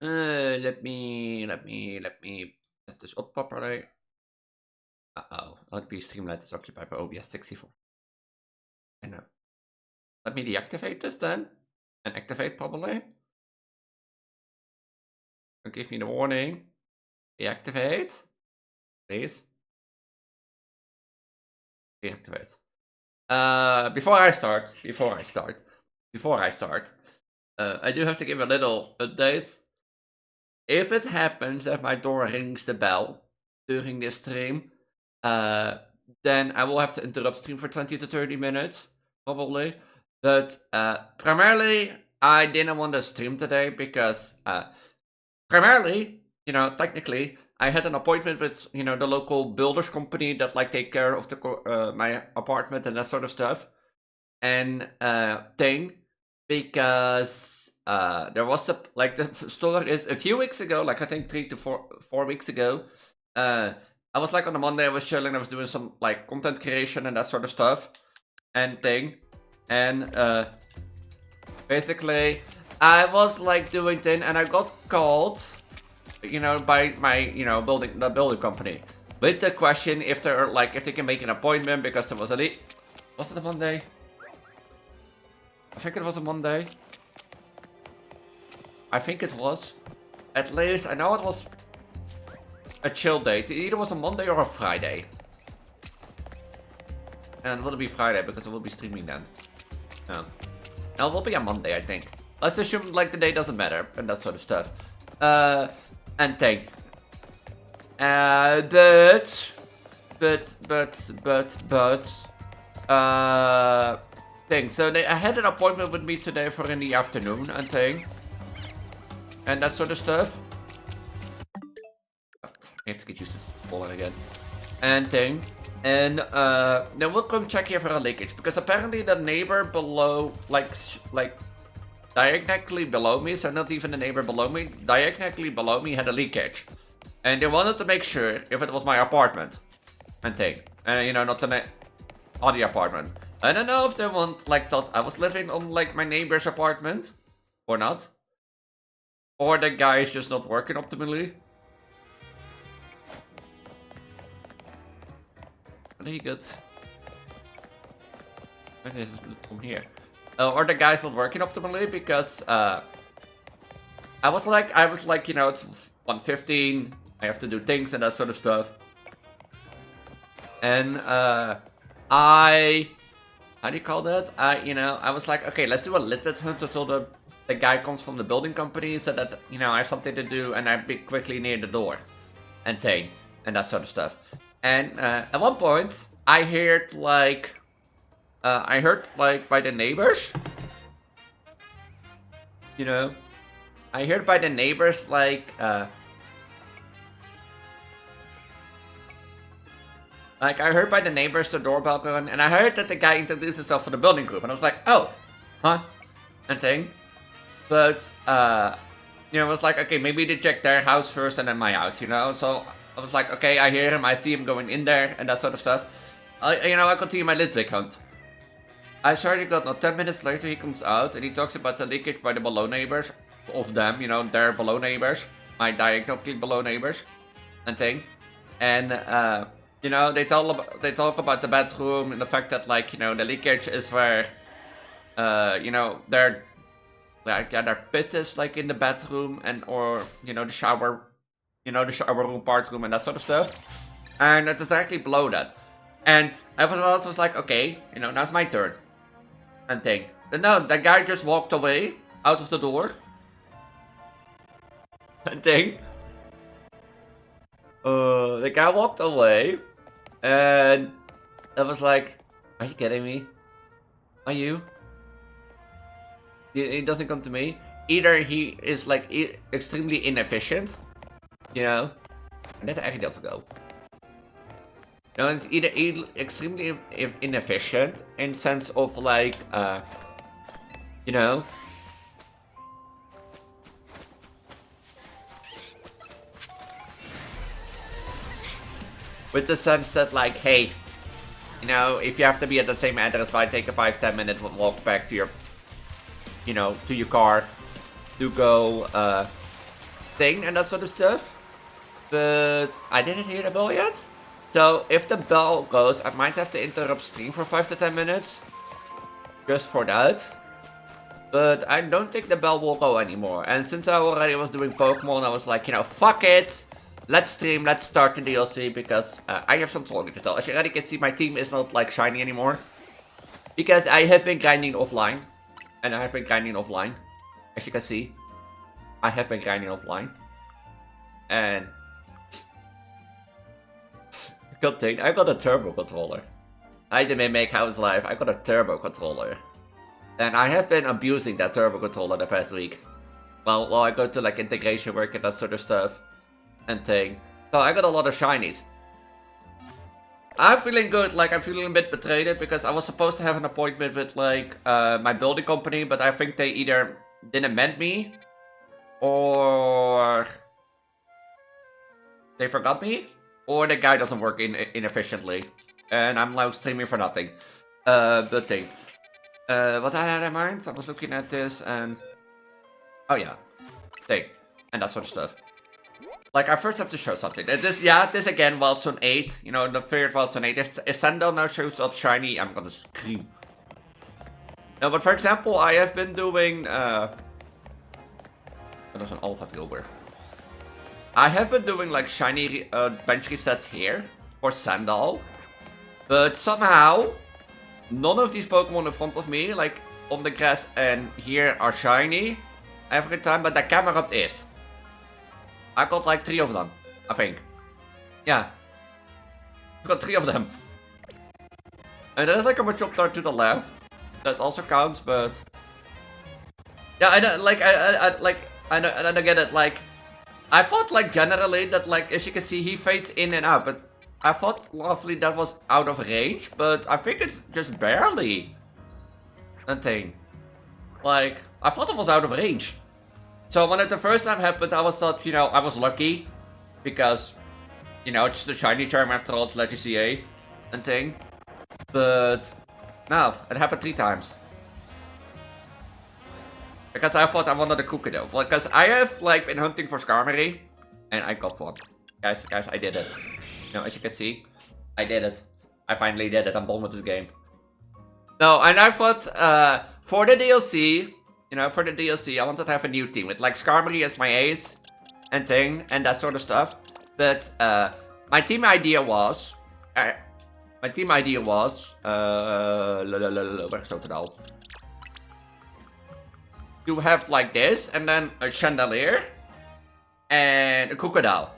Let me set this up properly. Uh-oh, let me Streamlight is occupied by OBS 64. I know. Let me deactivate this then, and activate probably. And give me the warning. Deactivate, please. Deactivate. Before I start, I do have to give a little update. If it happens that my door rings the bell during this stream, then I will have to interrupt stream for 20 to 30 minutes, probably. But primarily, I didn't want to stream today because primarily, technically, I had an appointment with, the local builders company that like take care of the my apartment and that sort of stuff. And thing, because there was the story is a few weeks ago, like I think 3 to 4 weeks ago. I was like on a Monday, I was chilling, I was doing some like content creation and that sort of stuff, and thing, and basically I was like doing thing, and I got called, by my building company with the question if they can make an appointment because there was a was it a Monday? I think it was a Monday. I think it was. At least, I know it was a chill day. It either was a Monday or a Friday. And will it be Friday because I will be streaming then. No, it will be a Monday, I think. Let's assume like the day doesn't matter and that sort of stuff. And thing. Thing. So I had an appointment with me today for in the afternoon and thing. And that sort of stuff. I have to get used to falling again. And thing. And then we'll come check here for a leakage. Because apparently the neighbor below, like diagonally below me, so not even the neighbor below me, diagonally below me had a leakage. And they wanted to make sure if it was my apartment. And thing. And not the other apartment. I don't know if they thought I was living on like my neighbor's apartment or not. Or the guy is just not working optimally. Really good. Okay, this is from here. Or the guy's not working optimally because I was like, it's 1:15. I have to do things and that sort of stuff. And how do you call that? I was like, okay, let's do a lit hunt until the guy comes from the building company so that, I have something to do and I'd be quickly near the door and thing and that sort of stuff. And at one point, I heard by the neighbors, I heard by the neighbors I heard by the neighbors the doorbell going, and I heard that the guy introduced himself for the building group, and I was like, oh, huh, and thing. But, it was like, okay, maybe they check their house first and then my house, So I was like, okay, I hear him, I see him going in there and that sort of stuff. I continue my LINKTREE hunt. I swear to God, not 10 minutes later he comes out and he talks about the leakage by the below neighbors, of them, their below neighbors, my diagonally below neighbors, and thing. And, they talk about the bedroom and the fact that, the leakage is where, their pit is, in the bedroom or, the shower, the shower room, part room and that sort of stuff. And it is directly below that. And I was like, okay, now it's my turn. And thing. But no, that guy just walked away out of the door. And thing. The guy walked away. And I was like, are you kidding me? Are you? He doesn't come to me. Either he is extremely inefficient, and that actually doesn't go. No, it's either extremely inefficient in sense of with the sense that hey, if you have to be at the same address, why take a 5-10 minute walk back to your, to your car to go, thing and that sort of stuff. But I didn't hear the bell yet. So if the bell goes, I might have to interrupt stream for 5 to 10 minutes. Just for that. But I don't think the bell will go anymore. And since I already was doing Pokemon, I was like, you know, fuck it. Let's stream, let's start the DLC because I have some story to tell. As you already can see, my team is not like shiny anymore. Because I have been grinding offline. And I have been grinding offline. As you can see, I have been grinding offline. And good thing, I got a turbo controller. I didn't make House Live, I got a turbo controller. And I have been abusing that turbo controller the past week. Well, I go to like integration work and that sort of stuff. And thing. So I got a lot of shinies. I'm feeling good, like I'm feeling a bit betrayed because I was supposed to have an appointment with like my building company, but I think they either didn't mend me or they forgot me, or the guy doesn't work inefficiently. And I'm now streaming for nothing. But thing. What I had in mind, I was looking at this and oh yeah. Thing. And that sort of stuff. Like, I first have to show something. This again, Wilson 8. You know, the third Wilson 8. If Sandal now shows up shiny, I'm gonna scream. No, but for example, I have been doing, that was an Alpha Vtuber. I have been doing, like, shiny bench resets here for Sandal. But somehow, none of these Pokemon in front of me, like, on the grass and here are shiny every time, but the camera is. I got like 3 of them, I think. Yeah. I got 3 of them. And there's like a Machoptard to the left. That also counts, but... Yeah, I know, like, I don't get it, like... I thought, like, generally that, like, as you can see, he fades in and out, but... I thought, roughly, that was out of range, but I think it's just barely... a thing. Like, I thought it was out of range. So when it the first time happened, I was thought, you know, I was lucky. Because, you know, it's the shiny charm after all, it's Legacy and thing. But, no, it happened 3 times. Because I thought I wanted a cookie though. Because I have, like, been hunting for Skarmory. And I got one. Guys, I did it. You know, as you can see, I did it. I finally did it, I'm done with this game. No, and I thought, for the DLC... You know, for the DLC, I wanted to have a new team with like Skarmory as my ace and thing and that sort of stuff. But my team idea was, where's Totodile? To have like this and then a Chandelier and a Crocodile.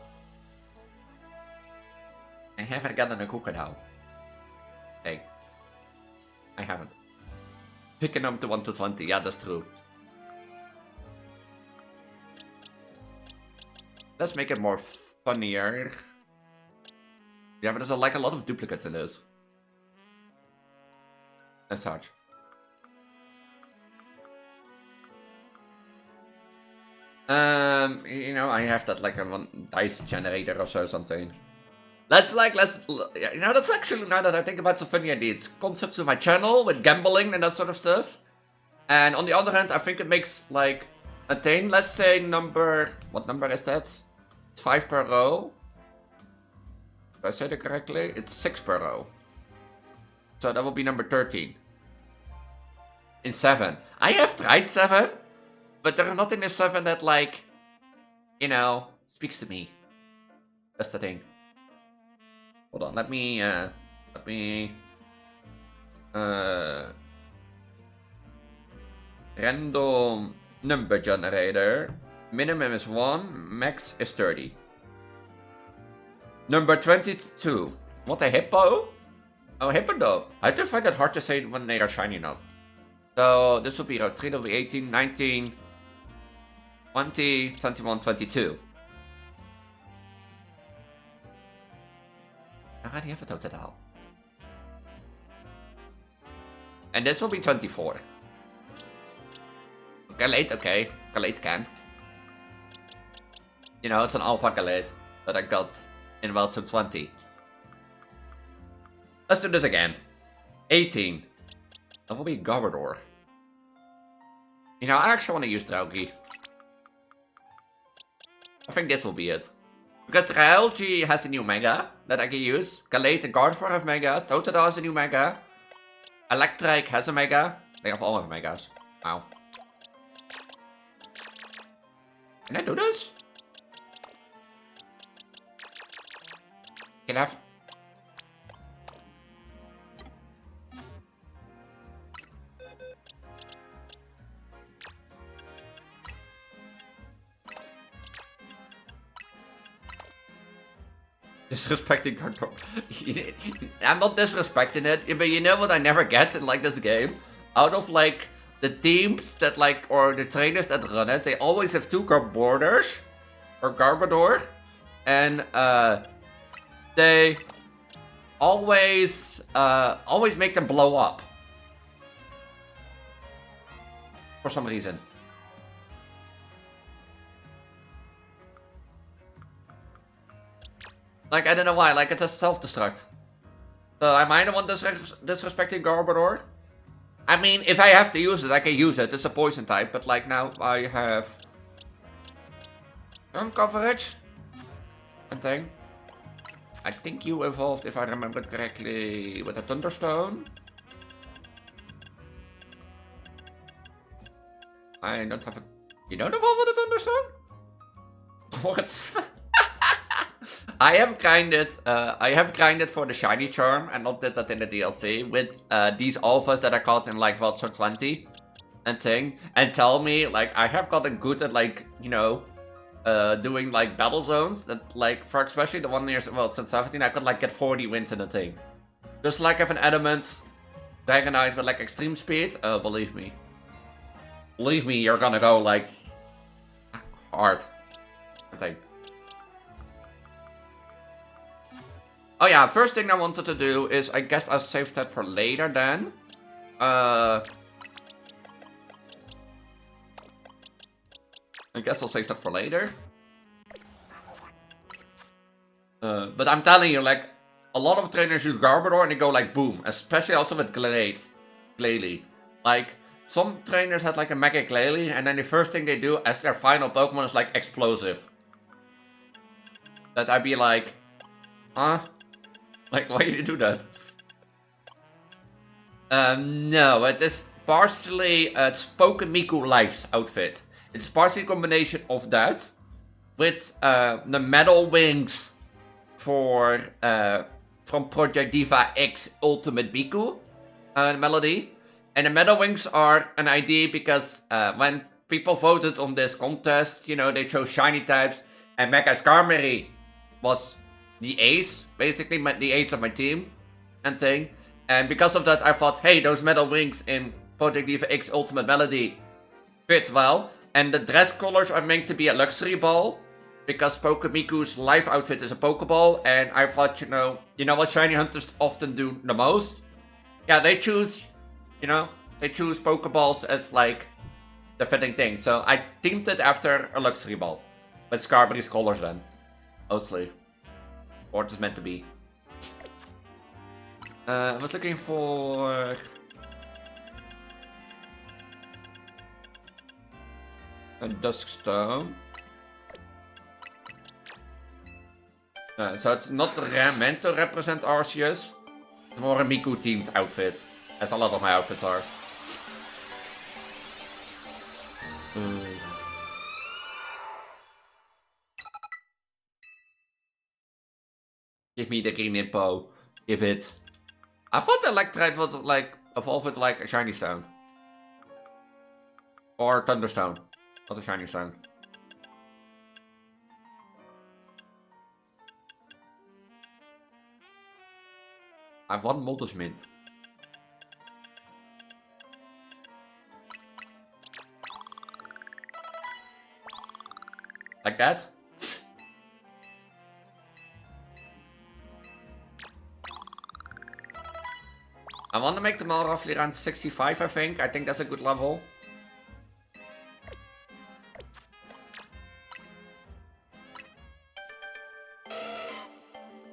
I haven't gotten a Crocodile. Hey, I haven't. Picking up to 1 to 20, yeah, that's true. Let's make it more funnier. Yeah, but there's like a lot of duplicates in this. As such. You know, I have that like a one dice generator or so something. Let's, you know, that's actually, now that I think about it, it's a funny idea. It's concepts of my channel with gambling and that sort of stuff. And on the other hand, I think it makes, like, a thing. Let's say what number is that? It's 5 per row. If I said it correctly, it's 6 per row. So that will be number 13. In 7. I have tried 7, but there is nothing in 7 that, like, you know, speaks to me. That's the thing. Hold on, let me random number generator. Minimum is 1, max is 30. Number 22. What a hippo? Oh, hippo though. I do find it hard to say when they are shiny or not. So this will be row 3, that'll be 18, 19, 20, 21, 22. I already have a Totodile. And this will be 24. Galate, okay. Galate can. You know, it's an Alpha Galate that I got in Wilson 20. Let's do this again. 18. That will be Garbodor. You know, I actually want to use Draugi. I think this will be it. Because Trialgy has a new mega that I can use. Galate and Gardevoir have megas. Totodile has a new mega. Electrike has a mega. They have all have megas. Wow. Can I do this? Can I have... Disrespecting Gardevoir. I'm not disrespecting it, but you know what I never get in like this game? Out of like the teams that like, or the trainers that run it, they always have two Garbodors or Garbodor, and they always make them blow up for some reason. Like, I don't know why, like, it's a self-destruct. So, am I the one disrespecting Garbodor? I mean, if I have to use it, I can use it. It's a poison type, but like, now I have... some coverage? And thing. I think you evolved, if I remember correctly, with a Thunderstone. I don't have a... You don't evolve with a Thunderstone? What? I have grinded for the shiny charm and not did that in the DLC with these alphas that I caught in like Vtuber 20 and thing, and tell me like I have gotten good at like, you know, doing like battle zones that like for especially the one year well since 17 I could like get 40 wins in a thing. Just like have an adamant Dragonite with like extreme speed, believe me, you're gonna go like hard. I think. Oh yeah, first thing I wanted to do is, I guess I'll save that for later then. I guess I'll save that for later. But I'm telling you, like, a lot of trainers use Garbodor and they go like boom. Especially also with Glalie. Like, some trainers had like a Mega Glalie and then the first thing they do as their final Pokemon is like Explosive. That I'd be like, huh? Like, why do you do that? No, it is partially, it's Pokemiku Life's outfit. It's partially a combination of that with the metal wings for from Project Diva X Ultimate Miku melody. And the metal wings are an idea because when people voted on this contest, you know, they chose shiny types, and Mega Skarmory was the ace, basically the ace of my team and thing. And because of that I thought, hey, those metal wings in Project Diva X Ultimate Melody fit well. And the dress colors are meant to be a luxury ball, because Pokemiku's life outfit is a Pokeball, and I thought, you know what shiny hunters often do the most? Yeah, they choose, Pokeballs as like the fitting thing. So I themed it after a luxury ball with Skarmory's colors then, mostly. Or it is meant to be. I was looking for... a Duskstone. So it's not meant to represent Arceus. It's more a Miku themed outfit. As a lot of my outfits are. Give me the green hippo. Give it. I thought Electrite would like evolve with like a shiny stone. Or Thunderstone. Not a shiny stone. I have one Moltres Mint. Like that? I want to make them all roughly around 65, I think. I think that's a good level.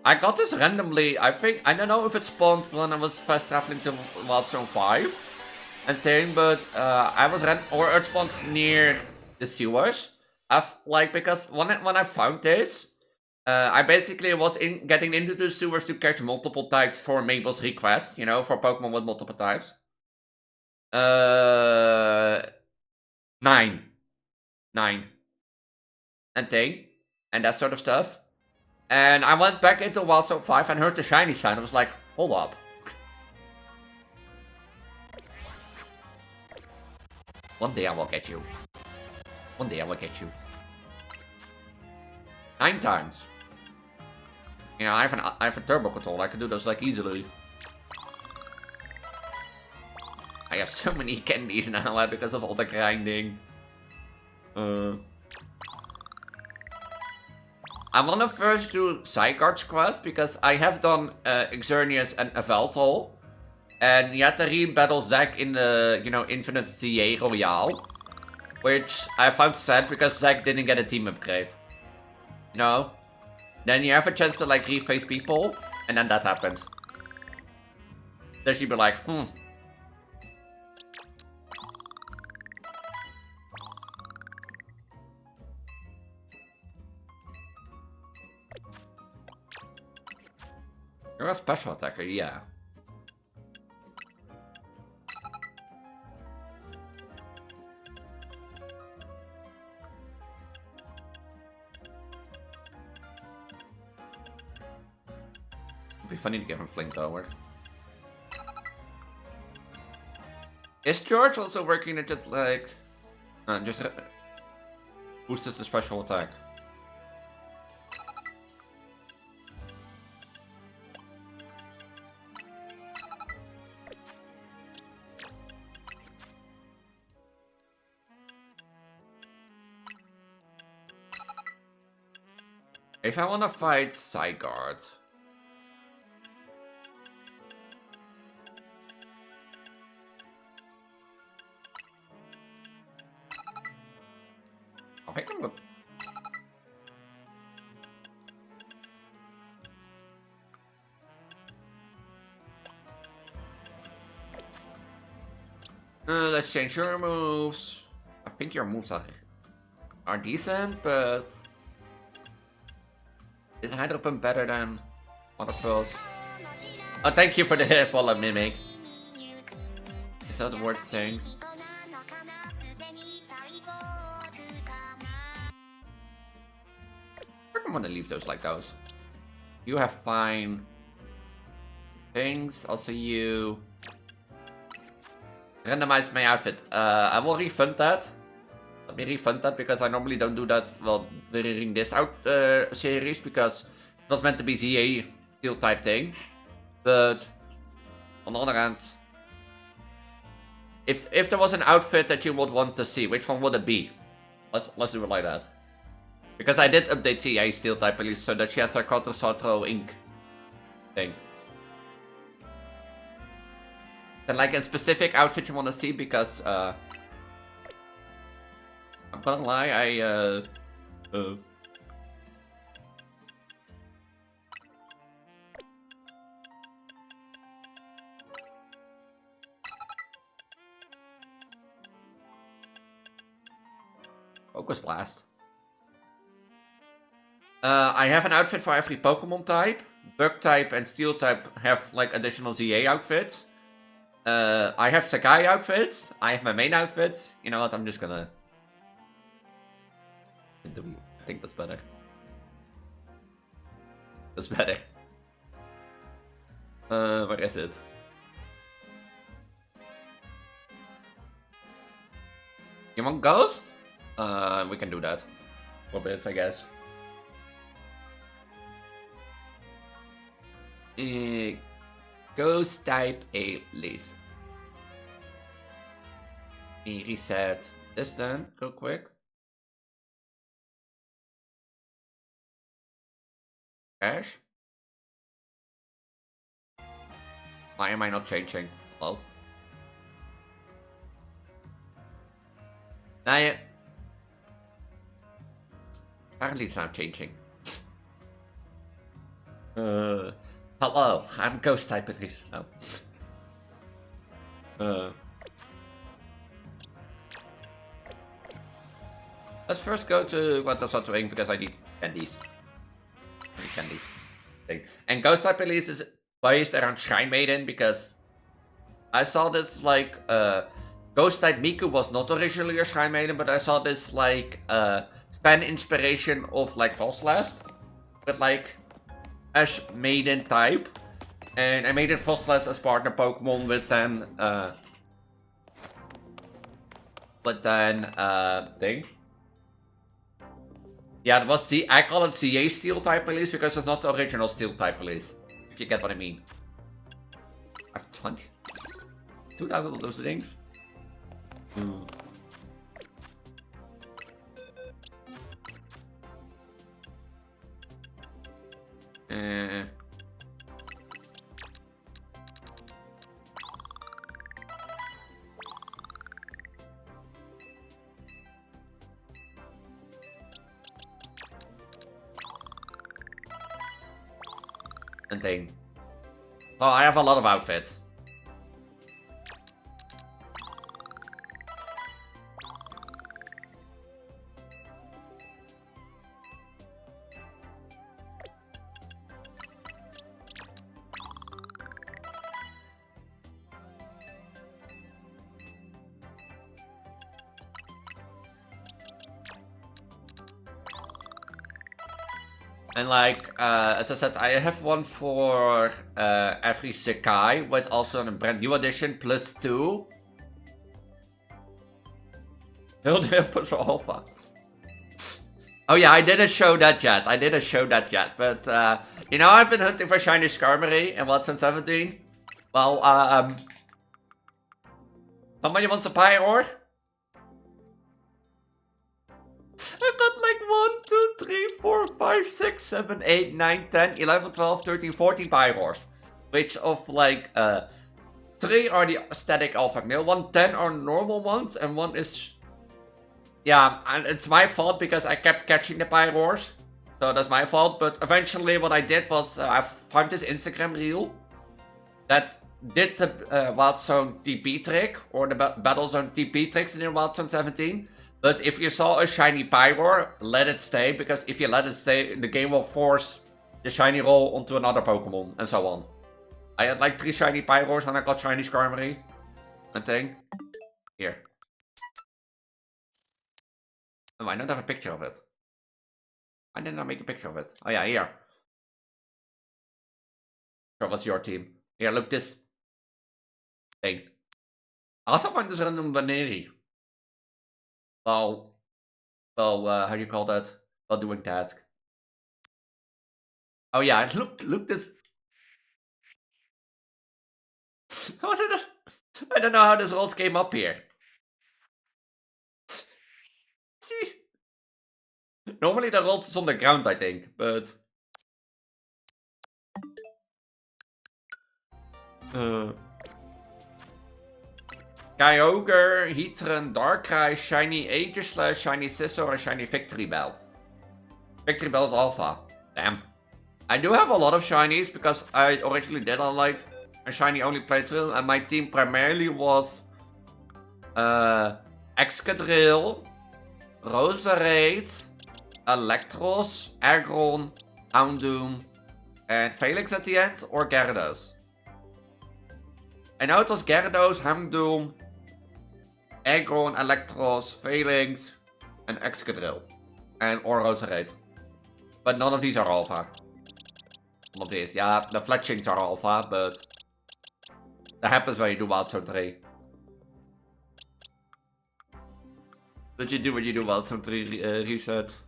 I got this randomly, I don't know if it spawned when I was fast traveling to Wild Zone 5 and thing, but it spawned near the sewers. Because when I found this, I basically was getting into the sewers to catch multiple types for Mabel's request, you know, for Pokemon with multiple types. 9. And 10. And that sort of stuff. And I went back into Wildstorm 5 and heard the shiny sound. I was like, hold up. One day I will get you. One day I will get you. 9 times. You know, I have a turbo control. I can do those like easily. I have so many candies now because of all the grinding. I wanna first do Zygarde's quest because I have done Xerneas and Yveltal. And you had to re-battle Zack in the, you know, Infinite CA Royale. Which I found sad because Zack didn't get a team upgrade. You know? Then you have a chance to like reface people, and then that happens. Then she'd be like, You're a special attacker, yeah. It'd be funny to give him Flamethrower. Is George also working at just like... just boosts the special attack? If I want to fight Zygarde... I think I'm gonna... let's change your moves. I think your moves are decent, but... Is Hydropump better than Water Pulse? Oh, thank you for the follow, Mimic. Is that the word saying? I'm gonna leave those like those. You have fine things. Also, you randomize my outfit. I will refund that. Let me refund that because I normally don't do that while during this out series because it was meant to be ZA steel type thing. But on the other hand, if there was an outfit that you would want to see, which one would it be? Let's do it like that. Because I did update TA steel type Elise so that she has her Counter Sartro ink thing. And like a specific outfit you want to see because I'm gonna lie, Focus Blast. I have an outfit for every Pokemon type. Bug type and Steel type have like additional ZA outfits. I have Sakai outfits. I have my main outfits. You know what? I'm just gonna... I think that's better. That's better. Where is it? You want Ghost? We can do that. For a bit, I guess. Ghost type Elise. Let me reset this then, real quick. Cash? Why am I not changing? Hello? Apparently it's not changing. Hello, I'm Ghost type Elise. Let's first go to Quantum Ring because I need candies. I need candies. Thing. And Ghost type Elise is based around Shrine Maiden because I saw this like Ghost type Miku was not originally a Shrine Maiden, but I saw this like fan inspiration of like Fosslas with like Ash Maiden type. And I made it Fosslas as partner Pokemon with then thing. Yeah, it was I call it CA Steel type Elise because it's not the original Steel type Elise. If you get what I mean. I have 2,000 of those things. And thing. Oh, I have a lot of outfits. And like, as I said, I have one for every Sekai, with also a brand new edition, +2. Hilde Alpha. Oh yeah, I didn't show that yet. But, you know, I've been hunting for Shiny Skarmory in Watson 17. Well, somebody wants a Pyroar? I've got like 1, 2, 3, 4, 5, 6, 7, 8, 9, 10, 11, 12, 13, 14 Pyroars. Which of like, 3 are the static alpha male, 10 are normal ones, and 1 is... Yeah, and it's my fault because I kept catching the Pyroars. So that's my fault, but eventually what I did was, I found this Instagram reel that did the Wild Zone TP trick, or the Battle Zone TP tricks in Wild Zone 17. But if you saw a shiny Pyroar, let it stay, because if you let it stay, the game will force the shiny roll onto another Pokemon, and so on. I had like 3 shiny Pyroars and I got shiny Skarmory. And thing. Here. Oh, I don't have a picture of it. Why didn't I make a picture of it? Oh yeah, here. So what's your team? Here, look this thing. I also find this random Baneri. Well, how do you call that? While doing task. Oh yeah, look this. I don't know how this rolls came up here. See? Normally the rolls is on the ground, I think, but... Kyogre, Heatran, Darkrai, Shiny Aegislash, Shiny Scizor, and Shiny Victory Bell. Victory Bell is Alpha. Damn. I do have a lot of Shinies because I originally did on like a Shiny only playthrough, and my team primarily was Excadrill, Roserade, Electros, Aggron, Houndoom, and Felix at the end, or Gyarados. I know it was Gyarados, Houndoom, Aggron, Electros, Felix, and Excadrill. And or Roserade. But none of these are Alpha. None of these. Yeah, the Fletchings are Alpha, but... that happens when you do Wild Zone 3. What you do when you do Wild Zone 3 resets.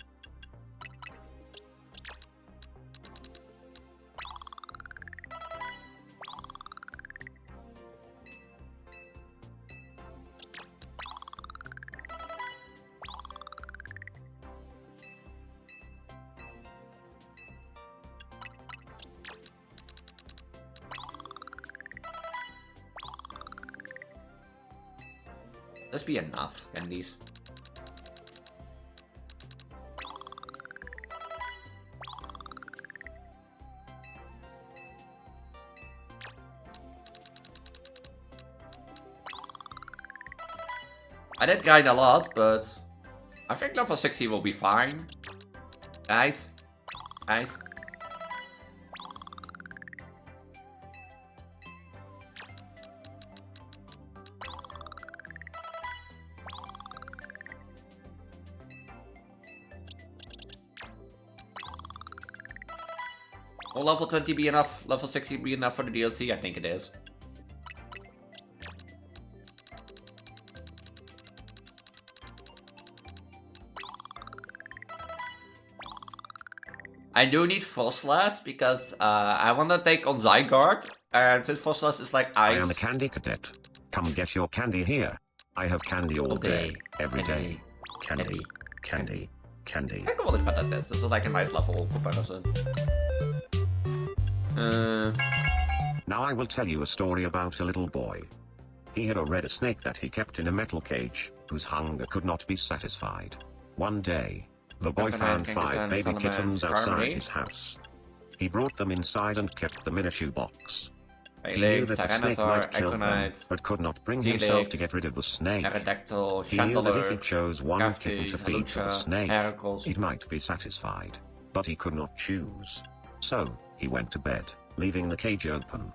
Let's be enough, candies. I did grind a lot, but I think level 60 will be fine. Right? Right? Will level 20 be enough? Level 60 be enough for the DLC? I think it is. I do need Frostlass because I want to take on Zygarde. And since Frostlass is like ice. I am a candy cadet. Come get your candy here. I have candy all day, every day. Candy, candy, candy. I can wel put at this. This is like a nice level comparison. Now I will tell you a story about a little boy. He had a red snake that he kept in a metal cage, whose hunger could not be satisfied. One day, the boy found 5 baby kittens outside his house. He brought them inside and kept them in a shoebox. He knew that the snake might kill them, but could not bring himself to get rid of the snake. He knew that if he chose one kitten to feed to the snake, it might be satisfied. But he could not choose. So, he went to bed, leaving the cage open.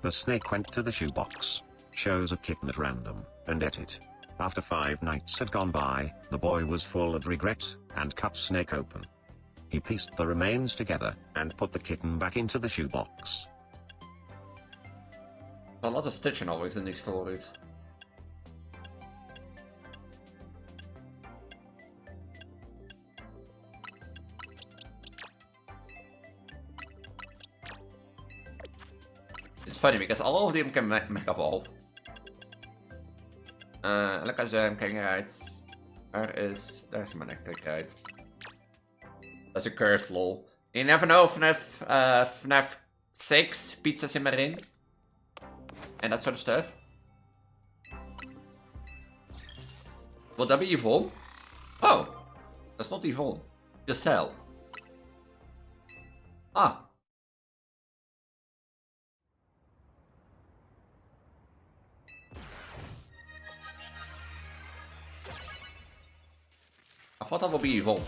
The snake went to the shoebox, chose a kitten at random, and ate it. After 5 nights had gone by, the boy was full of regret, and cut snake open. He pieced the remains together, and put the kitten back into the shoebox. A lot of stitching always in these stories. It's funny because all of them can mega evolve. Lekker zijn, kijk eruit. Daar is mijn activiteit. Dat is een curse lol. You never know, FNAF 6 pizzas in mijn ring. And that sort of stuff. Will that be evil? Oh, that's not evil. Just sell. Ah. I thought that would be evil.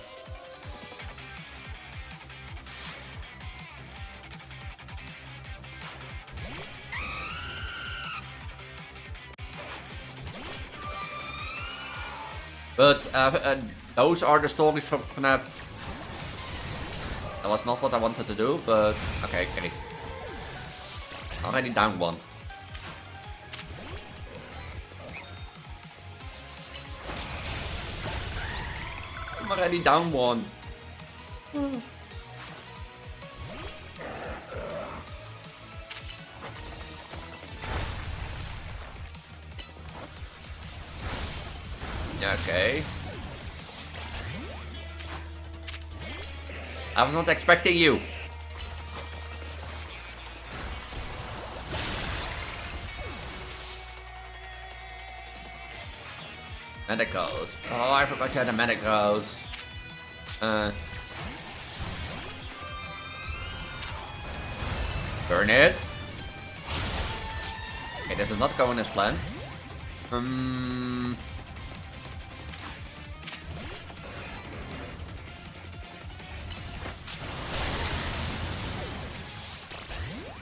But those are the stories from FNAF. That was not what I wanted to do, but okay, great. Already down one. I'm already down one. Okay. I was not expecting you. Medicals. Oh, I forgot you had the medicals. Burn it. Okay, this is not going as planned.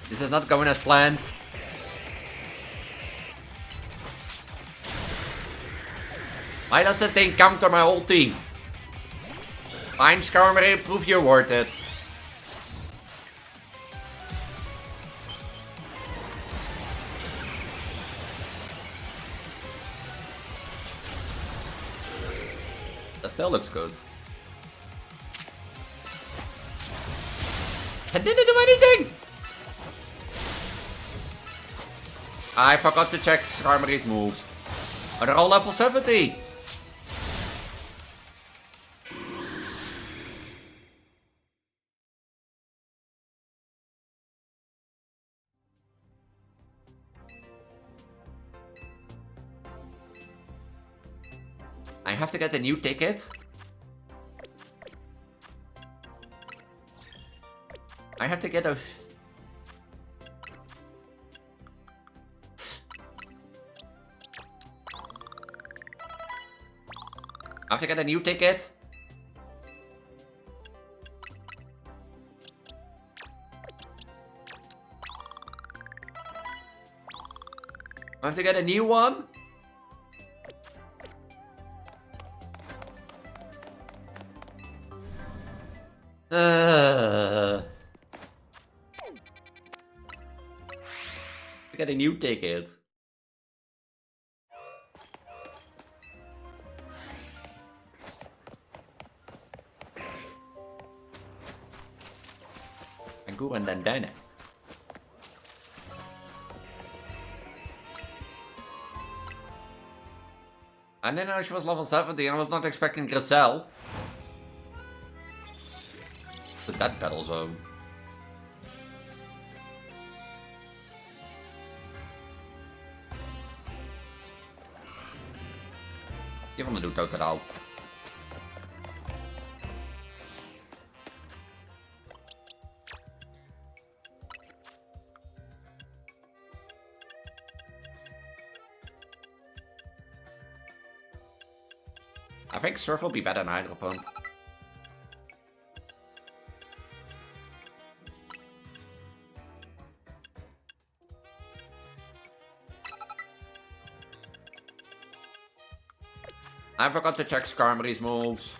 This is not going as planned. Why does that thing counter my whole team? Fine, Skarmory, prove you're worth it. That still looks good. It didn't do anything! I forgot to check Skarmory's moves. But they're all level 70! I have to get a new ticket. I have to get a... I have to get a new ticket. I have to get a new one. I get a new ticket. En go and then dine. I didn't know she was level 70 and I was not expecting Griselle. But that battle zone. Je van de doet ook al. I think Surf will be better than Hydropone. I forgot to check Skarmory's moves.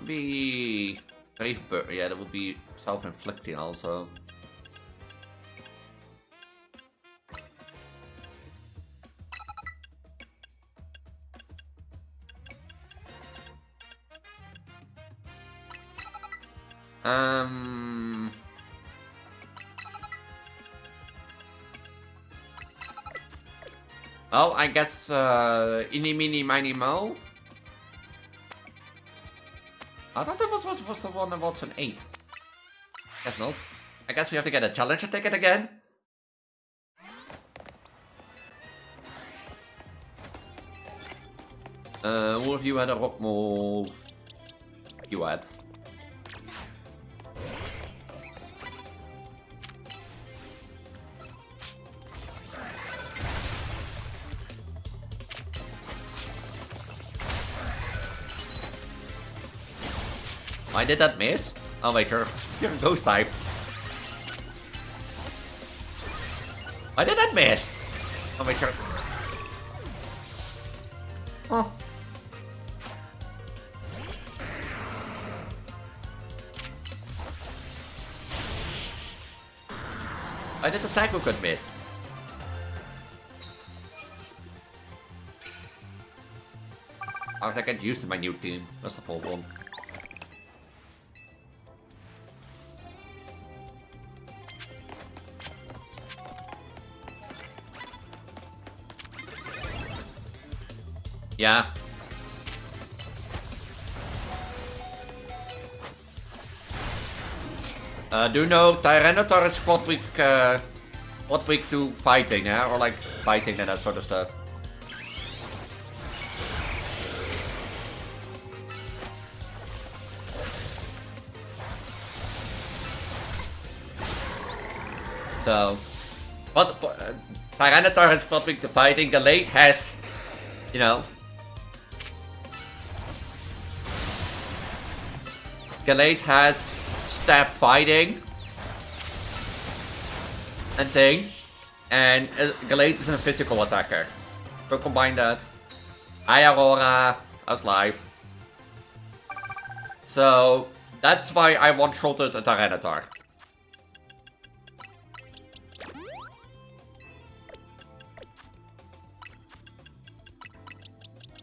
Be Brave Bird, yeah, that would be self-inflicting also. Well, I guess, Eeny, Meeny, Miny, Mo. I thought that was the one that was an 8. Guess not. I guess we have to get a challenger ticket again. Who of you had a rock move? You had. Why did that miss? Oh wait, you're a ghost type. Why did that miss? Oh wait, you're... Oh. Why did the cycle cut miss? I have to get used to my new team. That's the problem. Yeah. Do you know Tyranitar is what week to fighting, yeah? Or like fighting and that sort of stuff. So, what Tyranitar is what week to fighting. Galate has, you know. Galate has stab fighting and thing, and Galate is a physical attacker. So combine that. Hi Aurora, how's life? So that's why I one-shotted a Tyranitar.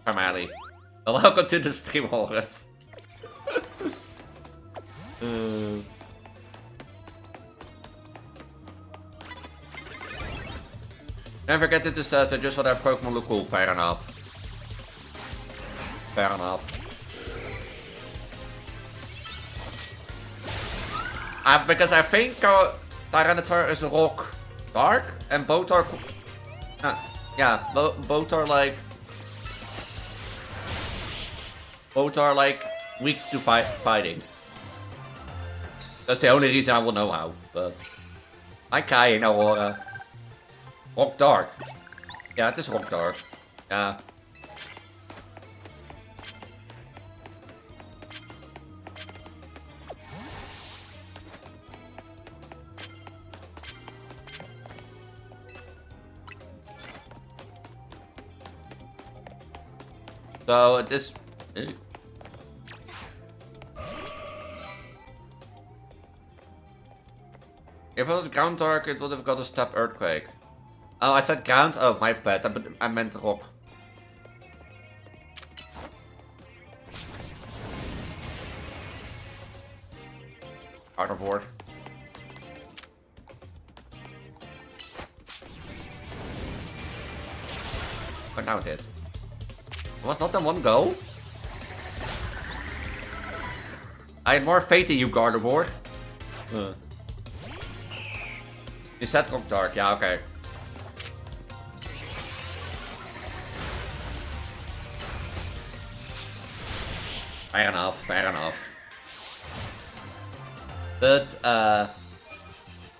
Primarily. Well, welcome to the stream, Horus. Never get into says I just want to have Pokemon look cool. Fair enough. Fair enough. Because I think Tyranitar is rock dark and both are both are like weak to fighting. That's the only reason I will know how, but... Hi Kai en Aurora. Rock Dark. Ja, het is Rock Dark. Ja. So, het is... If it was ground dark, it would have got a step earthquake. Oh, I said ground? Oh, my bad. I meant rock. Carnivore. But now it is. It was not in one go? I had more faith in you, Gardevoir. You said Rock Dark, yeah, okay. Fair enough, fair enough. But,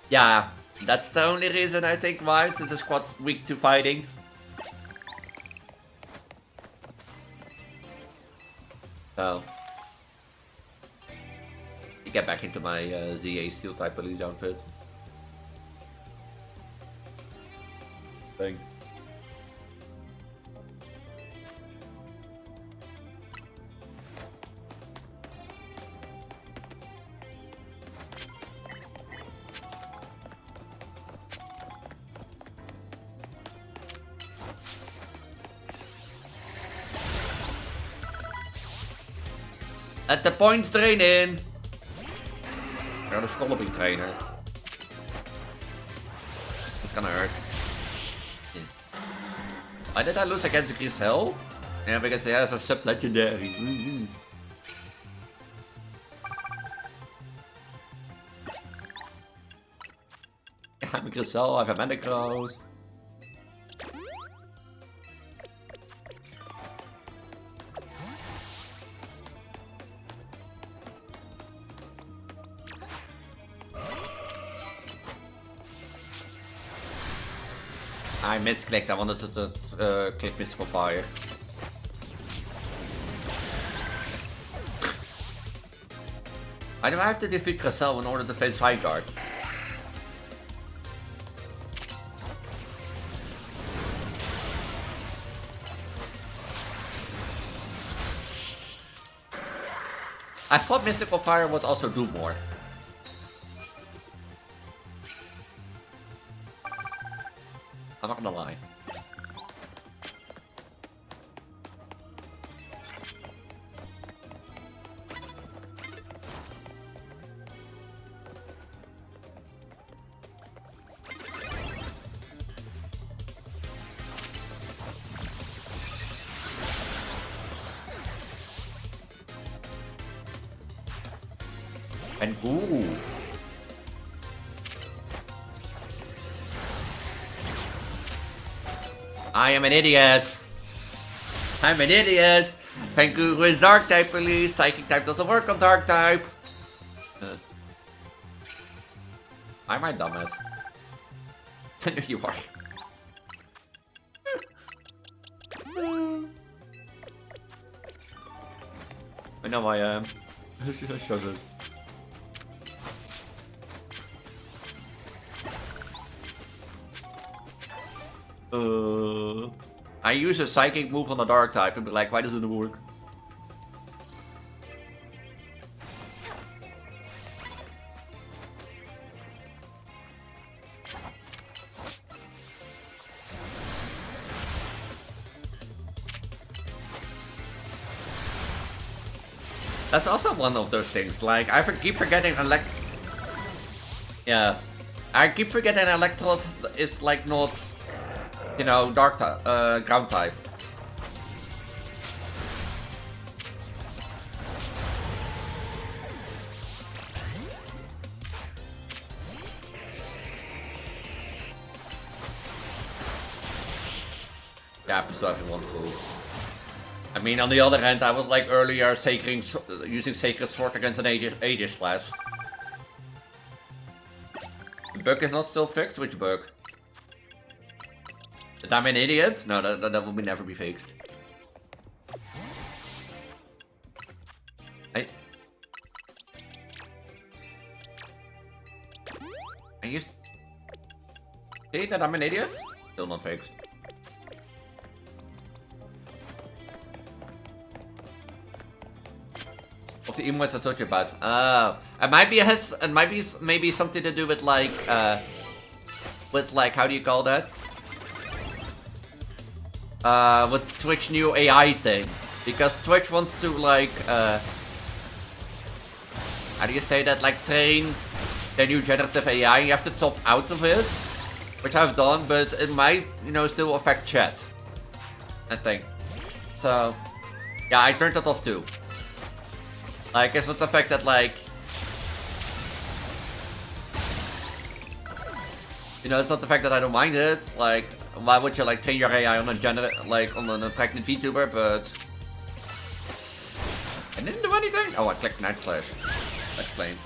yeah, that's the only reason I think why this is quite weak to fighting. So, you get back into my ZA Steel type Elise outfit. Thing. At the points training. We're the scalloping trainer. It's gonna hurt. Why did I lose against Grisel? Yeah, because they have a sub-legendary. I'm Grisel, I have a Mendicross. I misclicked, I wanted to click Mystical Fire. Why do I have to defeat Grisel in order to face High Guard? I thought Mystical Fire would also do more. I'm not gonna lie. And ooh. I am an idiot. I'm an idiot. Preggo is dark type Elise. Psychic type doesn't work on dark type. I'm my dumbass. I know you are. I know I am. Shut it. I use a psychic move on the dark type and be like, why doesn't it work? That's also one of those things, like, I keep forgetting Yeah. I keep forgetting Electros is like not, you know, dark type, ground type. Yeah, I still have one through. I mean, on the other hand, I was like earlier using Sacred Sword against an Aegis class. The bug is not still fixed? Which bug? That I'm an idiot? No, that will never be fixed. Are you see that I'm an idiot? Still not fixed. What's the emotes I told you about? It might be maybe something to do with like how do you call that? With Twitch new AI thing, because Twitch wants to like how do you say that? Like train their new generative AI. You have to opt out of it, which I've done, but it might, you know, still affect chat, I think. So yeah, I turned that off too. Like, it's not the fact that, like, you know, it's not the fact that I don't mind it. Like, why would you like train your AI on a pregnant VTuber? But I didn't do anything. Oh, I clicked Night Flash. That explains.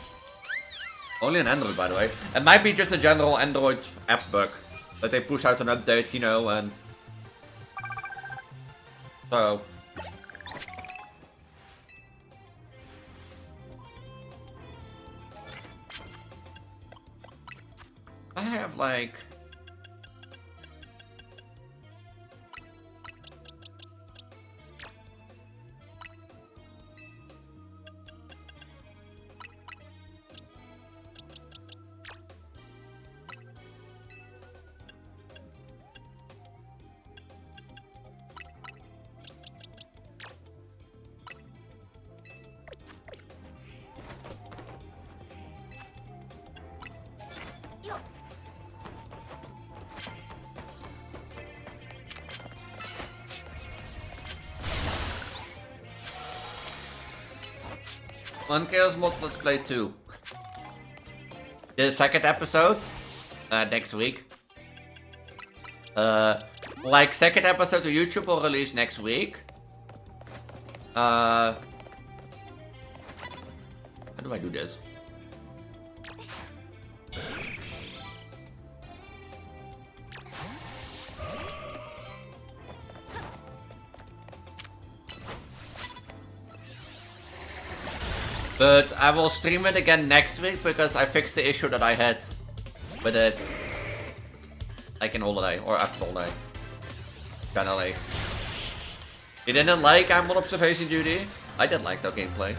Only on Android, by the way. It might be just a general Android app bug that they push out an update, you know, and so. I have like on Chaos Mods Let's Play 2. The second episode next week. Like second episode to YouTube will release next week. How do I do this? But I will stream it again next week because I fixed the issue that I had with it. Like in holiday or after holiday. Generally. You didn't like I'm on observation duty? I did like that gameplay.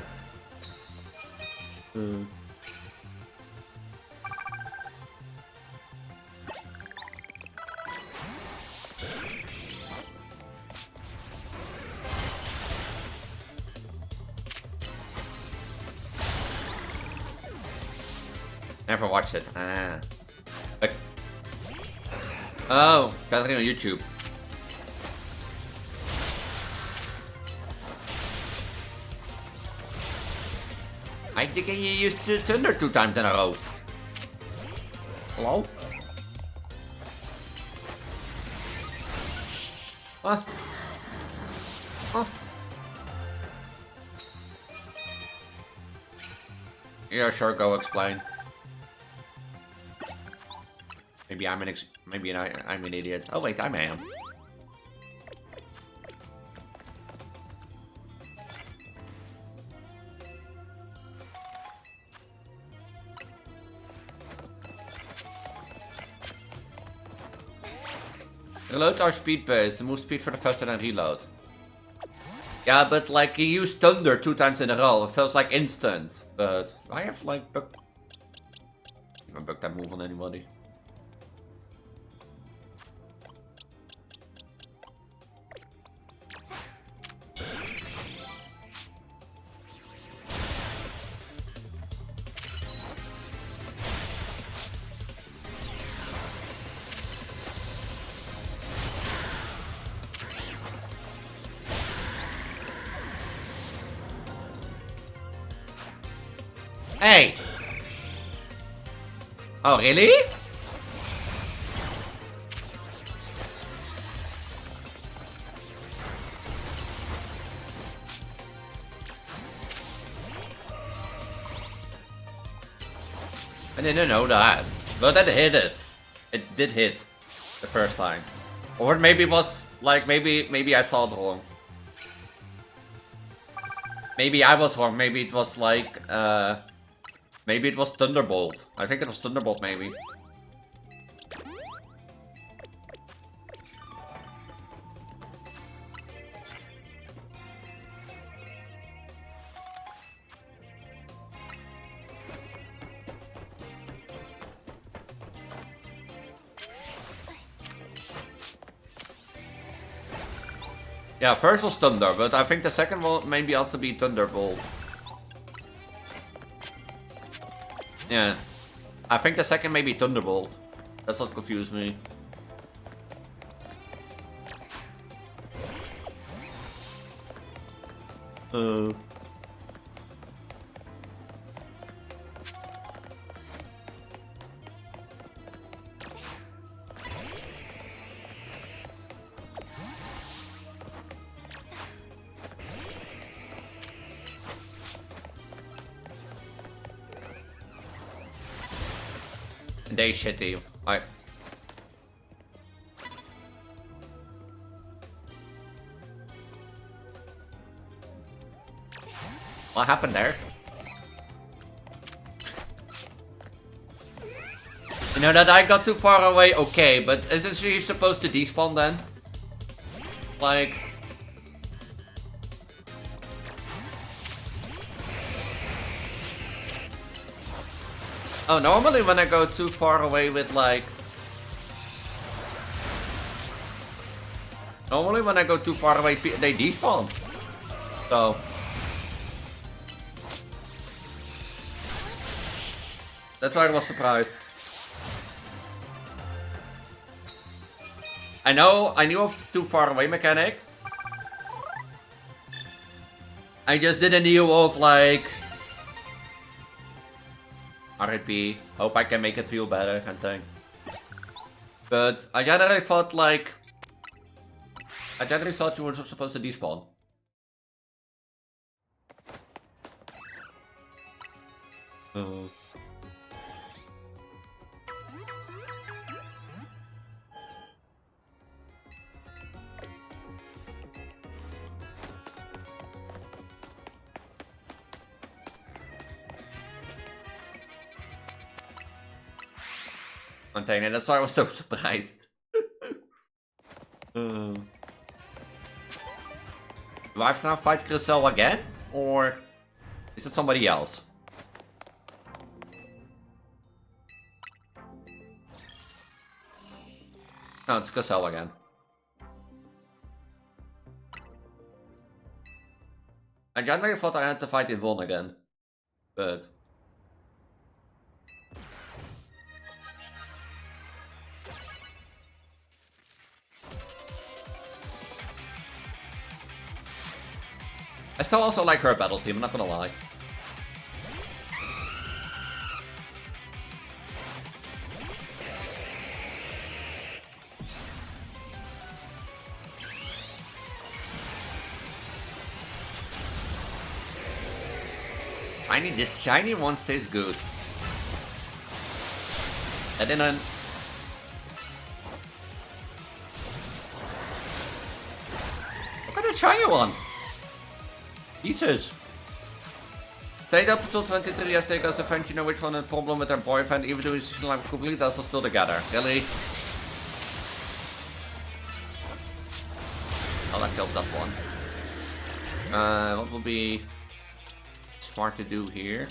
Never watched it. Ah. Like, oh, got it on YouTube. I think you used Thunder 2 times in a row. Hello? What? Oh. Yeah, sure, go explain. Maybe I'm an idiot. Oh wait, I am. Reload our speed base. The move speed for the faster than reload. Yeah, but like you use Thunder 2 times in a row. It feels like instant. But I have like bug. You can bug that move on anybody. Hey! Oh, really? didn't know that. But it hit it. It did hit the first time. Or maybe it was like maybe I saw it wrong. Maybe I was wrong. Maybe it was like maybe it was Thunderbolt. I think it was Thunderbolt maybe. Yeah, first was Thunder, but I think the second will maybe also be Thunderbolt. Yeah. I think the second may be Thunderbolt. That's what confused me. They shitty. Alright. What happened there? You know that I got too far away, okay, but isn't she supposed to despawn then? Like... Oh, normally when I go too far away with like... Normally when I go too far away, they despawn. So... That's why I was surprised. I knew of too far away mechanic. I just didn't knew of like... RIP. Hope I can make it feel better, kind of thing. But I generally thought like... I generally thought you were supposed to despawn. Container, that's why I was so surprised. Do I have to now fight Grisel again? Or is it somebody else? No, it's Grisel again. I generally thought I had to fight Yvonne again. But... I still also like her battle team, I'm not gonna lie. This shiny one stays good. And then look at the shiny one! Jesus. Stayed up until 23 years ago, as a friend, you know which one had a problem with their boyfriend, even though his life complete, they're still together. Really? Oh, that kills that one. What will be smart to do here?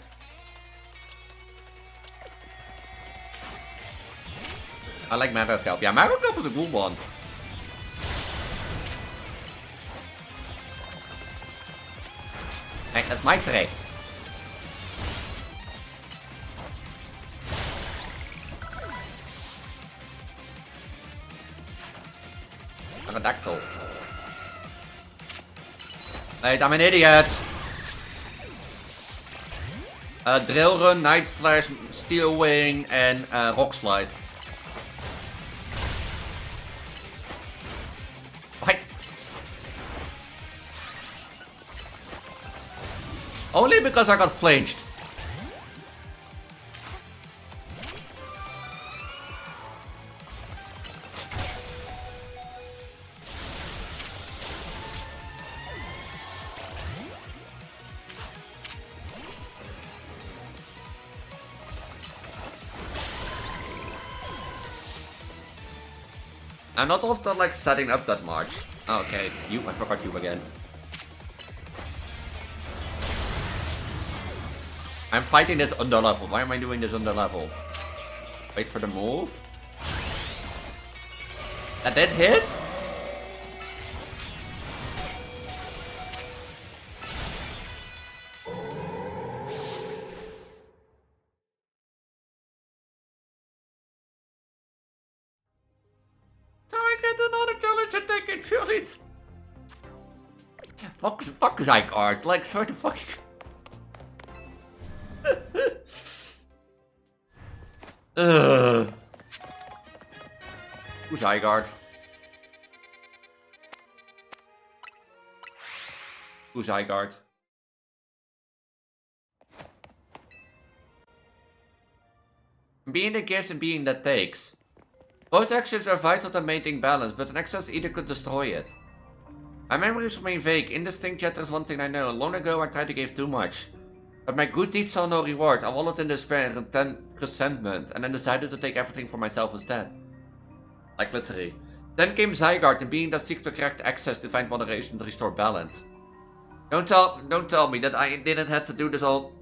I like Marrow Kelp. Yeah, Marrow Kelp is a good one. Hey, that's my trick. Aerodactyl. Wait, I'm an idiot. Drill Run, Night Slash, Steel Wing, and Rock Slide. What? Only because I got flinched. I'm not often like setting up that much. Oh, okay, it's you. I forgot you again. I'm fighting this under level. Why am I doing this under level? Wait for the move. That did hit? So I get another challenge attack and feel it. Fuck Zygarde. Like, swear to fucking... Who's Zygarde? Who's Zygarde? Being the gives and being that takes. Both actions are vital to maintain balance, but an excess either could destroy it. My memories remain vague. Indistinct yet there's one thing I know. Long ago I tried to give too much. But my good deeds saw no reward. I wallowed in despair and resentment, and then decided to take everything for myself instead. Like literally. Then came Zygarde, and being that seeks to correct access to find moderation to restore balance. Don't tell me that I didn't have to do this all.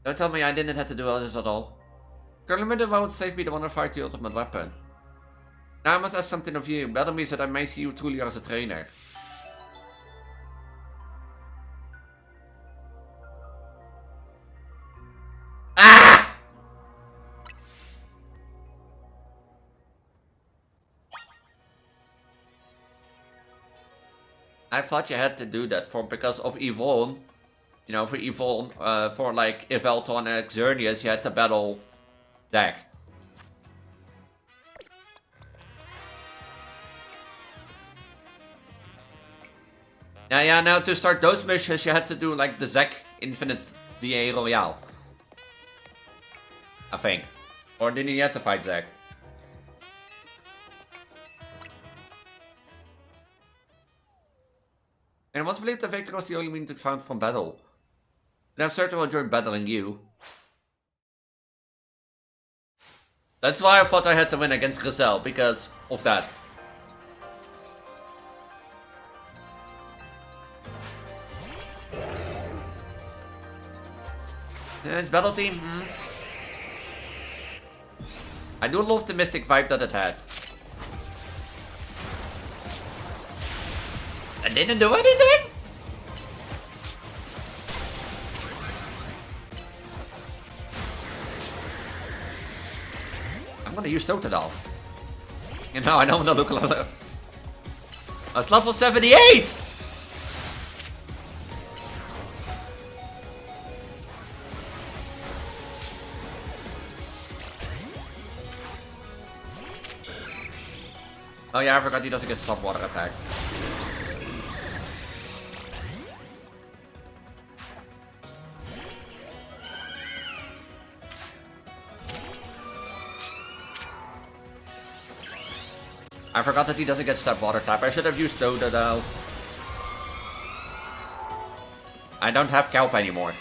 Don't tell me I didn't have to do all this at all. Currently, would save me the one to fight the ultimate weapon. Now I must ask something of you. Battle me so that I may see you truly as a trainer. Ah! I thought you had to do that because of Yvonne. You know, for Yvonne, for like Yveltal and Xerneas, you had to battle Zack. Yeah, now to start those missions, you had to do like the Zack Infinite DA Royale. I think. Or didn't you have to fight Zack? And I once believed that victory was the only means to found from battle. And I'm certain I'll enjoy battling you. That's why I thought I had to win against Griselle, because of that. Yeah, it's battle team. I do love the mystic vibe that it has. I didn't do anything? I'm gonna use Totodile. You know, I don't wanna look like that. That's level 78! Oh yeah, I forgot he doesn't get stop water attacks. I forgot that he doesn't get step water type. I should have used Totodile. I don't have Kelp anymore.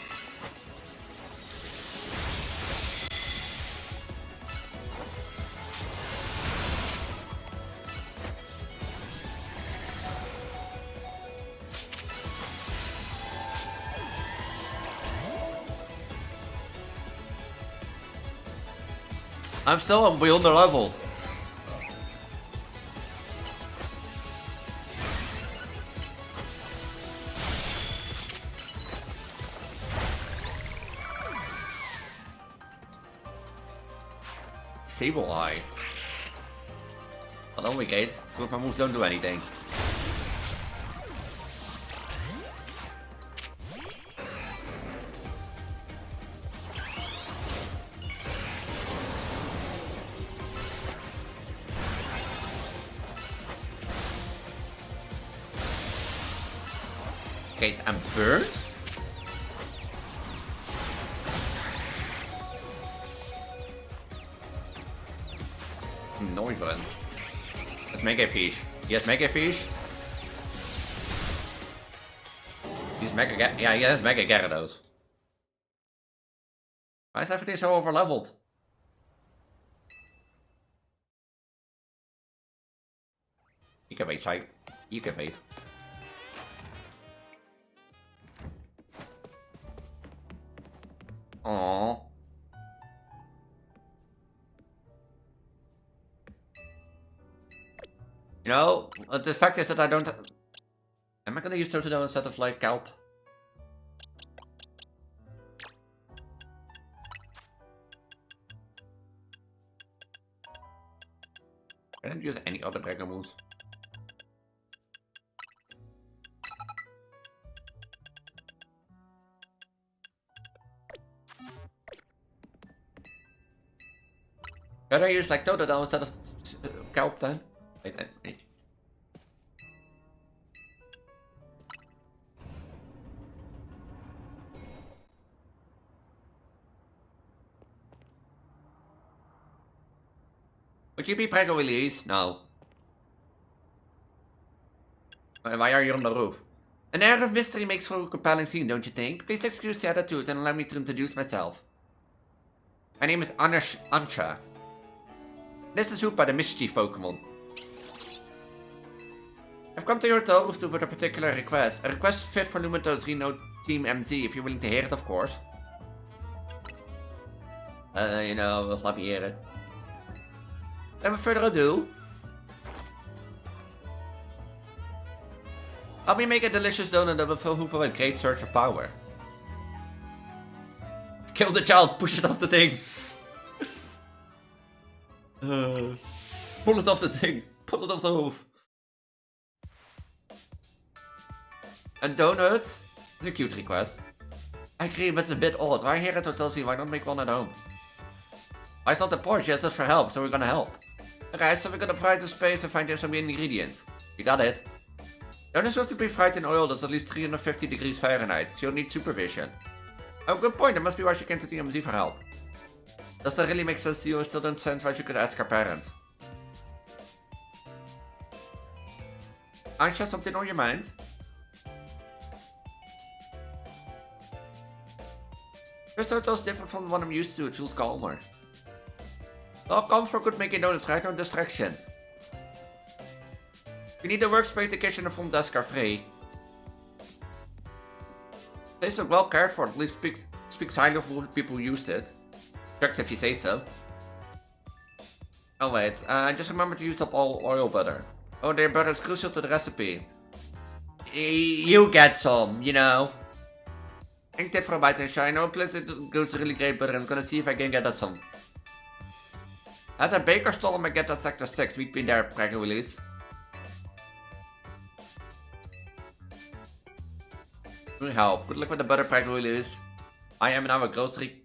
I'm still under leveled. Sableye. Hold on, we gate. Look, my moves don't do anything. Okay, I'm burned. No even. Let's make a fish. Yes, make a fish. He's mega. Yeah, he has mega Gyarados. Why is everything so over leveled? You can wait, Sai. You can wait. Aww. You know, the fact is that I don't... Am I gonna use Totodile instead of, like, kelp? I didn't use any other Preggo moves. Could I use, like, Totodile instead of kelp then? Wait. Would you be Preggo, Elise? No. Why are you on the roof? An air of mystery makes for a compelling scene, don't you think? Please excuse the attitude and allow me to introduce myself. My name is Ansha. This is Hoopa, the mischief Pokemon. I've come to your Vtuber with a particular request. A request fit for Lumino's Reno Team MZ, if you're willing to hear it, of course. You know, let me hear it. And without further ado, I'll be making a delicious donut that will fill Hoopa with great surge of power. Kill the child, push it off the thing. Pull it off the thing. Pull it off the roof. A donut is a cute request. I agree, but it's a bit odd. Why here at Hotel Z? Why not make one at home? Why it's not the porch? Yes, that's for help, so we're gonna help. Okay, so we're gonna fry the space and find out some ingredients. You got it. Donut is supposed to be fried in oil that's at least 350 degrees Fahrenheit, so you'll need supervision. Oh, good point. That must be why she came to the MZ for help. Does that really make sense to you? It still doesn't sense why you could ask her parents. Ansha, something on your mind? This hotel's different from the one I'm used to. It feels calmer. Well, comfort could make donuts, right? No distractions. If you need a workspace, the kitchen and front desk are free. They look well cared for. At least speaks highly of all the people who used it. Correct if you say so. Oh wait, just remember to use up all oil butter. Oh, their butter is crucial to the recipe. You get some, you know. Ik dit voor een bite and shine. I know a place that goes really great butter. I'm gonna see if I can get us some. At a baker stall, I'm gonna get that sector 6. We've been there, Preggo, Elise. Good help. Good luck with the butter, Preggo, Elise. I am now a grocery.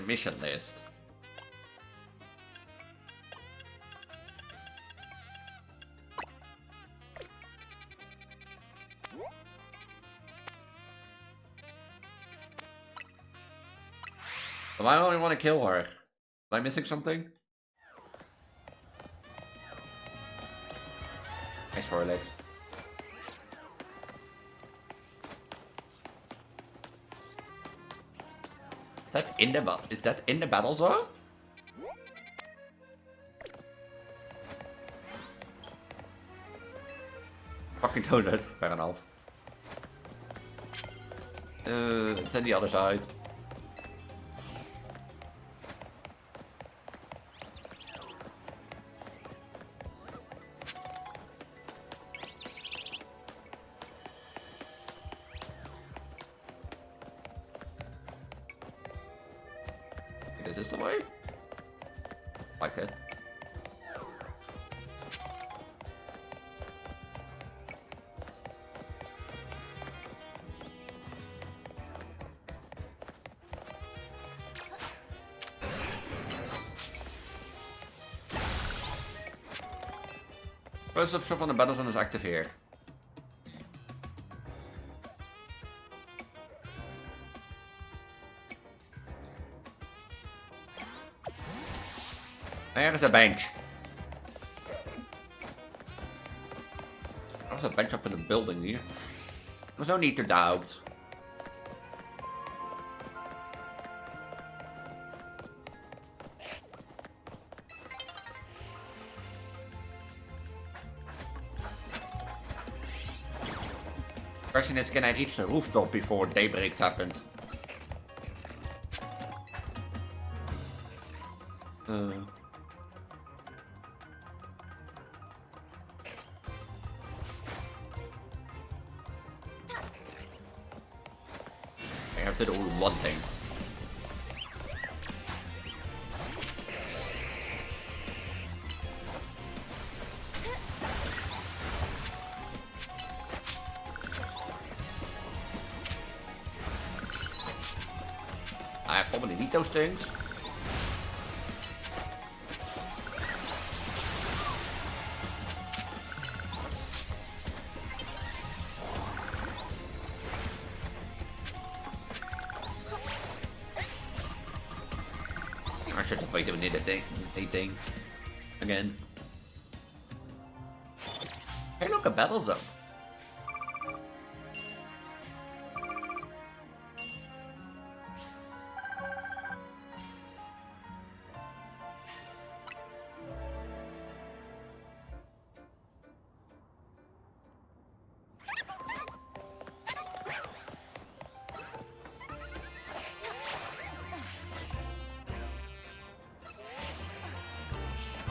Mission list. Why don't I want to kill her? Am I missing something? Nice for her legs. Is that in the battle zone? Fucking donuts, fair enough. It's on the other side. Is this the way? Like it. First up shop on the battle zone is active here. There is a bench. There's a bench up in the building here. There's no need to doubt. Question is, can I reach the rooftop before daybreak happens? I have to do one thing. I probably need those things. I should have waited with a thing. Again. Hey, look, a battle zone.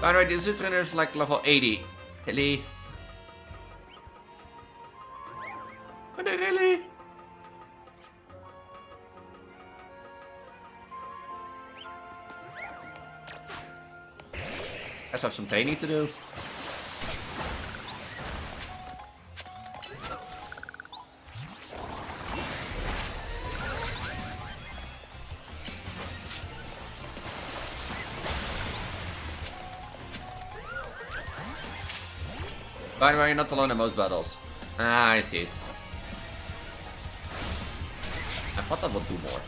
By the way, this trainer is like level 80. Really? Really? I have some training to do. By the way, you're not alone in most battles. Ah, I see. I thought that would do more.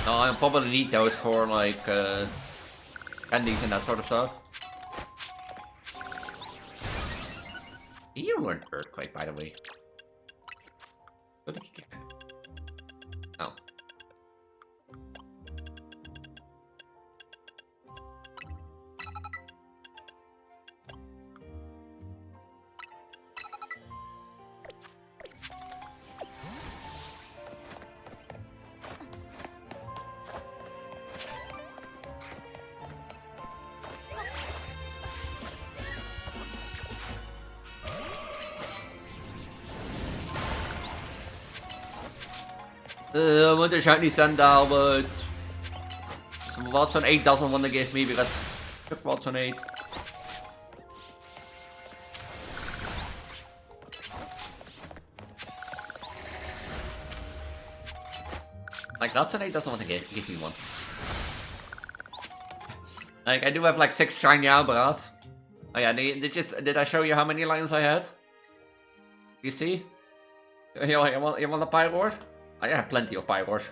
No, I'll probably need those for like candies and that sort of stuff. You learned Earthquake, by the way. What did you get? Oh. I want a shiny sandal, but Watson 8 doesn't want to give me because fuck Watson 8. Like Watson 8 doesn't want to give me one. Like I do have like 6 shiny Albras. Oh yeah, did I show you how many lions I had? You see? You want a Pyroar? I have plenty of Pyroars.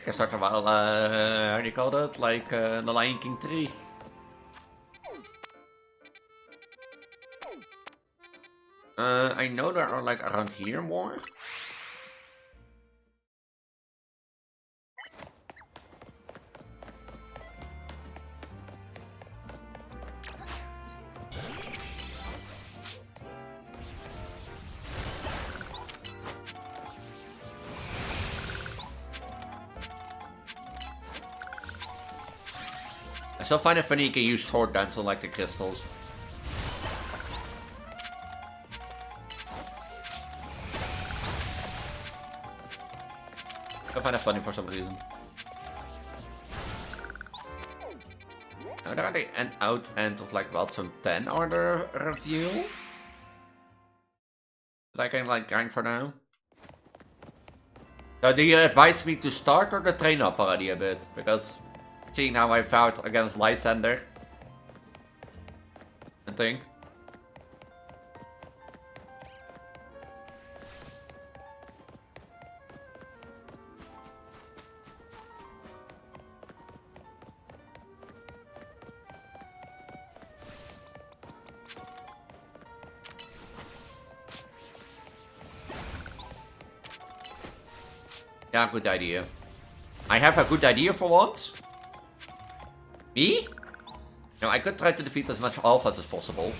Guess talk about how do you call that? Like the Lion King 3. I know there are like around here more. I still find it funny you can use sword dance on like the crystals. I find it funny for some reason. Are there the out end of like Watson 10 order review? That I can like grind for now? So do you advise me to start or to train up already a bit? Because seeing how I fought against Lysander and thing. Yeah, good idea. I have a good idea for once. Me? No, I could try to defeat as much alphas as possible.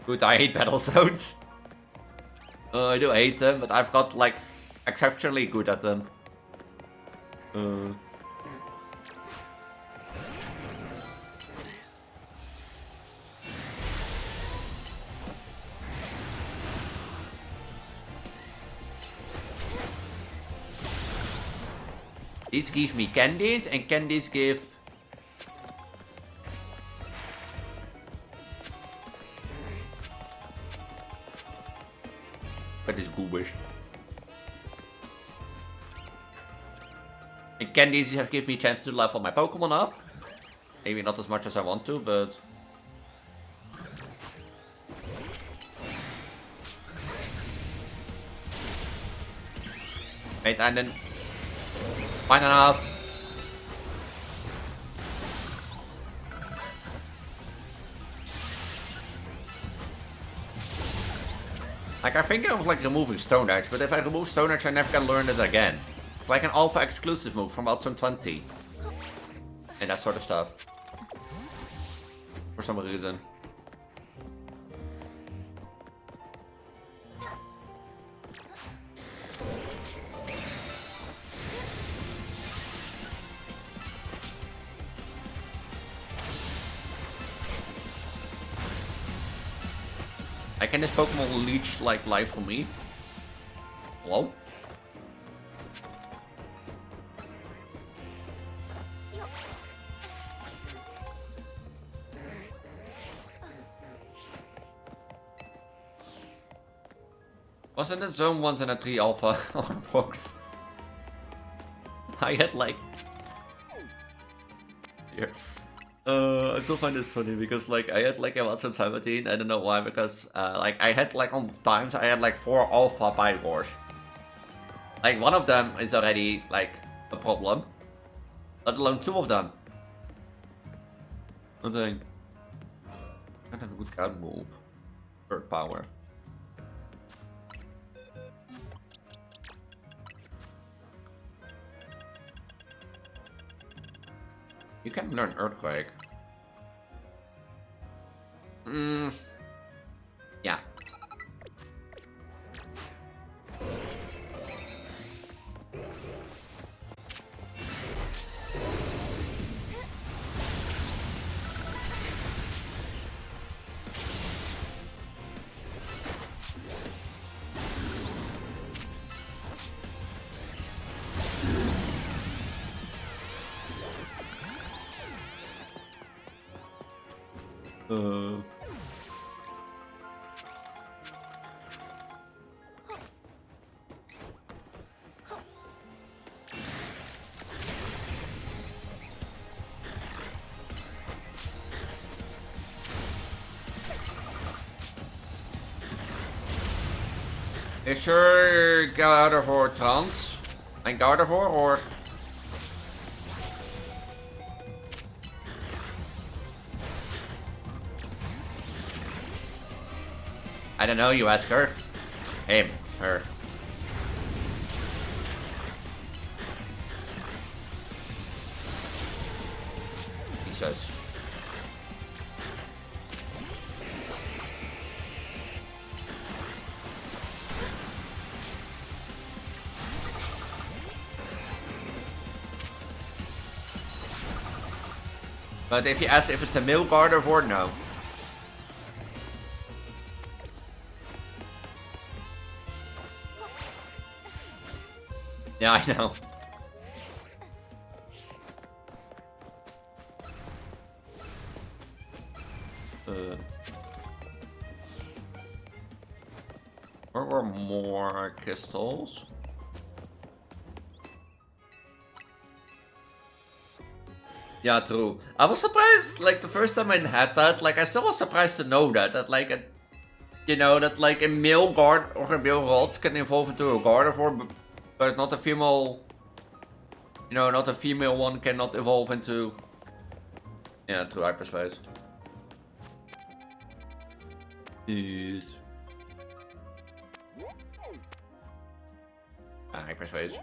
Good, I hate battle zones. I do hate them, but I've got like exceptionally good at them. These give me candies, and candies give... What is goobish? And candies have give me a chance to level my Pokemon up. Maybe not as much as I want to, but... Wait, and then... Fine enough. Like, I think of like removing Stone Edge, but if I remove Stone Edge, I never can learn it again. It's like an alpha exclusive move from Watson 20. And that sort of stuff. For some reason. Can this Pokemon leech like life from me? Hello? Wasn't it Zone 1 and a 3 Alpha on box? I had like... Here. I still find it funny because like I had like a Watson 17, I don't know why, because like I had like on times I had like 4 Alpha Pygors. Like one of them is already like a problem, let alone 2 of them. I think I have a good card move. Third power. You can learn Earthquake. Yeah. Is your Gardevoir trans? And Gardevoir or? I don't know, you ask her. Him. Her. He says. But if you ask if it's a male Gardevoir, no. Yeah, I know. Where were more crystals? Yeah, true. I was surprised, like, the first time I had that, like, I still was surprised to know that like, you know, that, like, a male guard or a male rod can evolve into a Gardevoir, but not a female, you know, not a female one cannot evolve into, yeah, true, hyperspace. Dude. Hyperspace.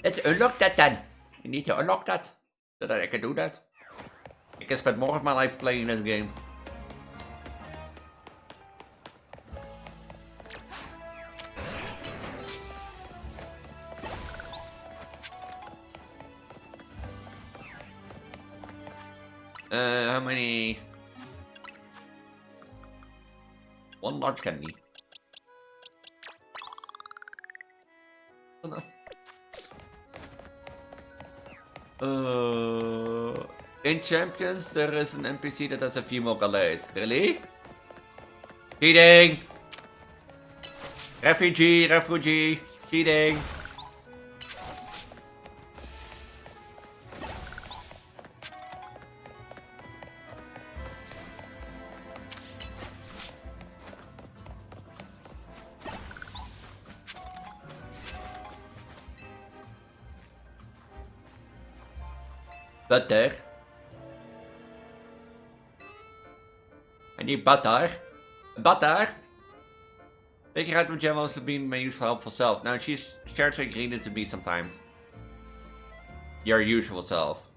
Let's unlock that then. You need to unlock that so that I can do that. I can spend more of my life playing this game. How many? One large candy. Enough. In Champions, there is an NPC that has a female Gallade. Really? Cheating! Refugee! Cheating! Butter. I need butter. Butter! Figure out what Gemma has been my useful helpful self. Now she's shares her ingredients to me sometimes. Your usual self.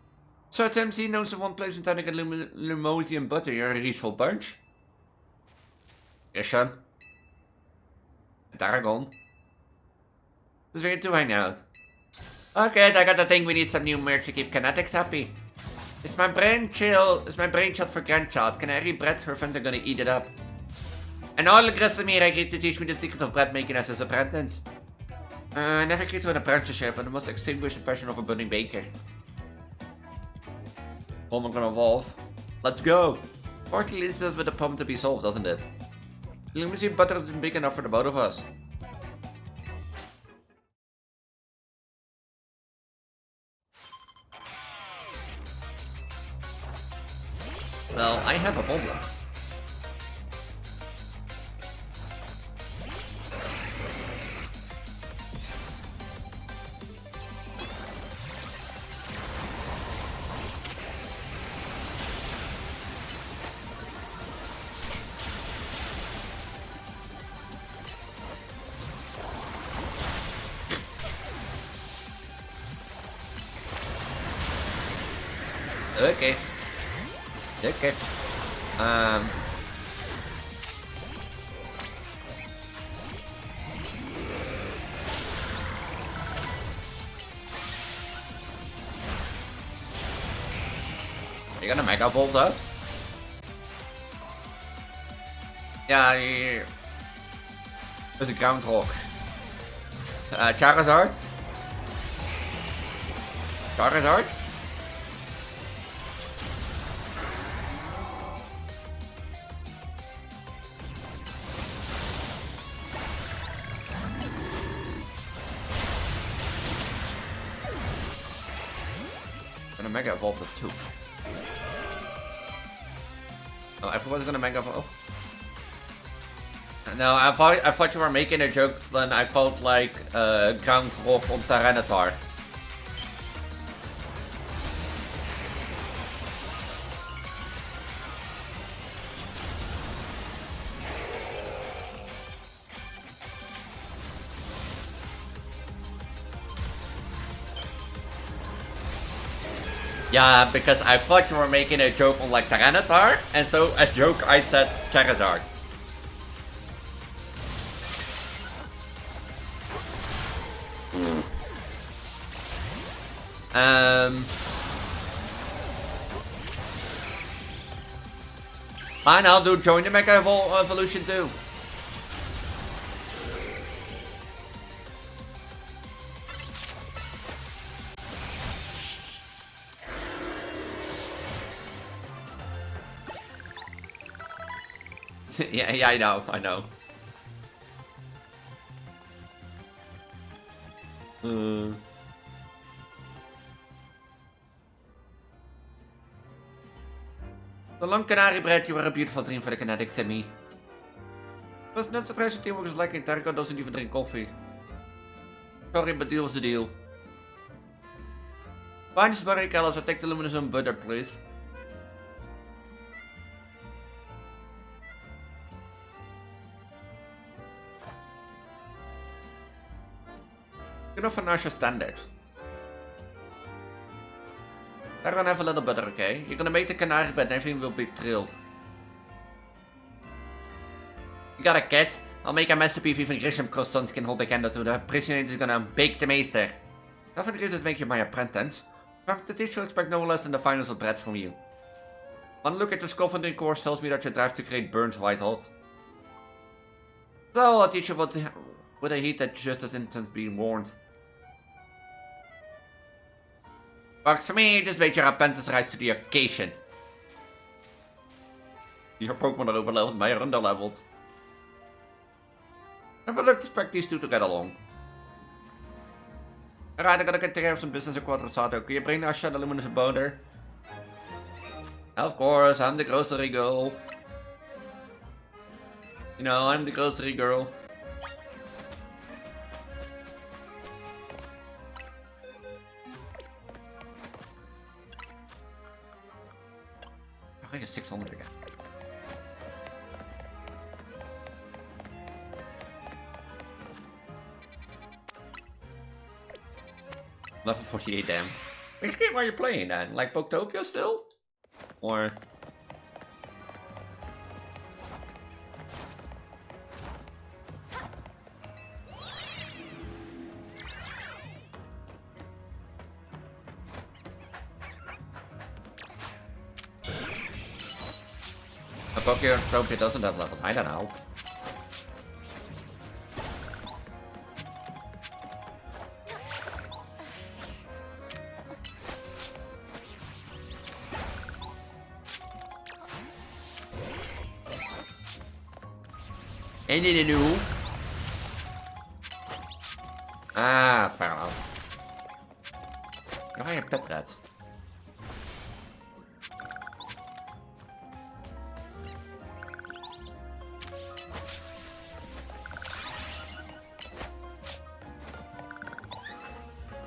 So TMC knows of one place in town to get Lumosian butter. You're a useful bunch. Yes, son. Dragon. Just ready to hang out. Okay, I got the thing. We need some new merch to keep Kinetics happy. Is my brain child for grandchild? Can I read bread? Her friends are gonna eat it up. And all the rest of me agreed to teach me the secret of bread making as his apprentice. I never agreed to an apprenticeship, and I must extinguish the passion of a budding baker. Problem gonna evolve. Let's go! Fortunately, this is with a problem to be solved, doesn't it? Let me see if butter isn't big enough for the both of us. Well, I have a problem. Okay. Okay. You're gonna Mega Evolve that? Yeah, there's a ground rock. Charizard? Charizard? Gonna Mega Evolve the 2. Oh, everyone's gonna Mega Evolve? No, I thought you were making a joke when I called like ground rock on Tyranitar. Yeah, because I thought you were making a joke on like Tyranitar, and so as joke I said Charizard. Fine, I'll do join the Mega Evolution too. Yeah, I know. The long canary bread, you are a beautiful dream for the kinetics and me. Was not surprised that teamwork is lacking. Tarko doesn't even drink coffee. Sorry, but deal was the deal. Find this berry, Callis. I take the luminous and butter, please. You know, financial standards. I'm gonna have a little butter, okay? You're gonna make the canary bed and everything will be thrilled. You got a cat? I'll make a masterpiece even Grisham croissants can hold the candle to. The prisoner is gonna bake the meester. Nothing agrees to make you my apprentice. The teacher will expect no less than the finest of bread from you. One look at your scaffolding course tells me that your drive to create burns white hot. So, a teacher with a heat that just as intense being warned. Works for me, just wait your apprentice rise to the occasion. Your Pokemon are overleveled, my are underleveled. I would expect these two to get along. Alright, I gotta get care of some business at Quadrasato. Can you bring Asha the luminous boulder? Of course, I'm the grocery girl. You know, I'm the grocery girl. I think it's 600 again. Level 48 damn. Which game are you playing then? Like Poketopia still? Or... Poketopia doesn't have levels, I don't know. And in a new. Ah, parallel. Nog een petred.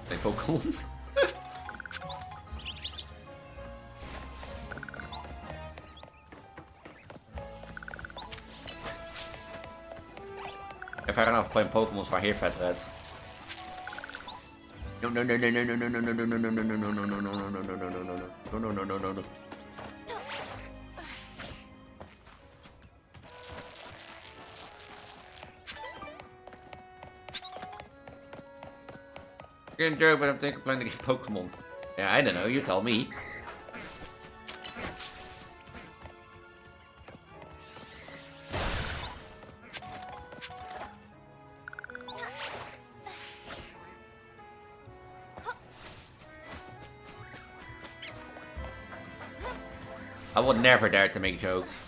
Twee Pokémon. Fair enough, playing Pokémon waar hier vet red. No. You're a joke, but I'm thinking of playing against Pokémon. Yeah, I don't know, you tell me. I would never dare to make jokes.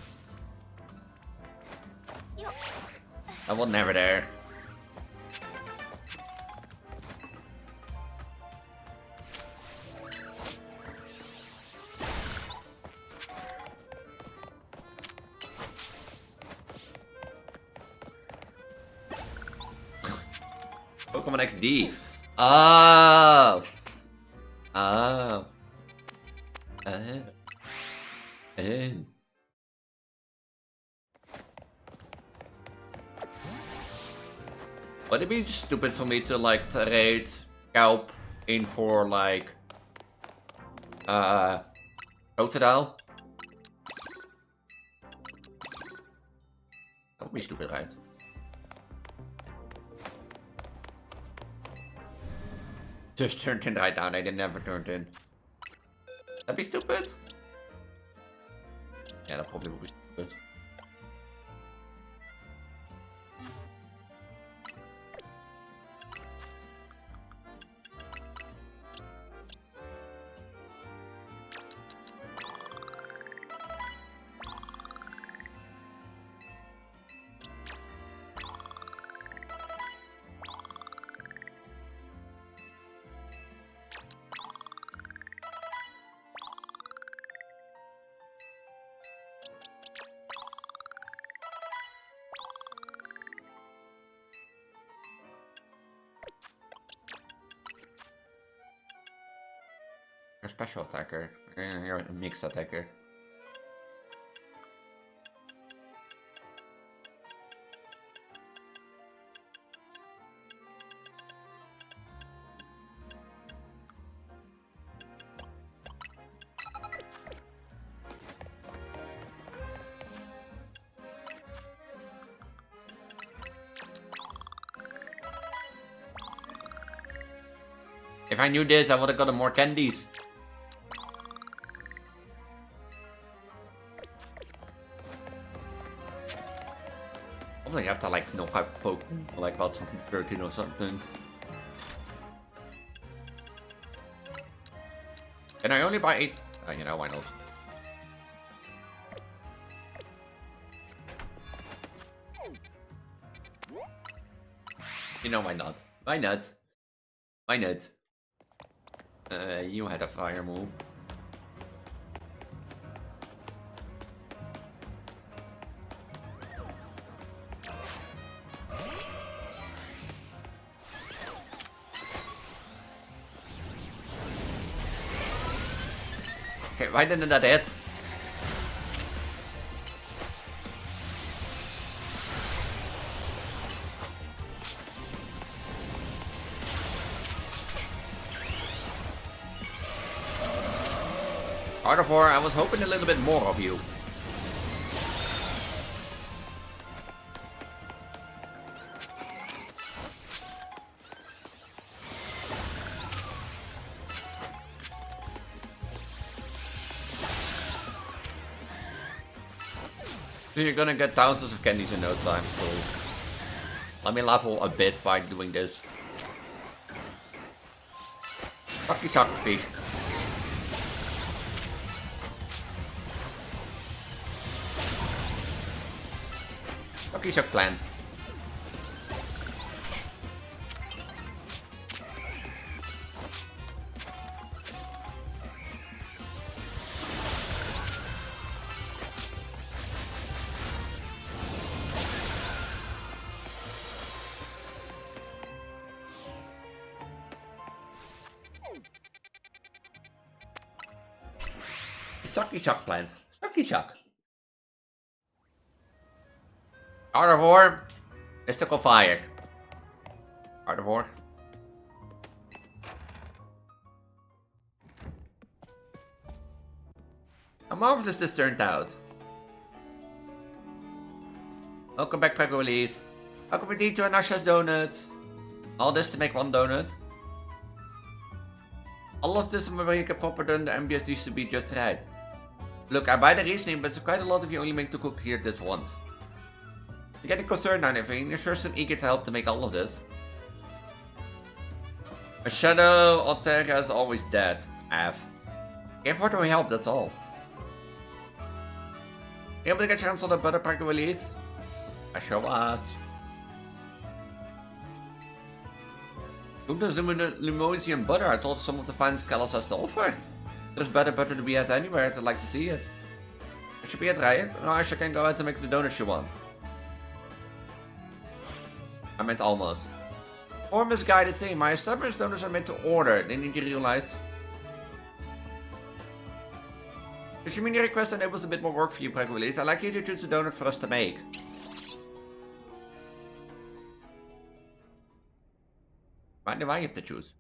I would never dare. Pokemon XD. Oh. Oh. Would it be stupid for me to like trade Kelp in for like Totodile? That would be stupid, right? Just turned in right down, I did never turned in. That'd be stupid. Yeah, that probably would be stupid. A special attacker. You're a mixed attacker. If I knew this, I would have gotten more candies. Probably have to like knock out Pokemon, like about something broken or something. Can I only buy 8? You know, why not? You know, why not? Why not? Why not? You had a fire move. Okay, why didn't that hit? Therefore, I was hoping a little bit more of you. So you're gonna get thousands of candies in no time, so let me level a bit by doing this. Fuck you, suckerfish. Fuck you, plan. Sucky suck plant. Sucky suck. Carnivore. Mystical fire. Carnivore. How marvelous this turned out. Welcome back, Preggo, Elise. Welcome indeed to Anasha's Donuts. All this to make one donut. All of this where you can proper done, the MBS needs to be just right. Look, I buy the reasoning, but it's quite a lot if you only make 2 cookies here this once. You're getting concerned on everything, you're sure some eager to help to make all of this. A shadow Altera is always dead. F. Give her to help, that's all. You able to get chance on the butter pack release? I sure was. Who does the Limousin butter? I thought some of the finest Kalos has to offer. There's better butter to be had anywhere, I'd like to see it. I should be at Riot, or I can go out and make the donuts you want. I meant almost. Or misguided thing, my established donuts are made to order, didn't you realize? If you mean your request enables a bit more work for you, Preggo Elise, I'd like you to choose a donut for us to make. Why do I have to choose?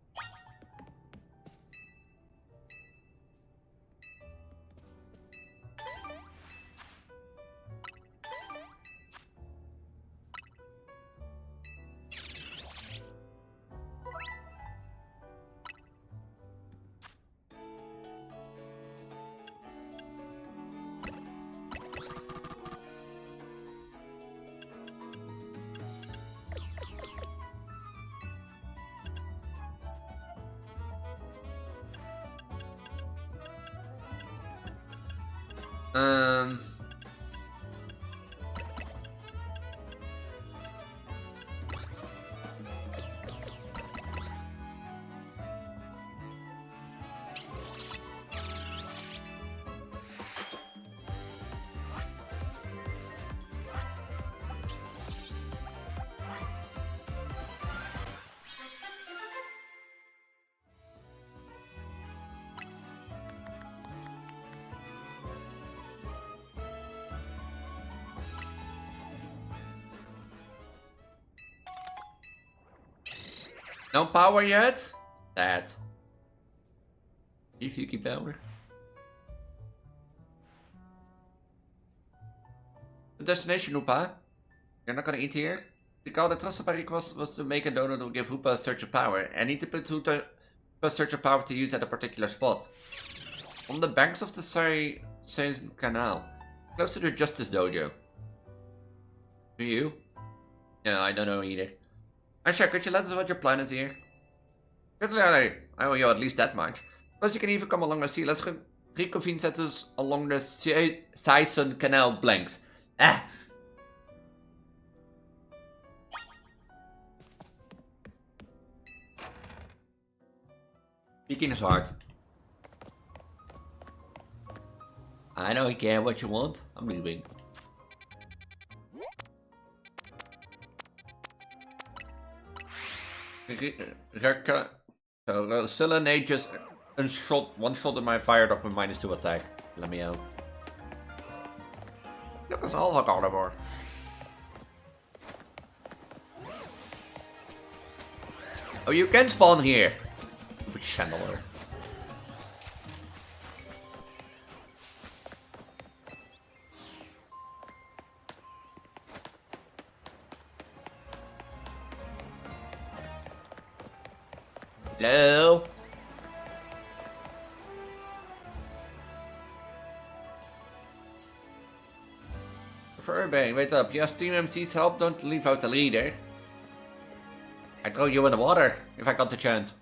No power yet? Sad. If you keep power. The destination, Hoopa. You're not gonna eat here? Recall the Transgender request was to make a donut to give Hoopa a surge of power. I need to put Hoopa a surge of power to use at a particular spot. On the banks of the Seine Canal. Close to the Justice Dojo. Do you? No, I don't know either. Asha, could you let us know what your plan is here? Certainly, I owe you at least that much. Plus you can even come along the sea. Let's reconvene status along the Seine Canal blanks. Ah! Speaking is hard. I don't care what you want. I'm leaving. So Selenade just one shot in my fired up with -2 attack. Let me out. Dat is al gekomen hoor. Oh, you can spawn here. Chandler. Hello. Furby, wait up. Yes, Team MC's help. Don't leave out the leader. I'd throw you in the water if I got the chance.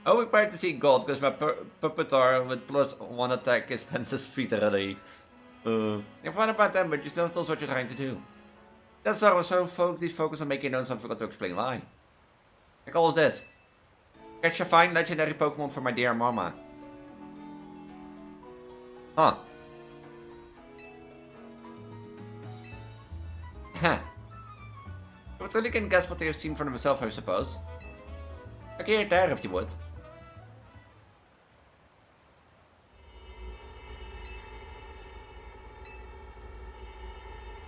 Oh, we're to see God because my puppetar with +1 attack is Pence's feet already. You're fine about them, but you still knows what you're trying to do. That's why I was so focused on making notes and forgot to explain why. What call is this? Catch a fine legendary Pokemon for my dear mama. Huh. Huh. But really can guess what they have seen for themselves, I suppose. Okay, there if you would.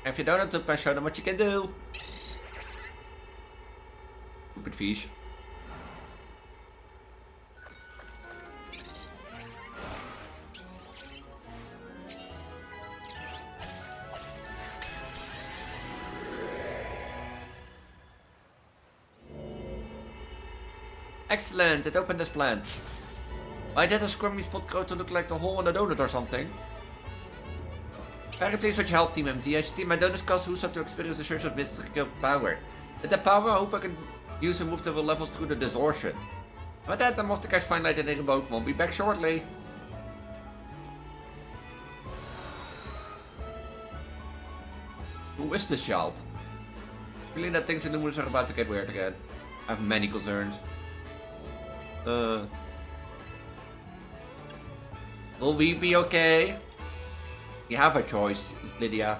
If you don't know to show them what you can do. Stupid fish. Excellent, it opened this plant. Why did a scrummy spot grow to look like the hole in a donut or something? Very pleased with your help, Team MZ. As you see, my donut caused Husa to experience a surge of mystical power. With that power, I hope I can use and move the levels through the distortion. With that, I'm off to catch Fine Light and a Pokemon. Be back shortly. Who is this child? Feeling that things in the mood are about to get weird again. I have many concerns. Will we be okay? You have a choice, Lydia.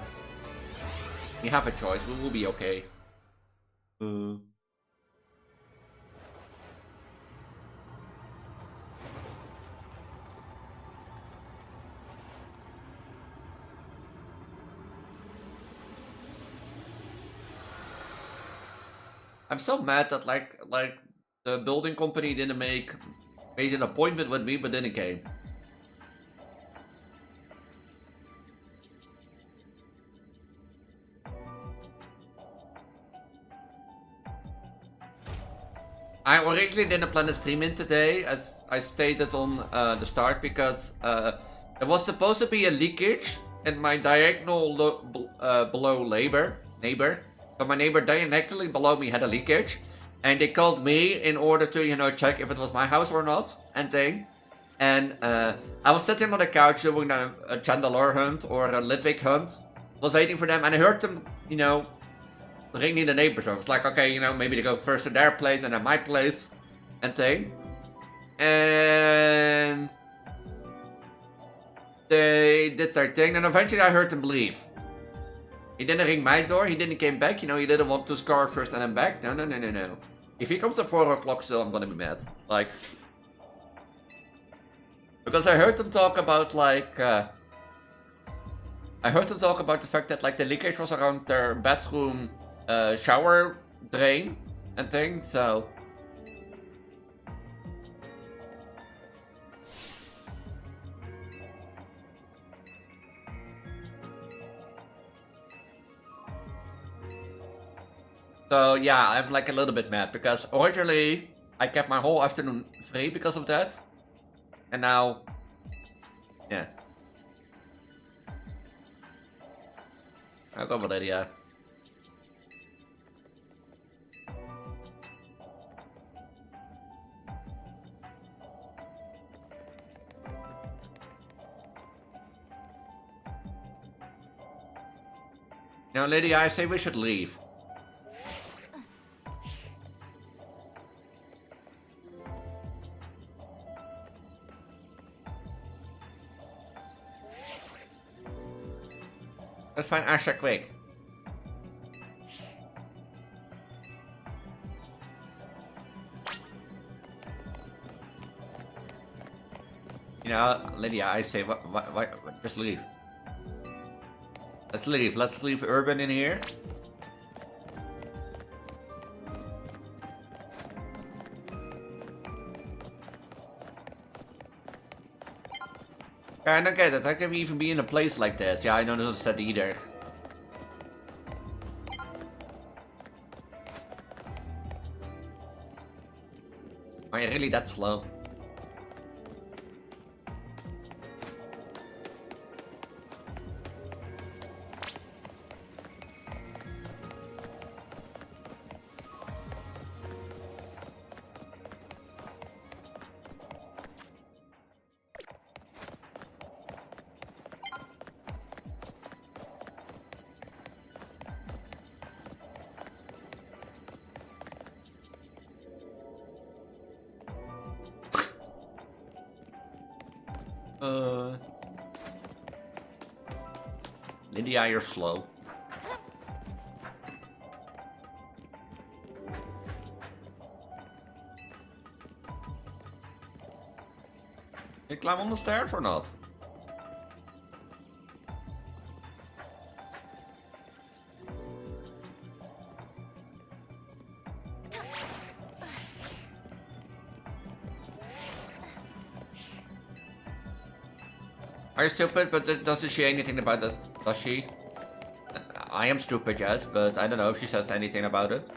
You have a choice. We will be okay. I'm so mad that like the building company didn't made an appointment with me, but didn't came. I originally didn't plan to stream in today, as I stated on the start, because there was supposed to be a leakage in my diagonal below neighbor. So my neighbor diagonally below me had a leakage, and they called me in order to, you know, check if it was my house or not, and thing. And I was sitting on the couch doing a Chandler hunt or a Ludwig hunt, was waiting for them, and I heard them, you know, ringing the neighbors. I was like, okay, you know, maybe they go first to their place and then my place, and thing. And they did their thing, and eventually I heard them leave. He didn't ring my door, he didn't came back, you know, he didn't want to scar first and then back. No. If he comes at 4 o'clock still, I'm gonna be mad. Like, because I heard them talk about, like, I heard them talk about the fact that, like, the leakage was around their bathroom shower drain and things, so... So yeah, I'm like a little bit mad because originally I kept my whole afternoon free because of that. And now, yeah. I'll go with Lydia. Now, Lydia, I say we should leave. Let's find Asha quick. You know, Lydia, I say, just leave. Let's leave. Let's leave Urban in here. I don't get it. How can we even be in a place like this? Yeah, I don't understand either. Are you really that slow? Lydia, you're slow. Can you climb on the stairs or not? Are you stupid? But doesn't she anything about it? Does she? I am stupid, yes, but I don't know if she says anything about it.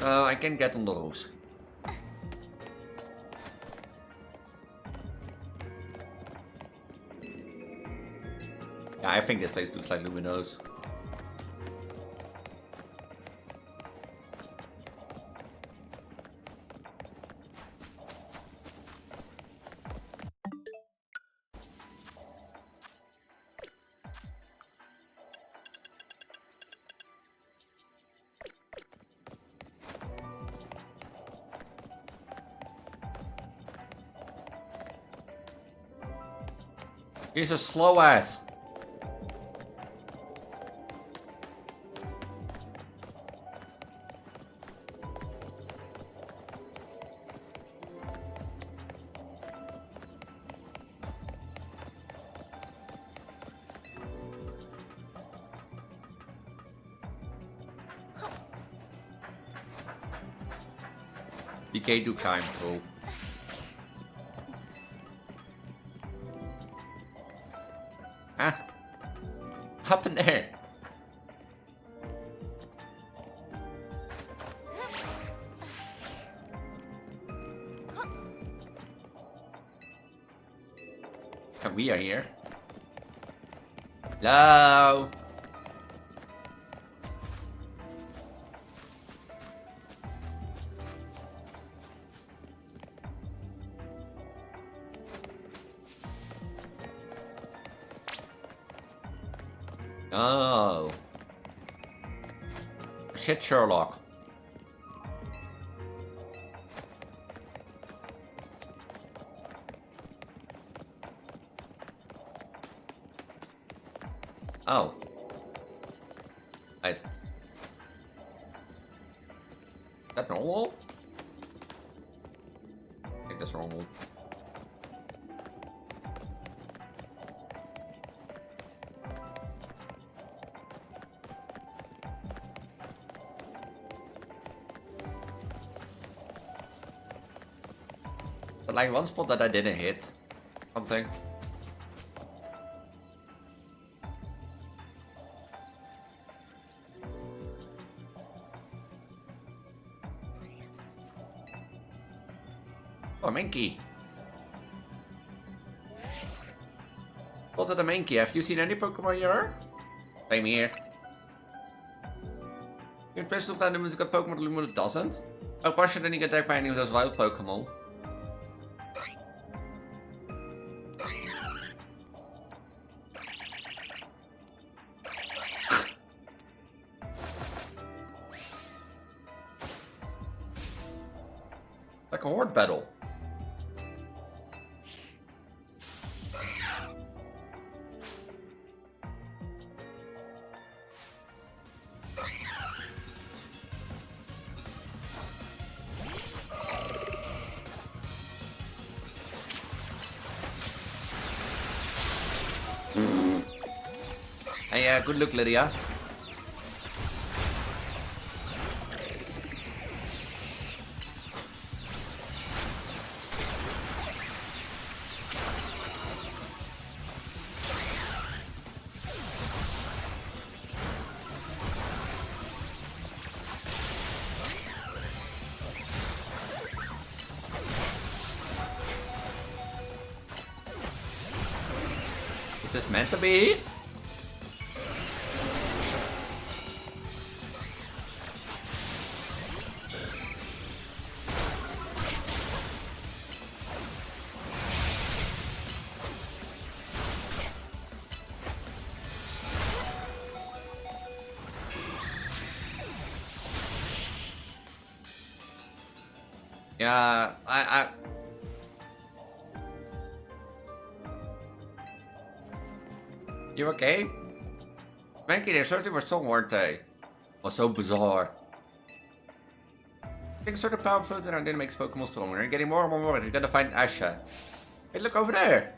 I can get on the roofs. Yeah, I think this place looks like luminous. He's a slow ass. You can't do climb through. Huh? Up in there. And we are here. Hello. Oh. Shit, Sherlock. Oh. Right. Is that normal? I think that's normal. But like one spot that I didn't hit. Something. Oh, Minky. What the Minky? Have you seen any Pokemon here? Same here. You can first look at them as a good Pokemon Lumen that doesn't. Oh, pas je then niet attacked by any of those wild Pokemon. Like a horde battle. Hey, good luck, Lydia. Is this meant to be? Yeah, I... You okay? Mankey, they certainly were strong, weren't they? Was so bizarre. Getting sort of powerful and I didn't make Pokemon stronger. You're getting more and more. You gotta find Asha. Hey, look over there!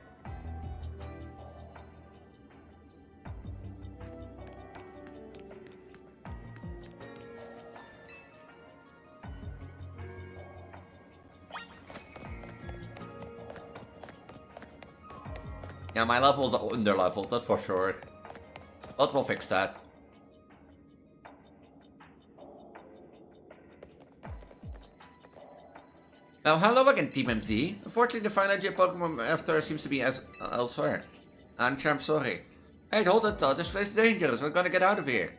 Yeah, my level's under leveled, that's for sure. But we'll fix that. Now, hello again, Team MC. Unfortunately, the final gym Pokemon after seems to be elsewhere. I'm sorry. Hey, hold it though, this place is dangerous, we're gonna get out of here.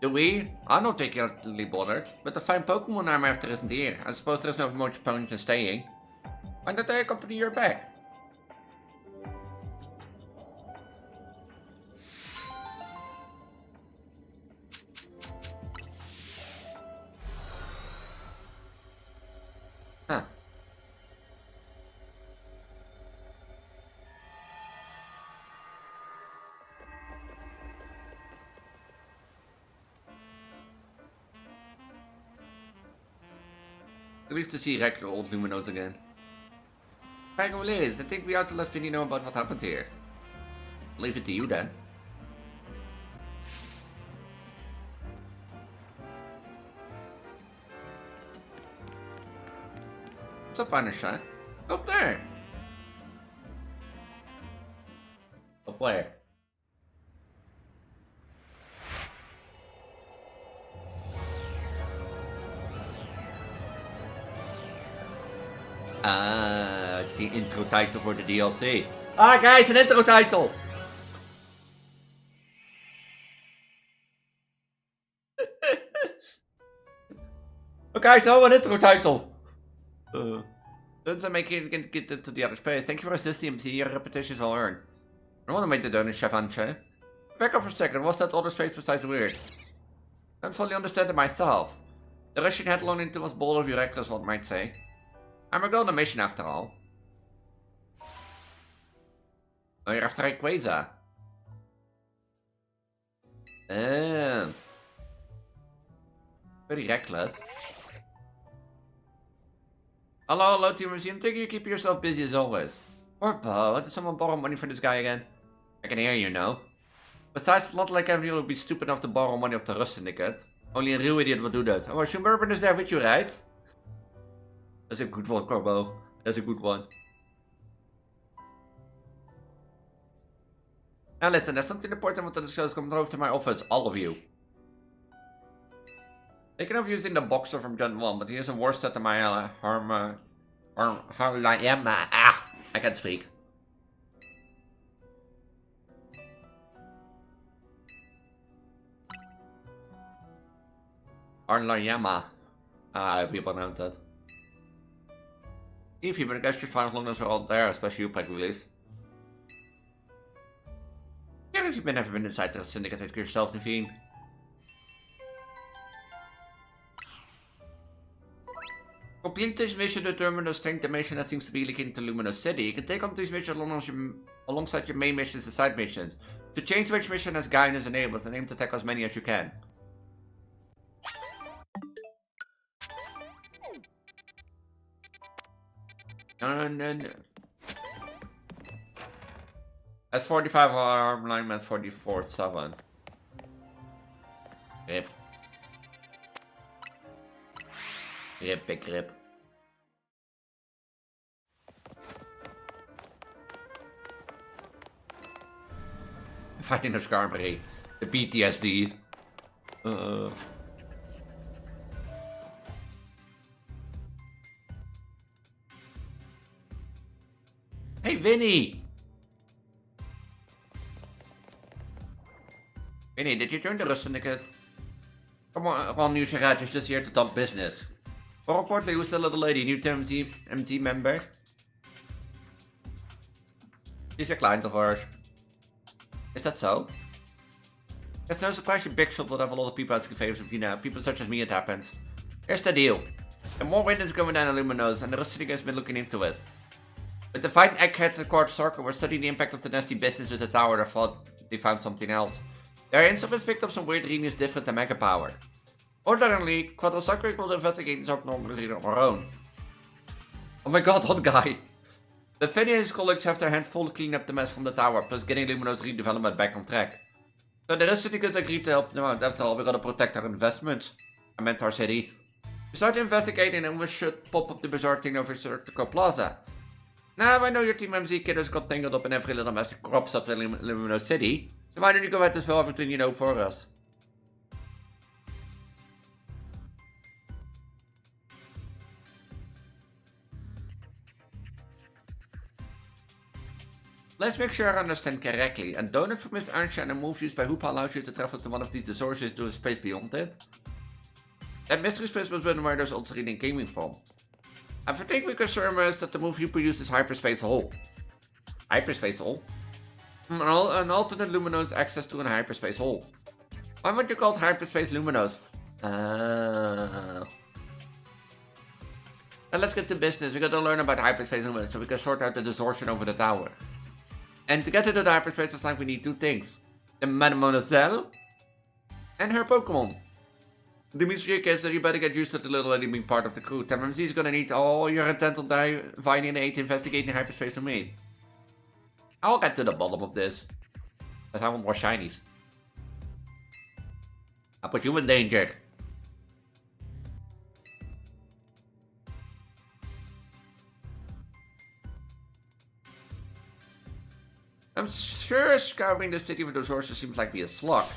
Do we? I'm not particularly bothered, but the fine Pokemon I'm after isn't here. I suppose there's no much point in staying. Why don't I accompany you back? Huh. Relieved to see regular old Luminos again. Preggo, Liz, I think we ought to let Finny know about what happened here. Leave it to you then. What's up, Anisha? Up there! Up where? Ah, it's the intro title for the DLC. Ah, guys, an intro title! Oh, guys, no, an intro title! Since I make it get to the other space, thank you for assisting MC, your reputation is well earned. I want to make the donor, Chef Anche. Back up for a second, what's that other space besides weird? I don't fully understand it myself. The Russian headlong into was bold of you reckless, one might say. I'm a girl on a mission after all. Oh, you're after Rayquaza. Very reckless. Hello, Team Museum. Think you keep yourself busy as always. Or Bo, did someone borrow money from this guy again? I can hear you now. Besides, it's not like everyone would be stupid enough to borrow money off the Rust Syndicate. Only a real idiot would do that. Oh, Suburban is there with you, right? That's a good one, Corbo. That's a good one. Now listen, there's something important I want to discuss. Come over to my office, all of you. Thinking of using the boxer from Gen 1, but he is a worse set than my I can't speak. Arlayama. If you pronounce it. If you, but I guess just fine as long as we're all there, especially you, Preggo, Elise. Yeah, if you've never been inside the Syndicate yourself, Naveen. Complete this mission to determine the strength dimension that seems to be leaking into Luminous City. You can take on these missions alongside your main missions and side missions. To change which mission has guidance enabled and aim to tackle as many as you can. That's 45 arm line, that's 44 7. Rip. Rip, big rip. Fighting the Scarberry. The PTSD. Hey, Vinny! Vinny, did you join the Rust Syndicate? Come on, news is just here to talk business. Well, reportedly, who's the little lady, new to MT member? She's a client of ours. Is that so? It's no surprise your big shop will have a lot of people asking favors of you now. People such as me, it happens. Here's the deal. There are more witnesses going down in Luminous, and the Rust Syndicate has been looking into it. With the fighting eggheads and Quartz Circle, we're studying the impact of the nasty business with the tower that thought they found something else. Their instruments picked up some weird readings different than Mega Power. Ordinarily, Quartz Circle will investigate this abnormality on our own. Oh my god, hot guy! The Finny and his colleagues have their hands full cleaning up the mess from the tower, plus getting Luminous redevelopment back on track. So the rest of the good agreed to help them out. After all, we gotta protect our investments. I meant our city. We started investigating and we should pop up the bizarre thing over Circle Plaza. Now, I know your Team MZ kiddos got tangled up in every little mess that crops up in Luminous City. So why don't you go ahead and spell everything you know for us? Let's make sure I understand correctly. And don't if Miss Ansha and a move used by Hoopa allows you to travel to one of these distortions to a space beyond it. That mystery space was where those old reading came from. I think we concern is that the move Hoopa uses Hyperspace Hole. Hyperspace Hole? An alternate luminous access to an hyperspace hole. Why would you call it hyperspace luminous? Now let's get to business. We gotta learn about hyperspace luminous so we can sort out the distortion over the tower. And to get into the hyperspace it's like we need two things. The Mademoiselle and her Pokemon. The mystery is that you better get used to the little lady being part of the crew. TMMZ is gonna need all your intent on divining the 8 investigating hyperspace to me. I'll get to the bottom of this. Let's have more shinies. I'll put you in danger. I'm sure scouring the city for those horses seems like be a slog.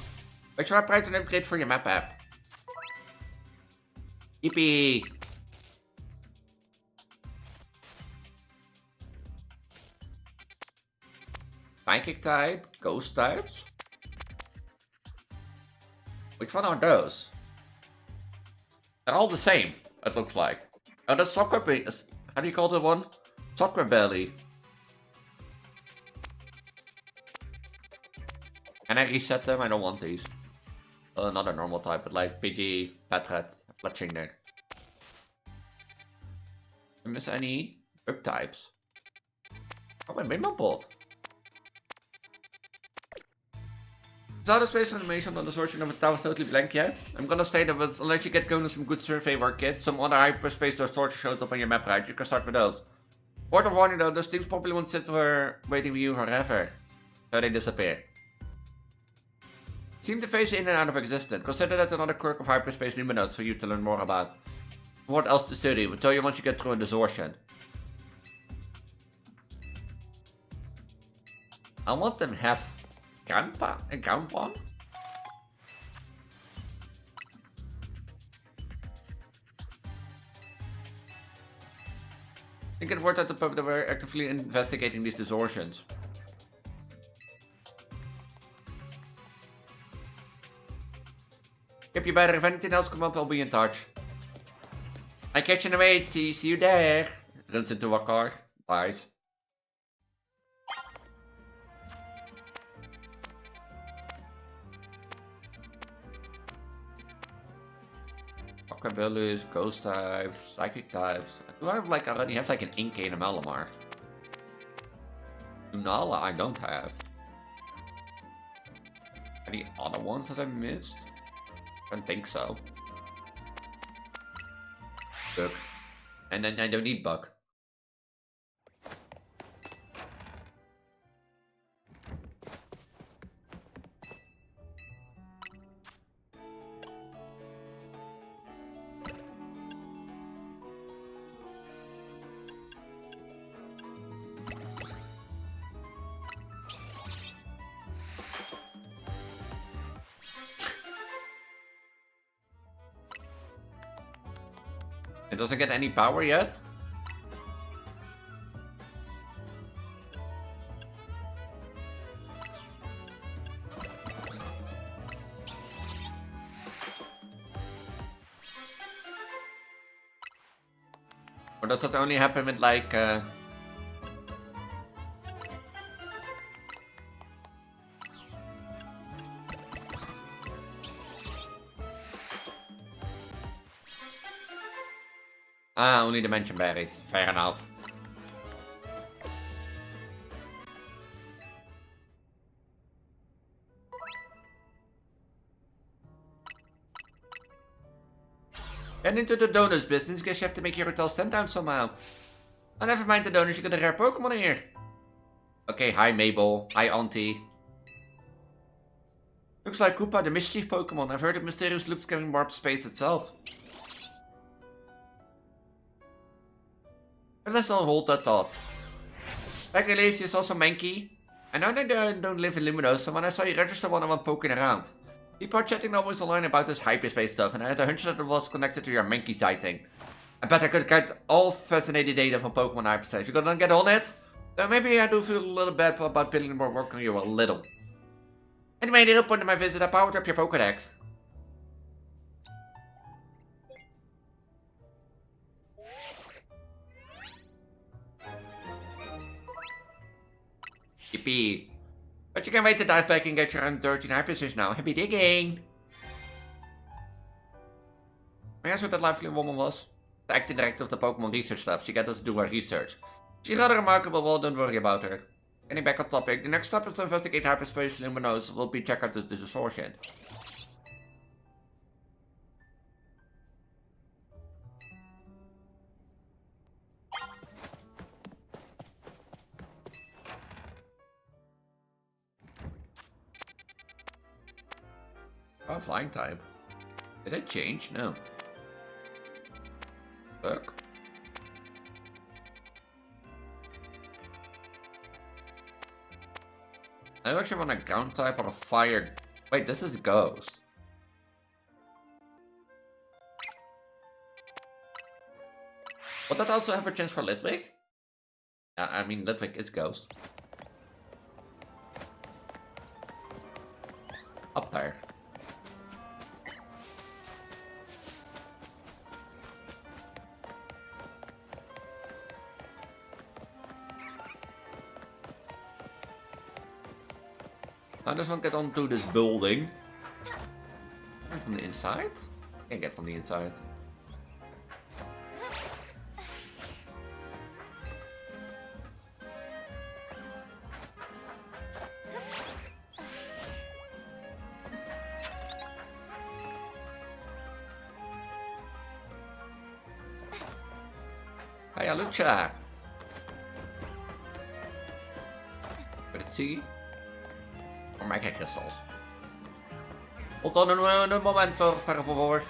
But try to an upgrade for your map app. Yippee! Psychic type, ghost types. Which one are those? They're all the same, it looks like. Oh, that's soccer belly. How do you call the one? Soccer belly. Can I reset them? I don't want these. Not a normal type, but like PG, Patrat, Fletching there. I miss any bug types? Oh, I made my board. Without a space animation on the sorting of the tower totally blank yet. I'm gonna say that unless you get going on some good survey work kits, some other hyperspace or storage showed up on your map, right? You can start with those. Word of warning though, those things probably won't sit there waiting for you forever. So they disappear. Seem to phase in and out of existence. Consider that another quirk of hyperspace luminous for you to learn more about. What else to study? We'll tell you once you get through a distortion. I want them to have a grandpa? I think it worked out the pub that we're actively investigating these distortions. If you better, if anything else come up, I'll be in touch. I catch you in the wait, see you there. Runs into a car, dies. Abilities, ghost types, psychic types. Do I have like already have like an Ink and a Malamar? Nala I don't have. Any other ones that I missed? I don't think so. Bug. And then I don't need Bug. It doesn't get any power yet? Or does that only happen with like Ah, only dimension berries. Fair enough. Get into the donuts business, guess you have to make your hotel stand down somehow. Oh, never mind the donuts, you got a rare Pokemon here. Okay, hi Mabel. Hi Auntie. Looks like Koopa, the mischief Pokemon. I've heard of mysterious loops carrying warp space itself. But let's all hold that thought. Like Elise is also Mankey. I know that I don't live in Lumino, so when I saw you register one, I went poking around. People are chatting always online about this hyperspace stuff, and I had a hunch that it was connected to your Mankey sighting. I bet I could get all fascinating data from Pokemon hyperspace. You gonna get on it? Maybe I do feel a little bad about putting more work on you a little. Anyway, the real point of my visit, I powered up your Pokedex. Yippee. But you can wait to dive back and get your own 13 hyperspace now. Happy digging! May I ask what that lively woman was? The acting director of the Pokemon Research Lab. She got us to do her research. She's rather remarkable, well, don't worry about her. Getting back on topic, the next step is to investigate hyperspace luminous. Will be check out the distortion. Oh, flying type. Did it change? No. Look. I actually want a ground type or a fire. Wait, this is Ghost. Would that also have a chance for Litwick? Yeah, I mean, Litwick is Ghost. Up there. I just want to get onto this building. And from the inside? Can't get from the inside. Ja, lucha. Pretty. Ormai che crystals. Hold on un momento, per favor.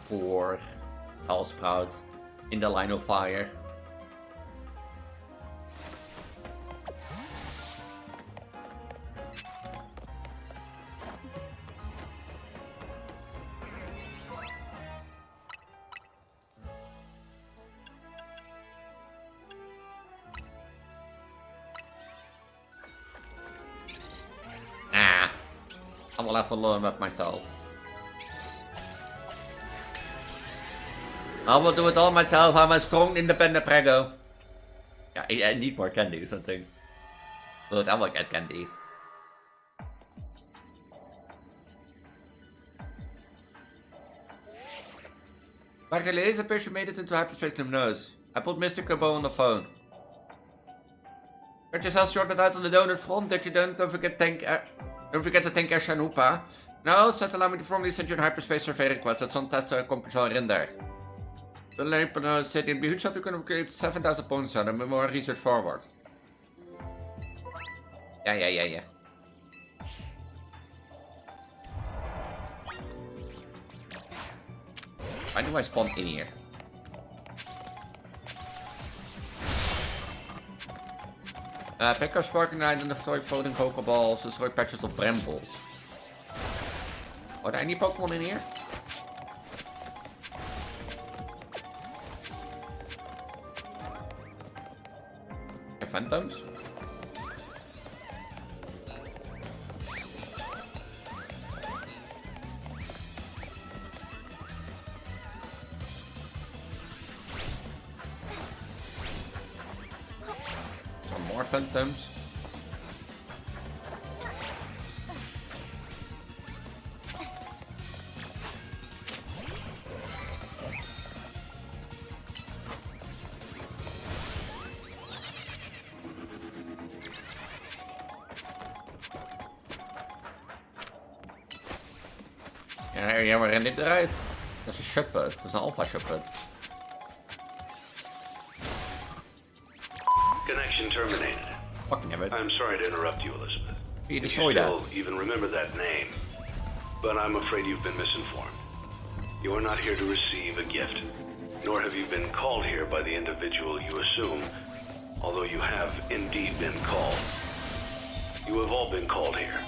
Poor Hellsprout in the line of fire. I will have to learn that myself. I will do it all myself. I'm a strong, independent Preggo. Yeah, I need more candy or something. Look, I will get candies. Maar Elise appears you made it into hyperspace luminous. I put Mr. Cabo on the phone. Cut yourself shorted out on the donut front that you don't forget to thank Shanupa. No, set allow me to formally send you a hyperspace survey request. That's on test computers in there. The Lamp City in Behuge shop you can upgrade 7,000 points on and more research forward. Yeah. Why do I spawn in here? Pick up Sparking Knight and destroy floating Pokeballs, destroy patches of brambles. Are there any Pokemon in here? Phantoms? Some more phantoms. Ja, waar ren dit eruit? Dat is een Shuppet. Dat is een Alpha Shuppet. Connection terminated. Fucking have it. I'm sorry to interrupt you, Elizabeth. You If destroyed you that. still even remember that name. But I'm afraid you've been misinformed. You are not here to receive a gift, nor have you been called here by the individual you assume, although you have indeed been called. You have all been called here.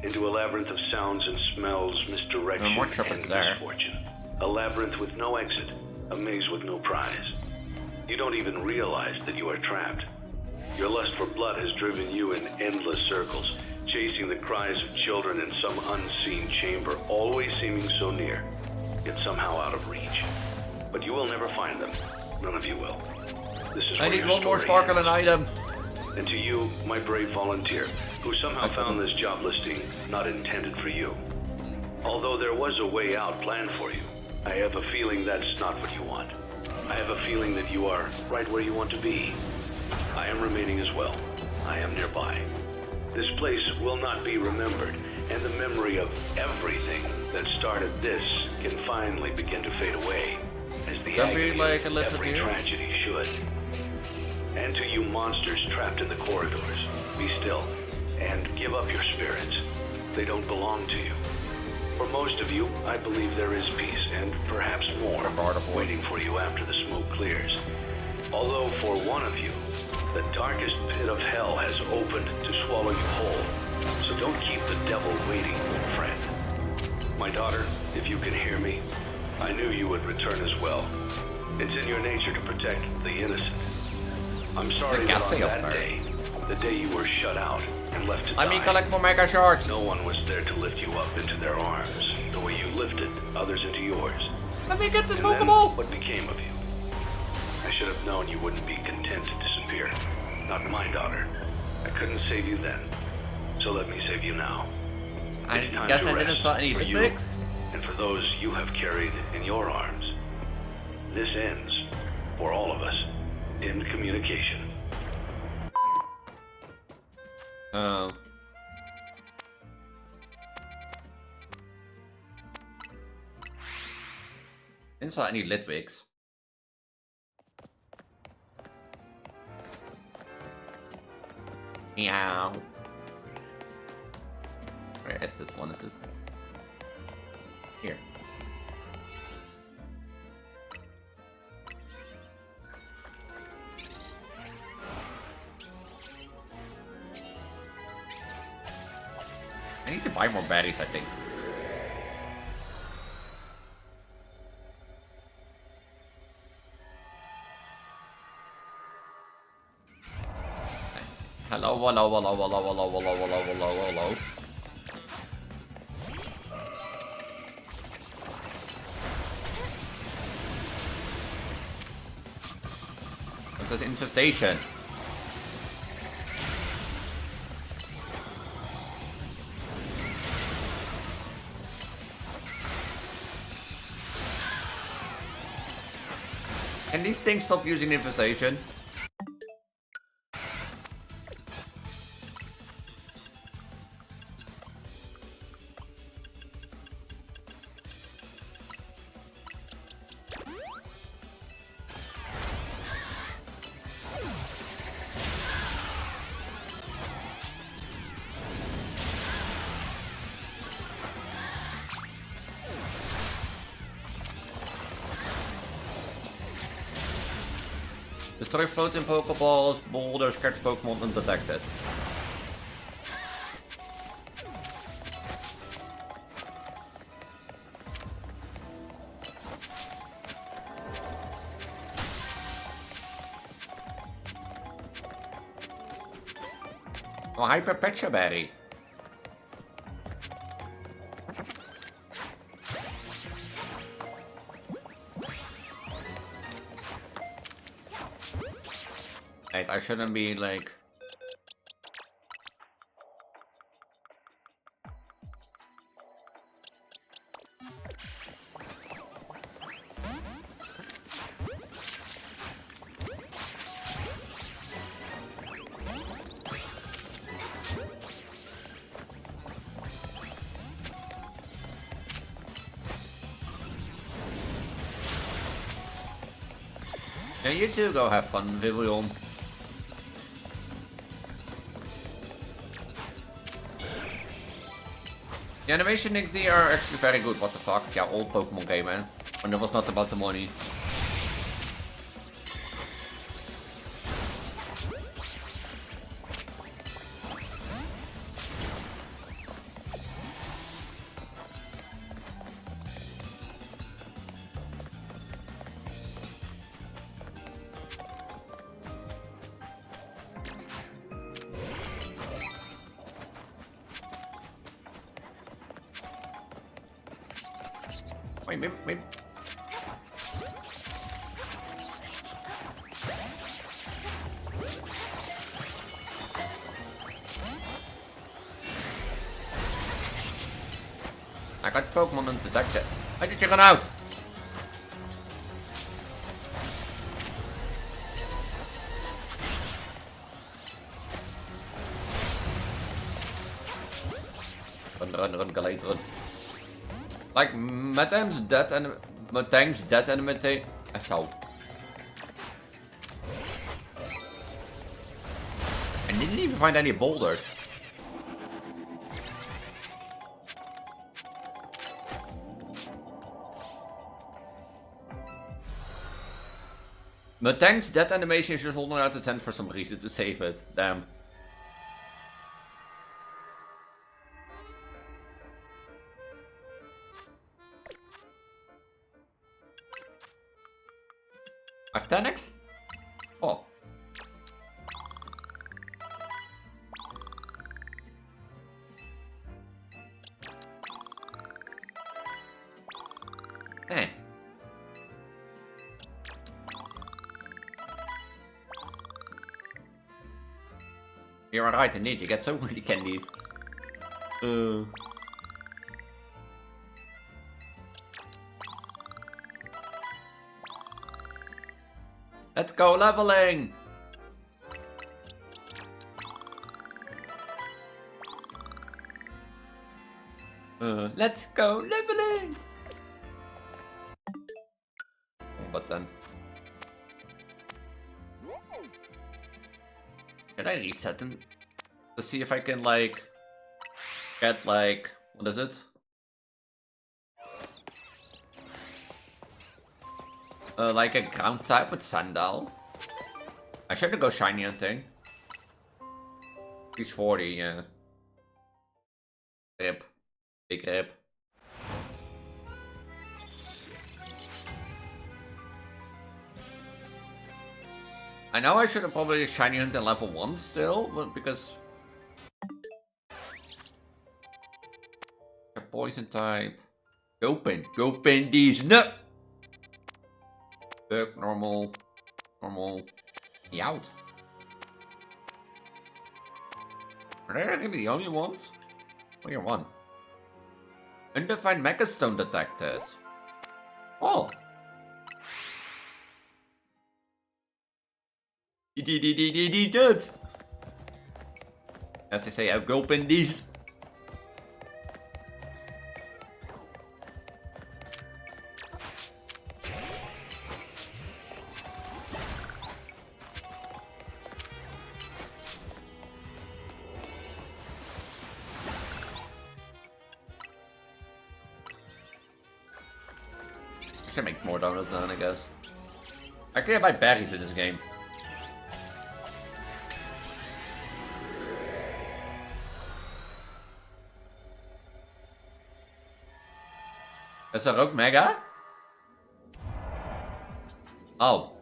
Into a labyrinth of sounds and smells, misdirection, and misfortune. A labyrinth with no exit, a maze with no prize. You don't even realize that you are trapped. Your lust for blood has driven you in endless circles, chasing the cries of children in some unseen chamber, always seeming so near, yet somehow out of reach. But you will never find them. None of you will. This is I need one more sparkle and item. And to you, my brave volunteer, who somehow found this job listing not intended for you. Although there was a way out planned for you, I have a feeling that's not what you want. I have a feeling that you are right where you want to be. I am remaining as well. I am nearby. This place will not be remembered, and the memory of everything that started this can finally begin to fade away, as the agony of every tragedy should. And to you monsters trapped in the corridors, be still, and give up your spirits. They don't belong to you. For most of you, I believe there is peace, and perhaps more, waiting for you after the smoke clears. Although for one of you, the darkest pit of hell has opened to swallow you whole. So don't keep the devil waiting, friend. My daughter, if you can hear me, I knew you would return as well. It's in your nature to protect the innocent. I'm sorry that on that day, the day you were shut out and left to die, Let me collect more mega shards. no one was there to lift you up into their arms, the way you lifted others into yours. Let me get this And then Pokeball. what became of you? I should have known you wouldn't be content to disappear. Not my daughter. I couldn't save you then. So let me save you now. I It's time guess to I didn't rest saw any for you Litwicks. and for those you have carried in your arms. This ends, for all of us, in communication. Oh. Didn't saw any Litwicks. Meow. Where is this one? Is this here? I need to buy more batteries, I think. Hello, hello, hello, hello, hello, hello, hello, hello, hello. What's this infestation? Can these things stop using infestation? Destroy floating Pokeballs, boulders, catch Pokemon undetected. Oh, Hyper Pecha Berry. Wait, I shouldn't be like... Yeah, you two go have fun, Vivian. The animation XD are actually very good, what the fuck. Yeah, old Pokemon game, man. When it was not about the money. Wait, maybe... I got Pokemon undetected. Why did you run out? Run, Galate, run. Like, Metame's dead and... Metang's dead and Metang... Zo. I didn't even find any boulders. Metang's death animation is just holding out its hand for some reason to save it. Damn. I have 10x? Oh. Hey. You're right, indeed. You get so many candies. Let's go leveling! Let's go leveling! But then... Can I reset them? To see if I can, like... Get, like... What is it? Like a ground type with Sandal. I should go shiny hunting. He's 40, yeah. Rip. Big rip. I know I should have probably shiny hunt in level 1 still, but because... A poison type. Open these. No! Bug, normal. Meowth. Are they really the only ones? Only one. Undefined Megastone detected. Oh. Nuts. As they say, I'll open these. I can make more donuts then, I guess. I can't buy berries in this game. Is er ook Mega? Oh.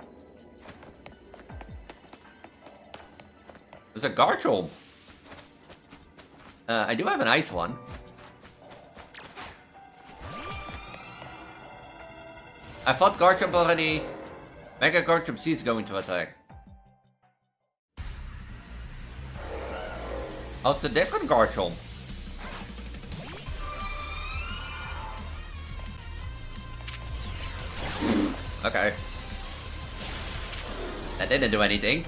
There's a Garchomp. I do have an ice one. I thought Garchomp already... Mega Garchomp C is going to attack. Oh, it's a different Garchomp. Okay. That didn't do anything.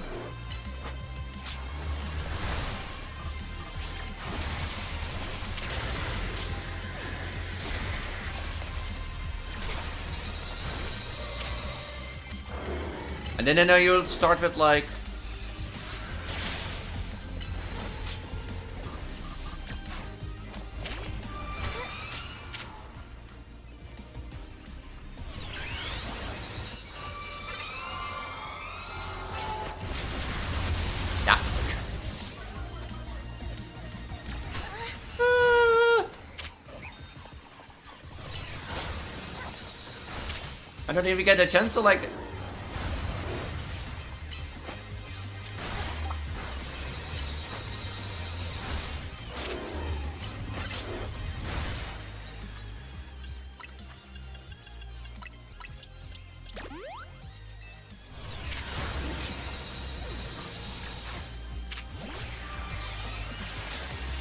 And then I know you'll start with like... Yeah. I don't even get a chance to like...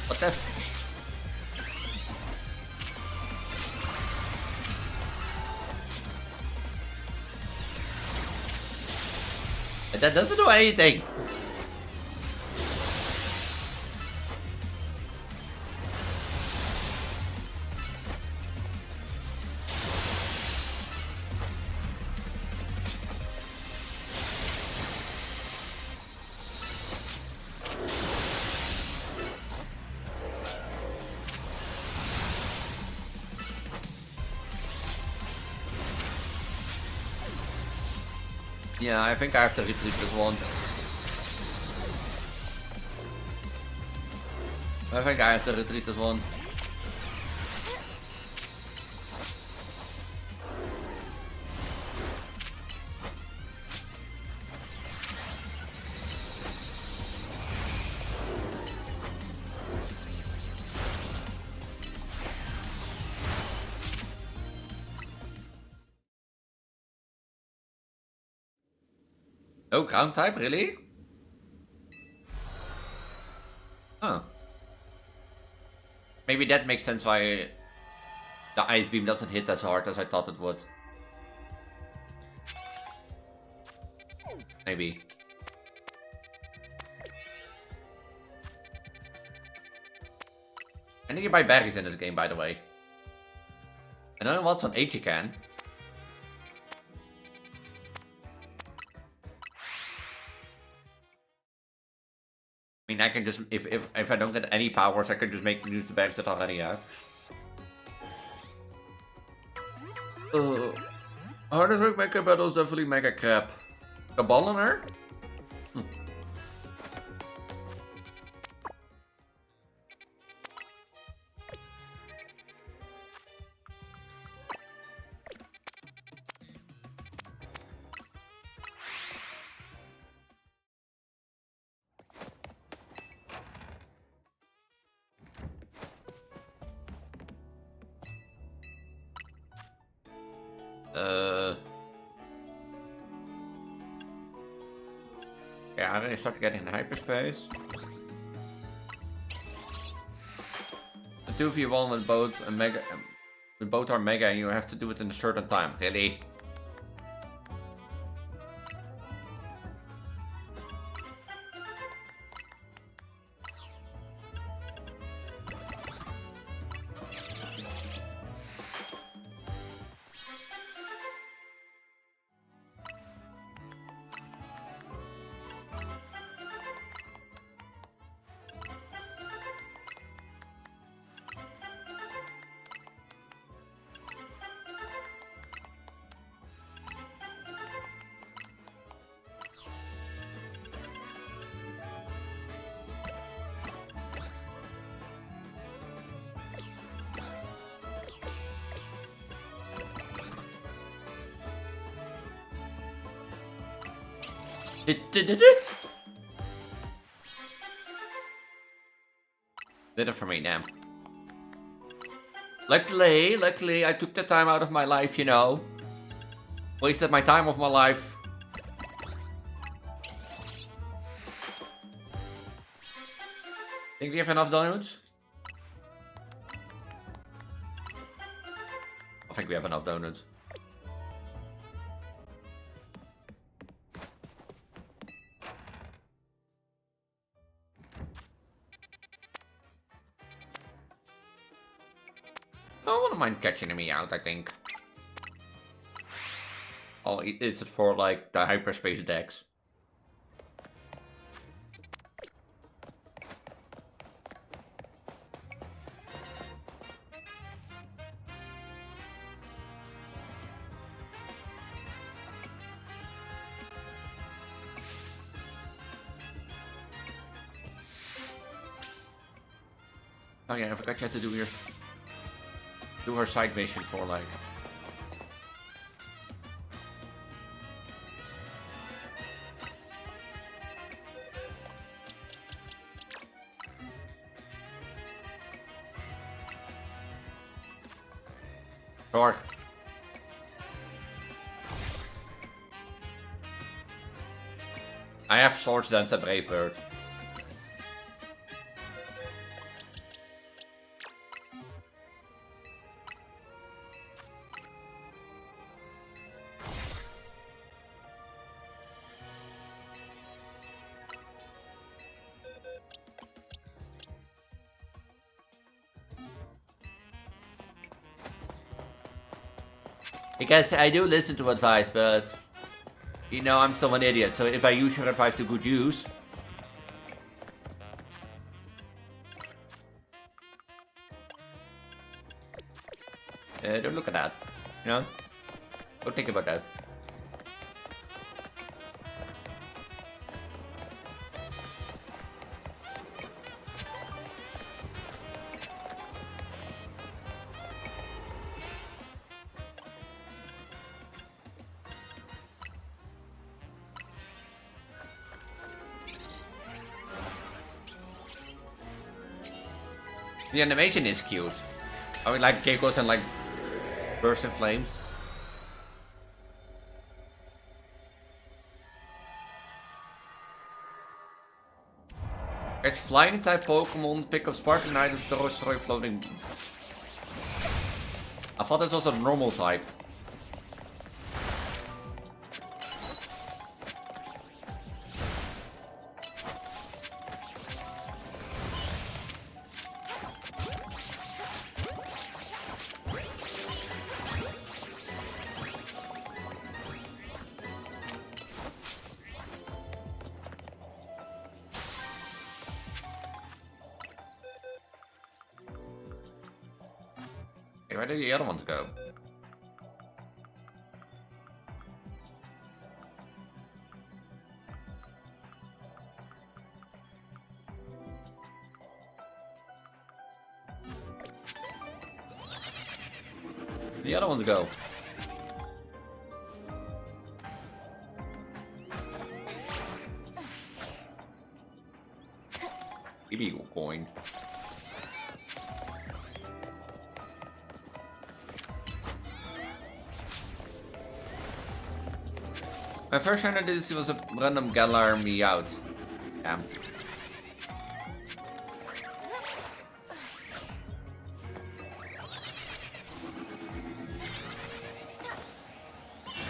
What the f... That doesn't do anything. Yeah, I think I have to retreat this one. I think I have to retreat this one. No ground type, really? Huh. Maybe that makes sense why the ice beam doesn't hit as hard as I thought it would. Maybe. I think you buy berries in this game, by the way. I know what's on 8 you can. I mean, I can just, if I don't get any powers, I can just use the berries that I already have. Hardest work mega battle is definitely mega crap. A ball on her? Yeah, I start getting in hyperspace. The 2v1 with both mega, with both are mega, and you have to do it in a certain time. Really? Did it? Did it for me, damn. Luckily, I took the time out of my life, you know. Wasted my time of my life. Think we have enough donuts? I think we have enough donuts. I wouldn't mind catching me out, I think. Oh, is it for like the hyperspace decks? Oh yeah, I forgot you had to do her side mission for like. Sure. I have Swords Dance and Brave Bird. Because I do listen to advice, but you know I'm still an idiot, so if I use your advice to good use. Don't look at that. You know? Don't think about that. The animation is cute. I mean, like giggles and like bursts in flames. Catch flying type Pokemon, pick up sparkling items, throw, destroy floating. I thought this was a normal type. Where did the other ones go? The other ones go. Illegal coin. My first shiner this was a random Galar Meowth. Damn.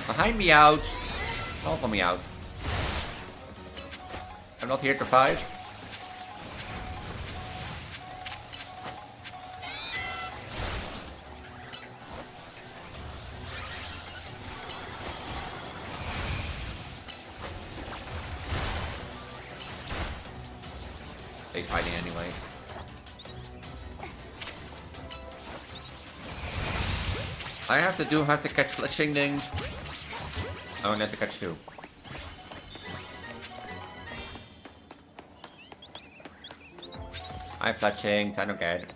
Behind Meowth. Alpha Meowth. I'm not here to fight. He's fighting anyway. I have to catch Shinies. Oh, I have to catch two. I'm fletching, I don't get it.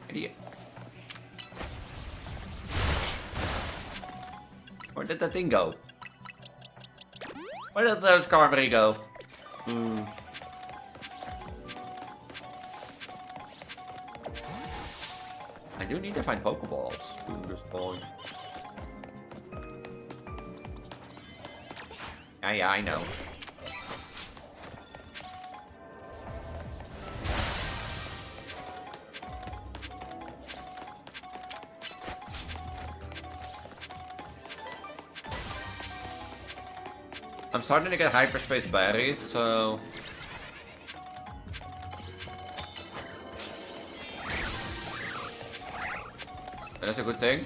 Idiot. Where did that thing go? Where did those Carvery go? I do need to find Pokeballs. This boy. Yeah, I know. I'm starting to get hyperspace berries, so... That's a good thing.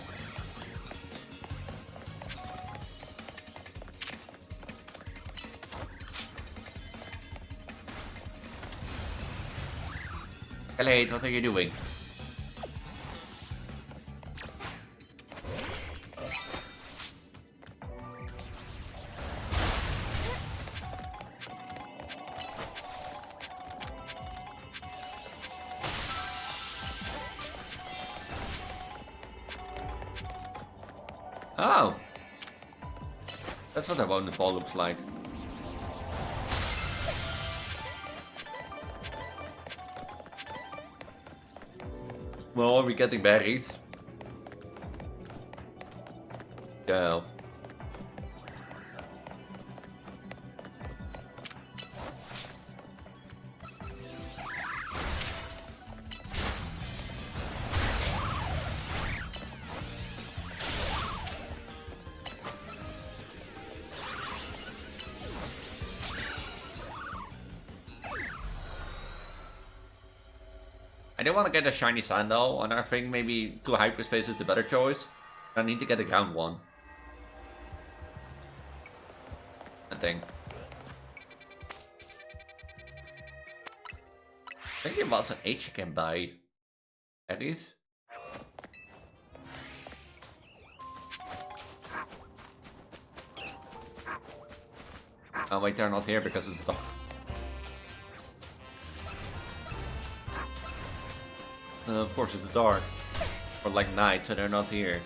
Elise, what are you doing? Oh! That's what a bonus ball looks like. Well, are we getting berries? Go. I do want to get a shiny sandal, and I think maybe 2 hyperspace is the better choice. I need to get a ground one. I think. I think it was an H you can buy. Elise? Oh wait, they're not here because it's the... of course it's dark. Or like night, so they're not here.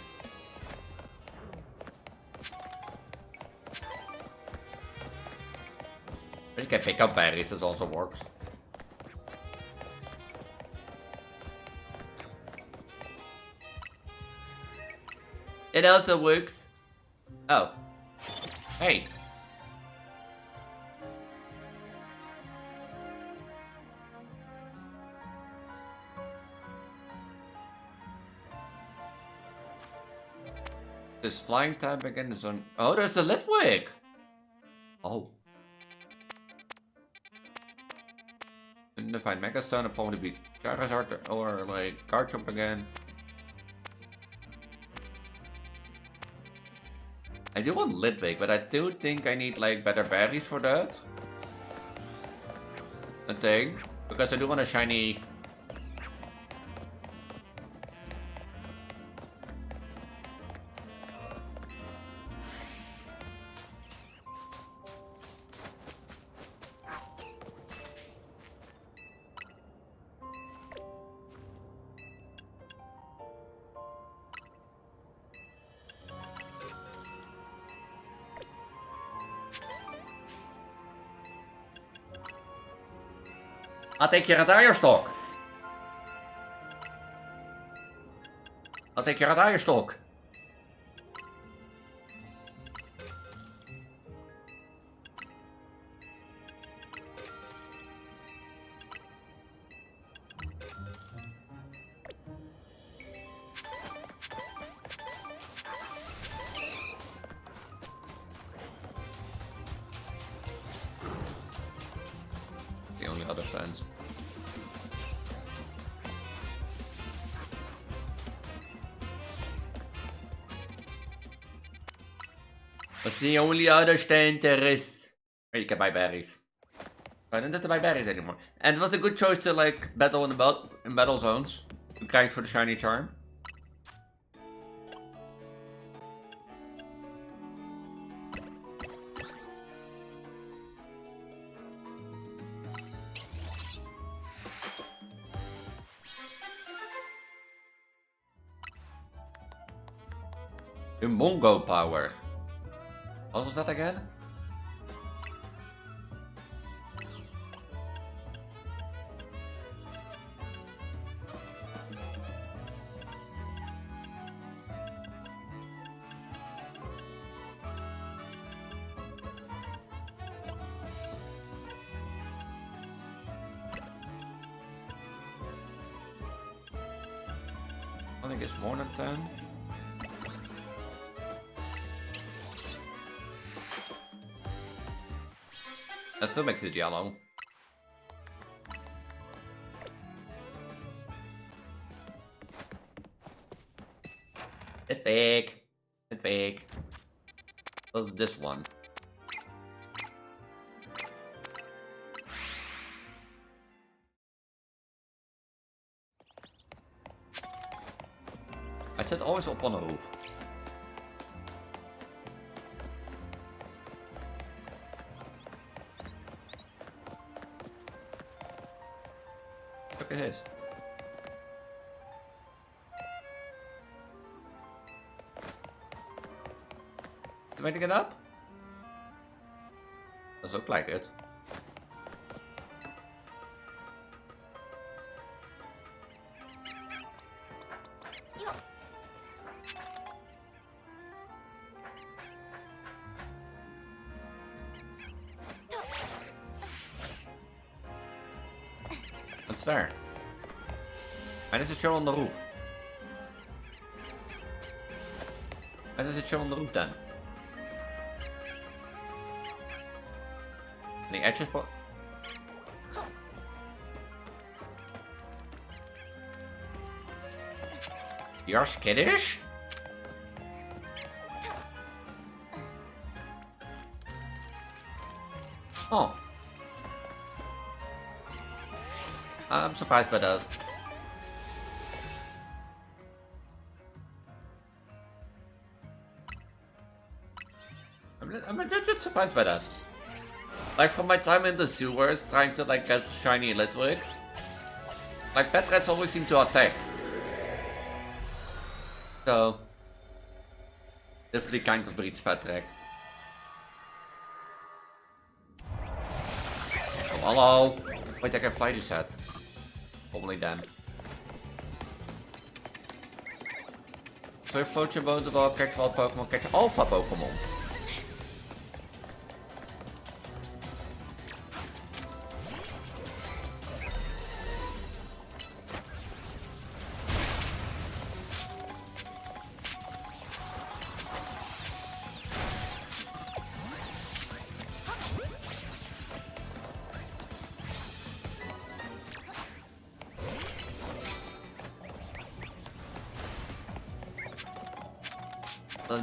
But you can pick up berries, this also works. It also works. Oh. Hey. This flying type again is on. Oh, there's a Litwick! Oh. And if I Mega Stone, it'll probably be Charizard or like Garchomp again. I do want Litwick, but I do think I need like better berries for that. I think. Because I do want a shiny. I'll take your Eierstok. I'll take your Eierstok. The only other stands. That's the only other stand there is. Oh, you can buy berries. I don't have to buy berries anymore. And it was a good choice to like battle in battle zones. To grind for the shiny charm. Mongo power. What was that again? I think it's more than 10. That still makes it yellow. It's big. It's big. What's this one? I sit always up on the roof. Look at his. Is it making it up? Does look like it. It's there. Why does it show on the roof? Why does it show on the roof then? The edges put. You're skittish? Oh. I'm surprised by that. I'm a bit surprised by that. Like from my time in the sewers, trying to like get shiny Litwick, like pet rats always seem to attack. So definitely kind of breeds pet rat. Oh, hello. Wait, I can fly this head. Probably then. Terugvlootje Boterbal, catch wild Pokémon, catch Alpha Pokémon.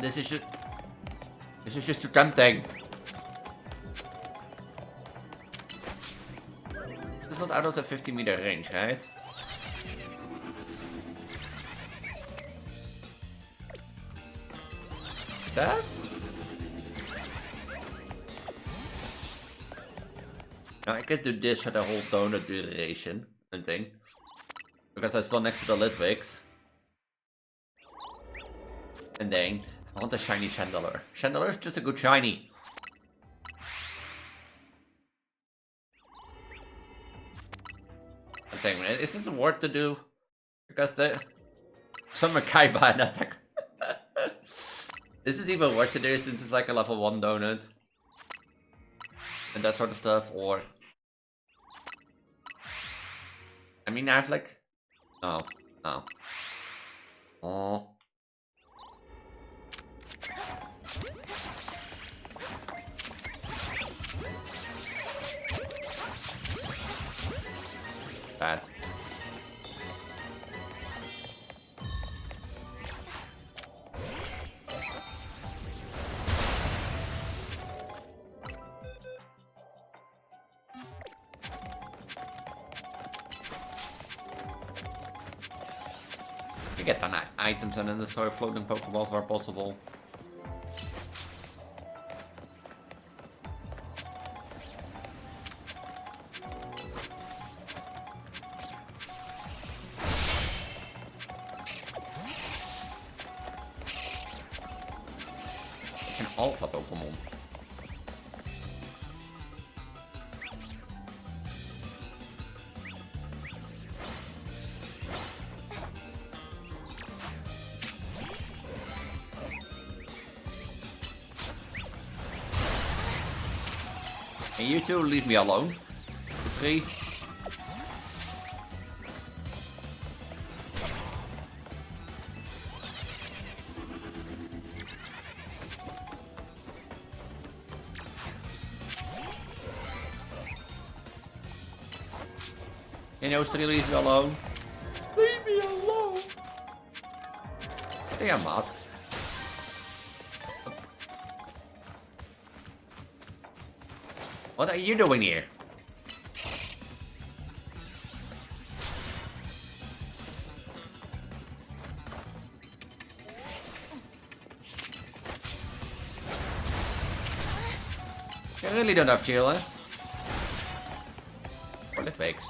This is just too tempting. It's not out of the 50-meter range, right? Is that? Now I could do this for the whole donut duration, I think. Because I spawn next to the Litwigs. And then I want a shiny Chandler. Chandler is just a good shiny. I think, is this worth to do? Because the some Kaiba and attack. Is it even worth to do since it's like a level 1 donut? And that sort of stuff, or I mean I have like no. Oh. Bad. You get the items and then the start floating Pokeballs where possible. Alpha Pokémon. And you two leave me alone. The three. And those three leave me alone. Leave me alone. I think I'm masked. What are you doing here? You really don't have chill, eh? Or the fakes.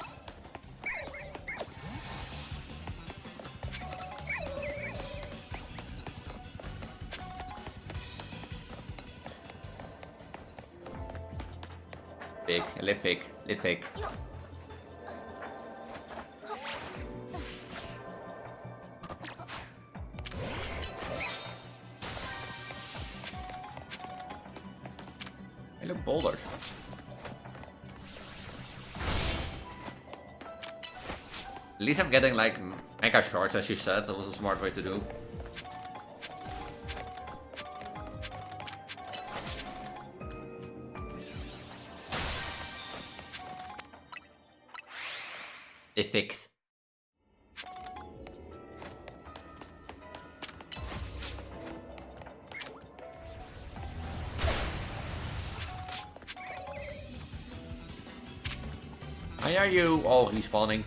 Litwig. Hey, look, boulders. At least I'm getting like mega shards, as you said. That was a smart way to do. Fix. Why are you all respawning?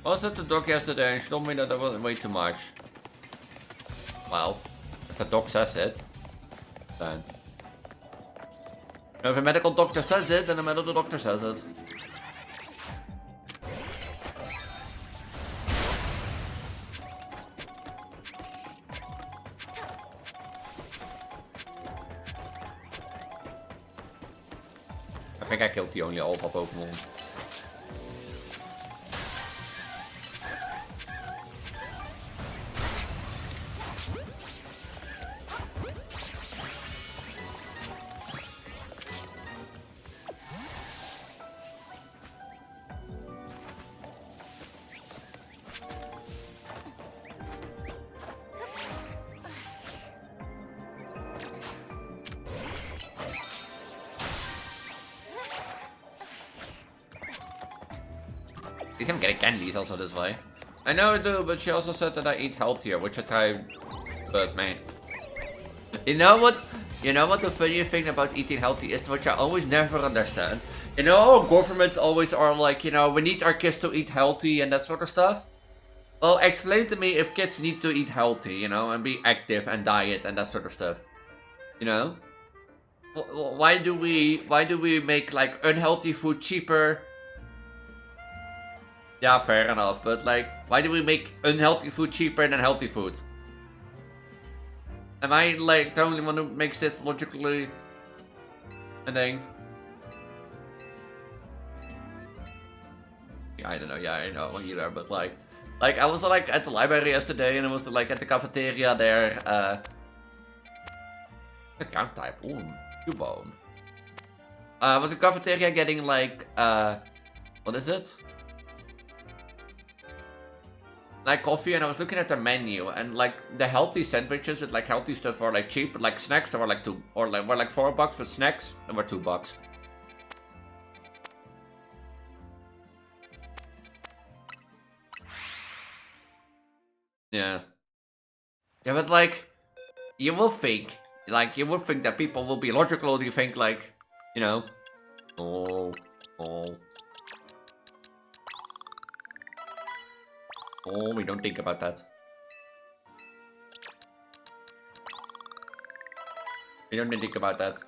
I was at the dock yesterday and she told me that I wasn't way too much. Well, if the doc says it, then. If a medical doctor says it, then the medical doctor says it. think I killed the only alpha Pokemon. At least I'm getting candies also this way. I know I do, but she also said that I eat healthier, which I try. But man, you know what? You know what the funny thing about eating healthy is, which I always never understand. You know how governments always are like, you know, we need our kids to eat healthy and that sort of stuff. Well, explain to me if kids need to eat healthy, you know, and be active and diet and that sort of stuff. You know, why do we make like unhealthy food cheaper? Yeah, fair enough, but like, why do we make unhealthy food cheaper than healthy food? Am I like the only one who makes it logically a thing? Yeah, I don't know, yeah, I know either, but like I was like at the library yesterday and I was like at the cafeteria there, the ground type, ooh, Cubone. I was in the cafeteria getting like, what is it? Like coffee, and I was looking at the menu, and like the healthy sandwiches with like healthy stuff were like cheap, but like snacks were like were like $4, but snacks they were $2. Yeah. Yeah, but like you will think that people will be logical. You think like, you know, oh. Oh, we don't think about that. We don't think about that.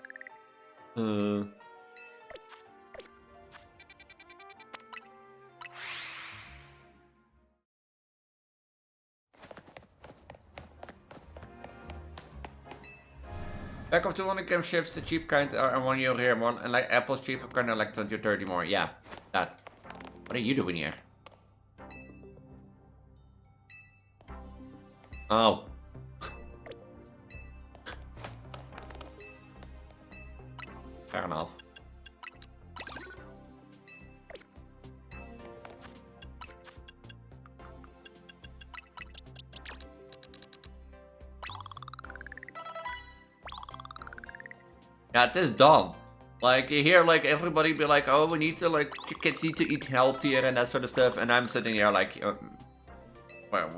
Back of 200 gram chips, the cheap kind are €1 here, one, and like apples cheaper kind are like 20 or 30 more. Yeah, that. What are you doing here? Oh. Fair enough. Yeah, it is dumb. Like, you hear like everybody be like, oh, we need to like, kids need to eat healthier and that sort of stuff, and I'm sitting here like, well,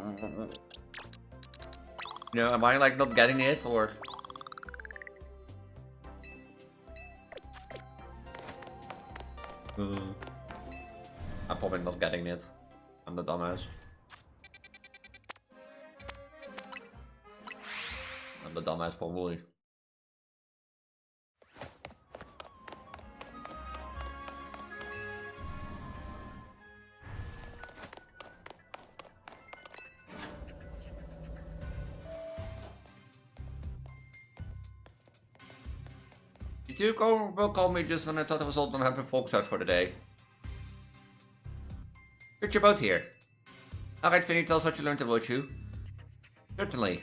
you know, am I like not getting it, or? I'm probably not getting it. I'm the dumbass. I'm the dumbass probably. You will call me just when I thought I was all done having folks out for the day. Get your boat here. Alright, Finny, tell us what you learned about you. Certainly.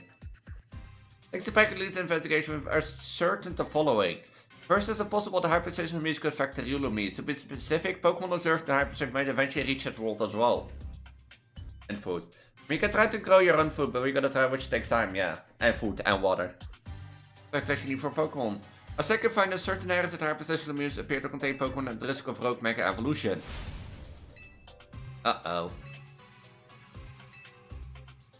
Thanks to Peggy's investigation, we are certain the following. First, is it possible the hyperstation music could affect the Riolumis? To be specific, Pokemon observed the hyperstation might eventually reach that world as well. And food. We can try to grow your own food, but we gotta try which takes time, yeah. And food, and water. That's actually need for Pokemon. A second find that certain areas that hyperstation music appear to contain Pokemon at the risk of rogue mega evolution. Uh-oh.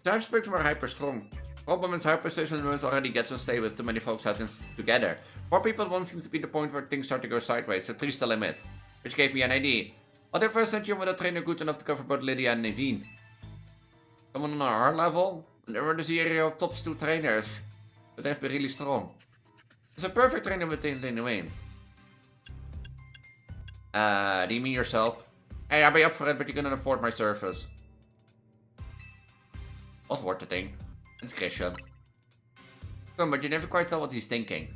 Time spectrum are hyper strong. Problem is hyperstation moves already gets unstable with too many folks out together. 4 people at once seems to be the point where things start to go sideways, so 3's the limit. Which gave me an idea. What if I sent you with a trainer good enough to cover both Lydia and Naveen? Someone on our level? And there were this area of top 2 trainers. So they've been really strong. It's a perfect trainer within the wind. Do you mean yourself? Hey, I'll be up for it, but you couldn't afford my service. Was worth the thing. It's Christian. But you never quite tell what he's thinking.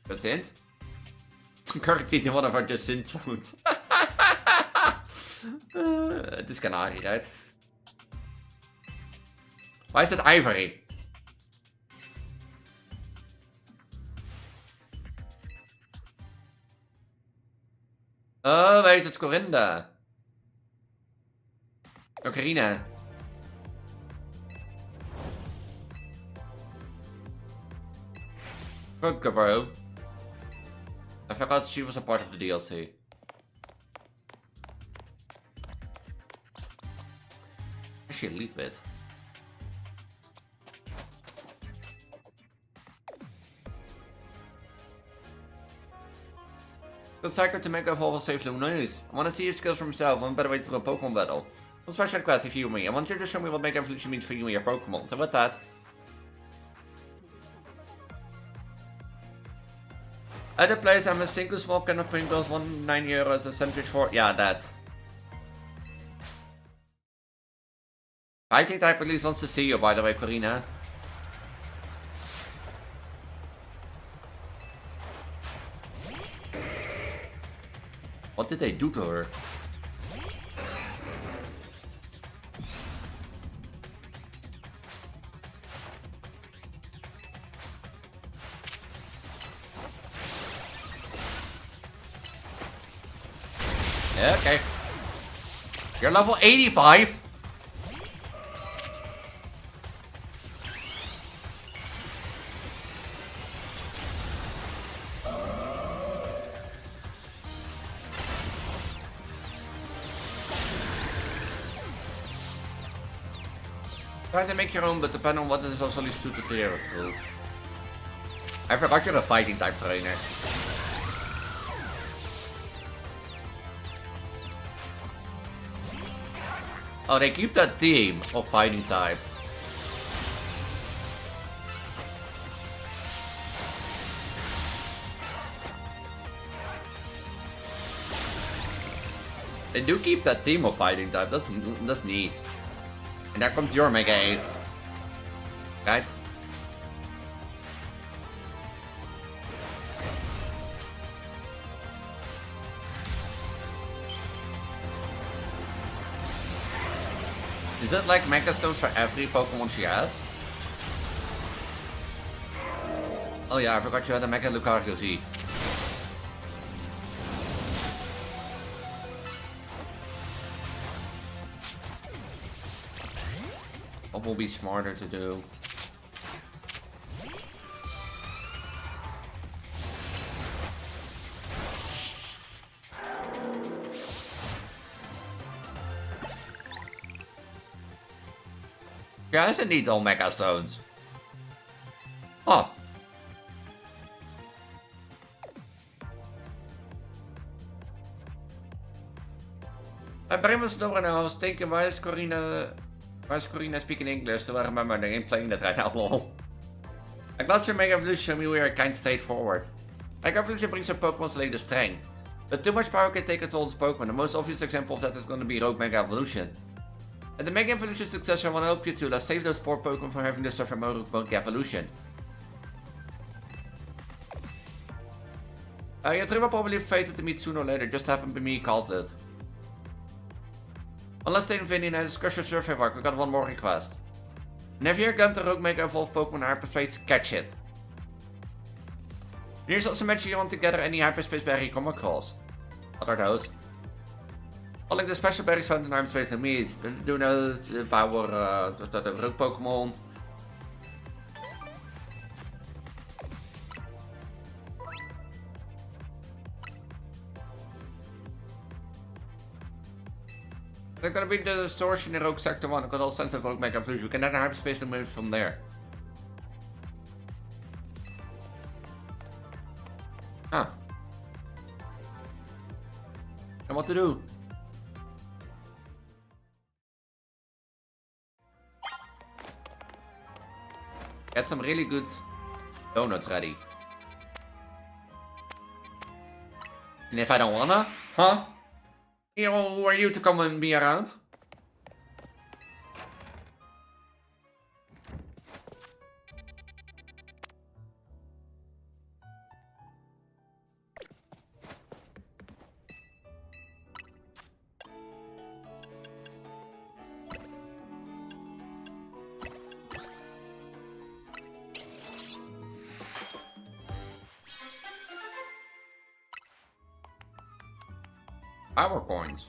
That's it? Currently in one of our just sin zones. Het is Canary, right? Why is it Ivory? Oh, wait, it's Corinda. Ocarina. Good, bro. I forgot she was a part of the DLC. Is she elite with? Good cycle to make evolve safely. Nice. I want to see his skills for himself. One better way to do a Pokemon battle. One special request if you me. I want you to show me what Mega Evolution means for you and your Pokemon. So with that. At the place, I'm a single small can of Pringles, €9, a sandwich for. Yeah, that. Fighting type Elise wants to see you, by the way, Corina. What did they do to her? Yeah, okay. You're level 85? Try to make your own, but depend on what it is also at least 2 to 3 hours through. I forgot you're a fighting type trainer. Oh, they keep that team of fighting type. They do keep that team of fighting type. That's neat. And there comes your Mega Ace. Right? Is it like Mega Stones for every Pokemon she has? Oh yeah, I forgot you had a Mega Lucario Z. What will be smarter to do? Yeah, doesn't need all Mega Stones. Huh. I very much know when I was thinking, why is Corina speaking English? So I remember they ain't playing that right now, lol. Like last year Mega Evolution, we were kind of straightforward. Mega Evolution brings her Pokemon's latest strength. But too much power can take a toll on its Pokemon. The most obvious example of that is going to be Rogue Mega Evolution. And the Mega Evolution successor I want to help you to. Let's save those poor Pokemon from having to suffer more Rogue Mega Evolution. Yeah, Trevor probably fated to meet sooner or later. Just happened to me, calls it. Unless they invading a discussion survey work, we got one more request. Whenever you're going to Rogue Mega Evolve Pokemon hyperspace, catch it. Here's also mention you want to gather any hyperspace berry you come across. What are those? Well, like the special berries found in hyperspace and me's. Do know the power that a Rogue Pokemon. They're gonna be the stores in the Rogue Sector 1. Got all sense of Rogue Mega Evolution. We can enter hyperspace and move from there. Huh. And what to do? Get some really good donuts ready. And if I don't wanna? Huh? Who are you to come and be around? Power coins.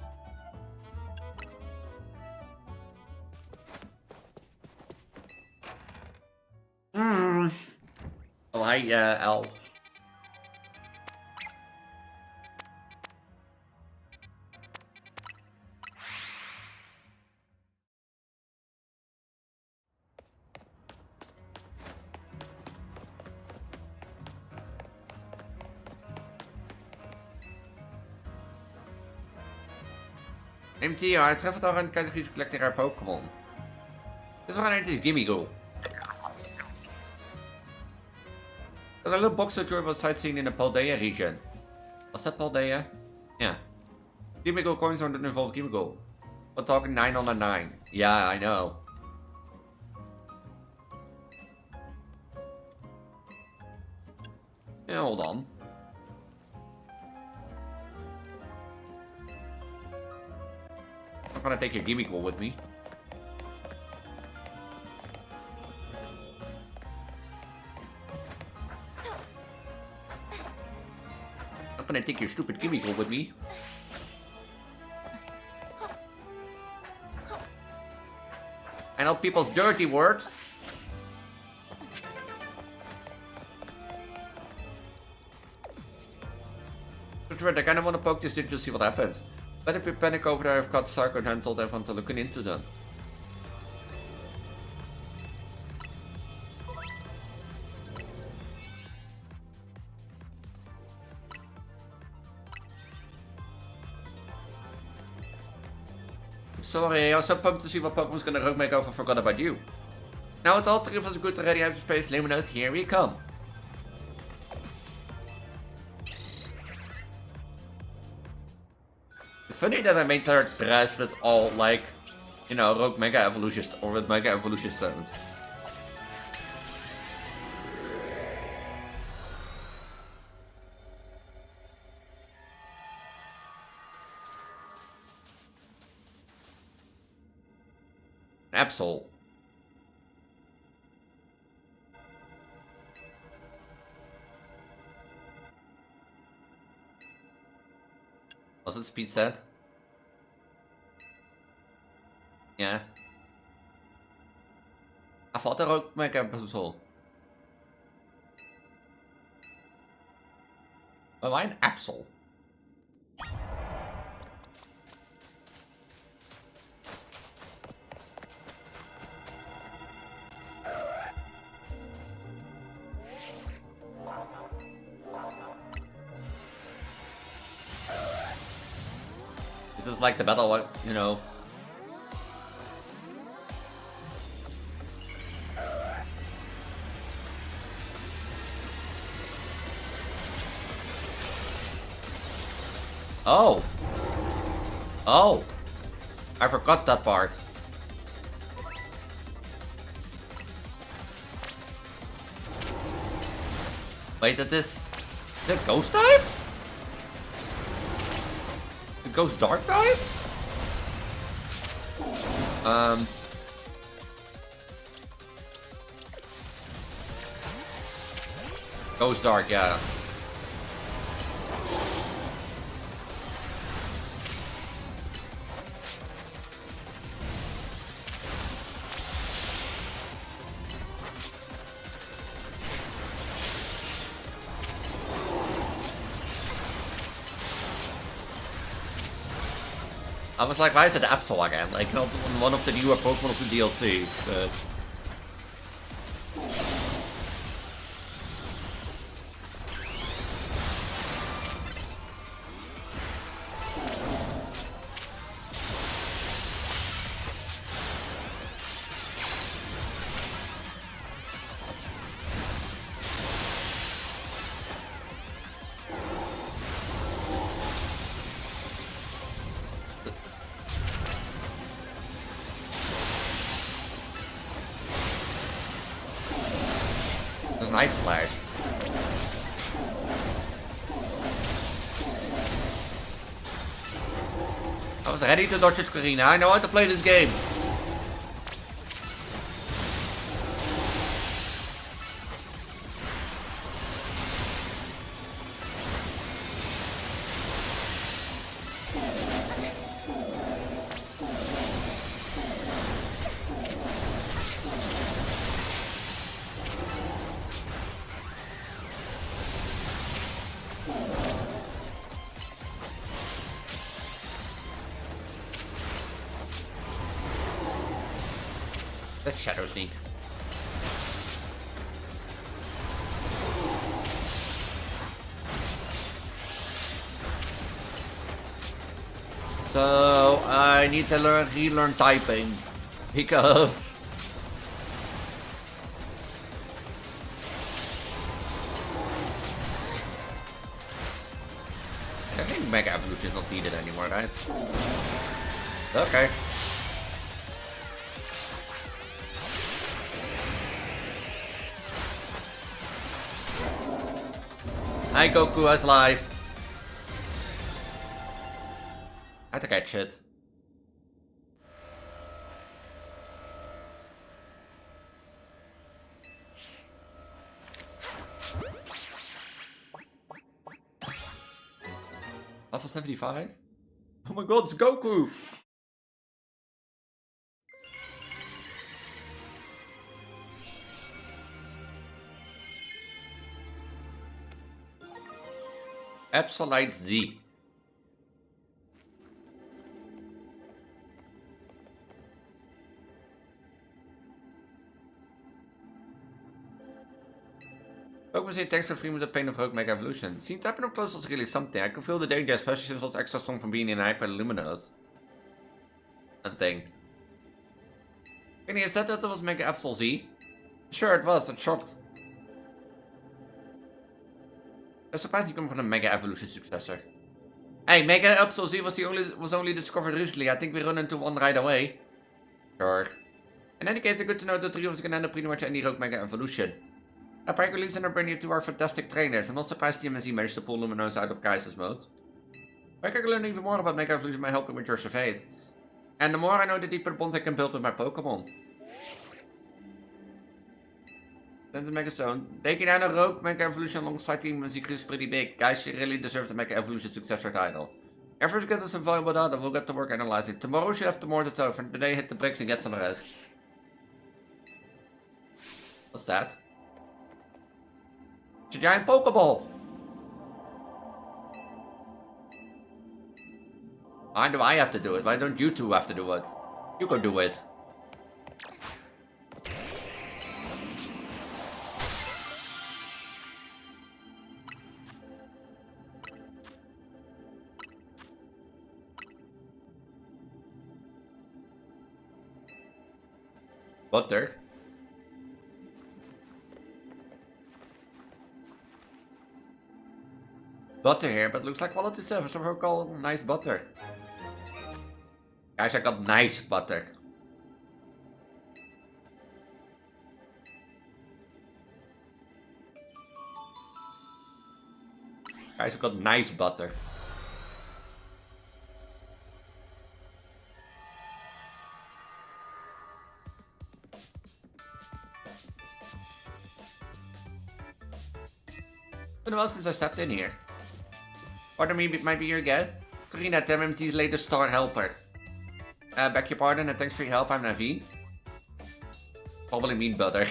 Oh, hi, L. MT, hij treft toch een categorie collecting haar Pokémon. Dus we gaan into Gimmighoul. There's a little box that was sightseeing in the Paldea region. Was that Paldea? Yeah. Gimmighoul coins don't involve Gimmighoul. We're talking 9 on a 9. Yeah, I know. Yeah, hold on. I'm gonna take your Gimmighoul with me. I'm gonna take your stupid Gimmighoul with me. I know people's dirty word. That's right, I kinda wanna poke this dude to see what happens. But if you panic over there, I've got Sarko and told everyone to look into them. Sorry, I was so pumped to see what Pokemon's gonna rogue make over Forgot About You. Now it's all three of us good to ready hyperspace Luminous, here we come. It's funny that I made her dress with all, like, you know, rogue Mega Evolution, or with Mega Evolution stones. Absol. Was it speed set? Yeah. I thought I wrote Mega Absol. But why an Absol? This is like the battle, you know. Oh! Oh! I forgot that part. Wait, that is the ghost type? The ghost dark type? Ghost dark, yeah. I was like, why is it Absol again? Like, not one of the newer Pokemon of the DLC, but... Night Slash. I was ready to dodge it, Karina. I know how to play this game. Let's Shadow Sneak. So I need to relearn typing because I think Mega Evolution is not needed anymore, right? Okay. Hi Goku has life. I had to catch it. Level 75? Oh my god, it's Goku! Absolute Z. Ook say thanks for freeing the pain of Rogue Mega Evolution. Seeing tapping up close was really something. I can feel the danger, especially since it's extra strong from being in hyper luminous. That thing. Can you said that it was Mega Absol Z? Sure it was, it shocked. I'm surprised you come from a Mega Evolution successor. Hey, Mega Absol Z was only discovered recently. I think we run into one right away. Sure. In any case, it's good to know that the three of us can end up pretty much any Rogue Mega Evolution. Preggo, Elise, and Bernie, two are fantastic trainers. I'm not surprised TMZ managed to pull Luminous out of Crisis mode. I can learn even more about Mega Evolution by helping with your surveys. And the more I know, the deeper bonds I can build with my Pokemon. Then the Mega Stone. Taking down a Rogue Mega Evolution alongside Team Secret is pretty big. Guys, you really deserve the Mega Evolution successor title. Everyone's get us some valuable data, we'll get to work analyzing. Tomorrow you have the more to tell, for today hit the bricks and get some rest. What's that? It's a giant Pokeball! Why do I have to do it? Why don't you two have to do it? You can do it. Butter. Butter here, but looks like quality service, so we'll call nice butter. Guys, I got nice butter. Guys, I got nice butter. It's been a while since I stepped in here. Pardon me, might be your guest. Karina, MMC's latest star helper. Beg your pardon and thanks for your help, I'm Naveen. Probably mean butter.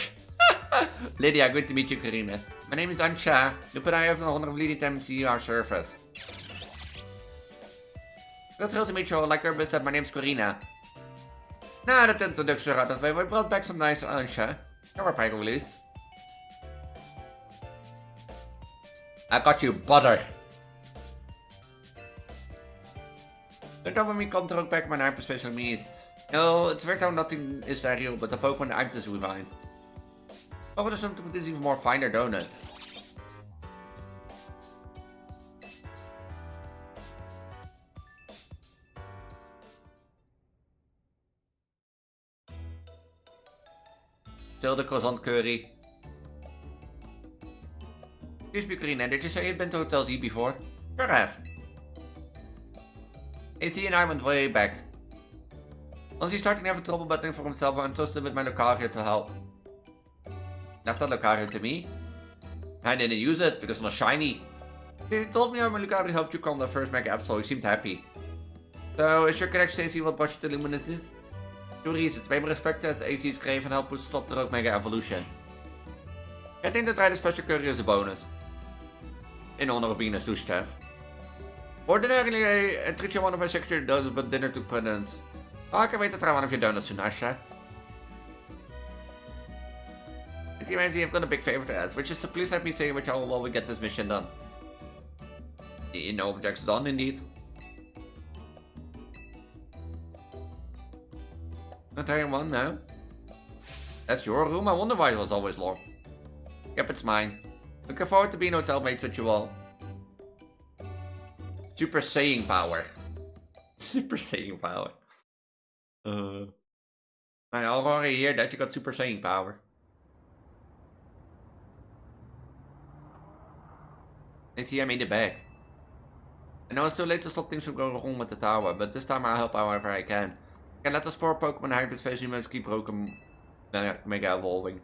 Lydia, good to meet you, Karina. My name is Ansha. Loop and I have the honor of leading MMC our service. Good thrilled to meet you all. Like Urban said, my name is Corina. Now that introduction out of the way, we brought back some nice Ansha. Come on, Preggo, Elise. I got you butter. Don't know when we come to look back my hyperspecial means. No, it's very how nothing is that real, but the Pokemon items we find. Oh, there's something with this even more finer donuts. Still the croissant curry. Excuse me, Karina, did you say you'd been to Hotel Z before? Sure have. AC and I went way back. Once he's starting to have trouble battling for himself, I entrusted with my Lucario to help. Left that Lucario to me. I didn't use it because it was shiny. He told me how my Lucario helped you calm the first Mega Absol, he seemed happy. So, is your connection to AC what brought you to Luminous is? Two reasons. Bij me respect that AC is crave and help us stop the Rogue Mega Evolution. I think that the special curry is a bonus. In honor of being a sushi chef. Ordinarily, I treat you one of my signature donuts, but dinner took precedence. Oh, I can wait to try one of your donuts soon, Asha. Team MZ, I've got a big favor to ask, which is to please let me say which y'all while we get this mission done. No objects done, indeed. Not having one, no. That's your room? I wonder why it was always locked. Yep, it's mine. Looking forward to being hotel mates with you all. Super Saiyan power. Super Saiyan power. I already hear that you got Super Saiyan power. I see I made it back. I know it's too late to stop things from going wrong with the tower, but this time I'll help however I can. I can let the spore Pokemon in hyperspace humans keep broken mega evolving.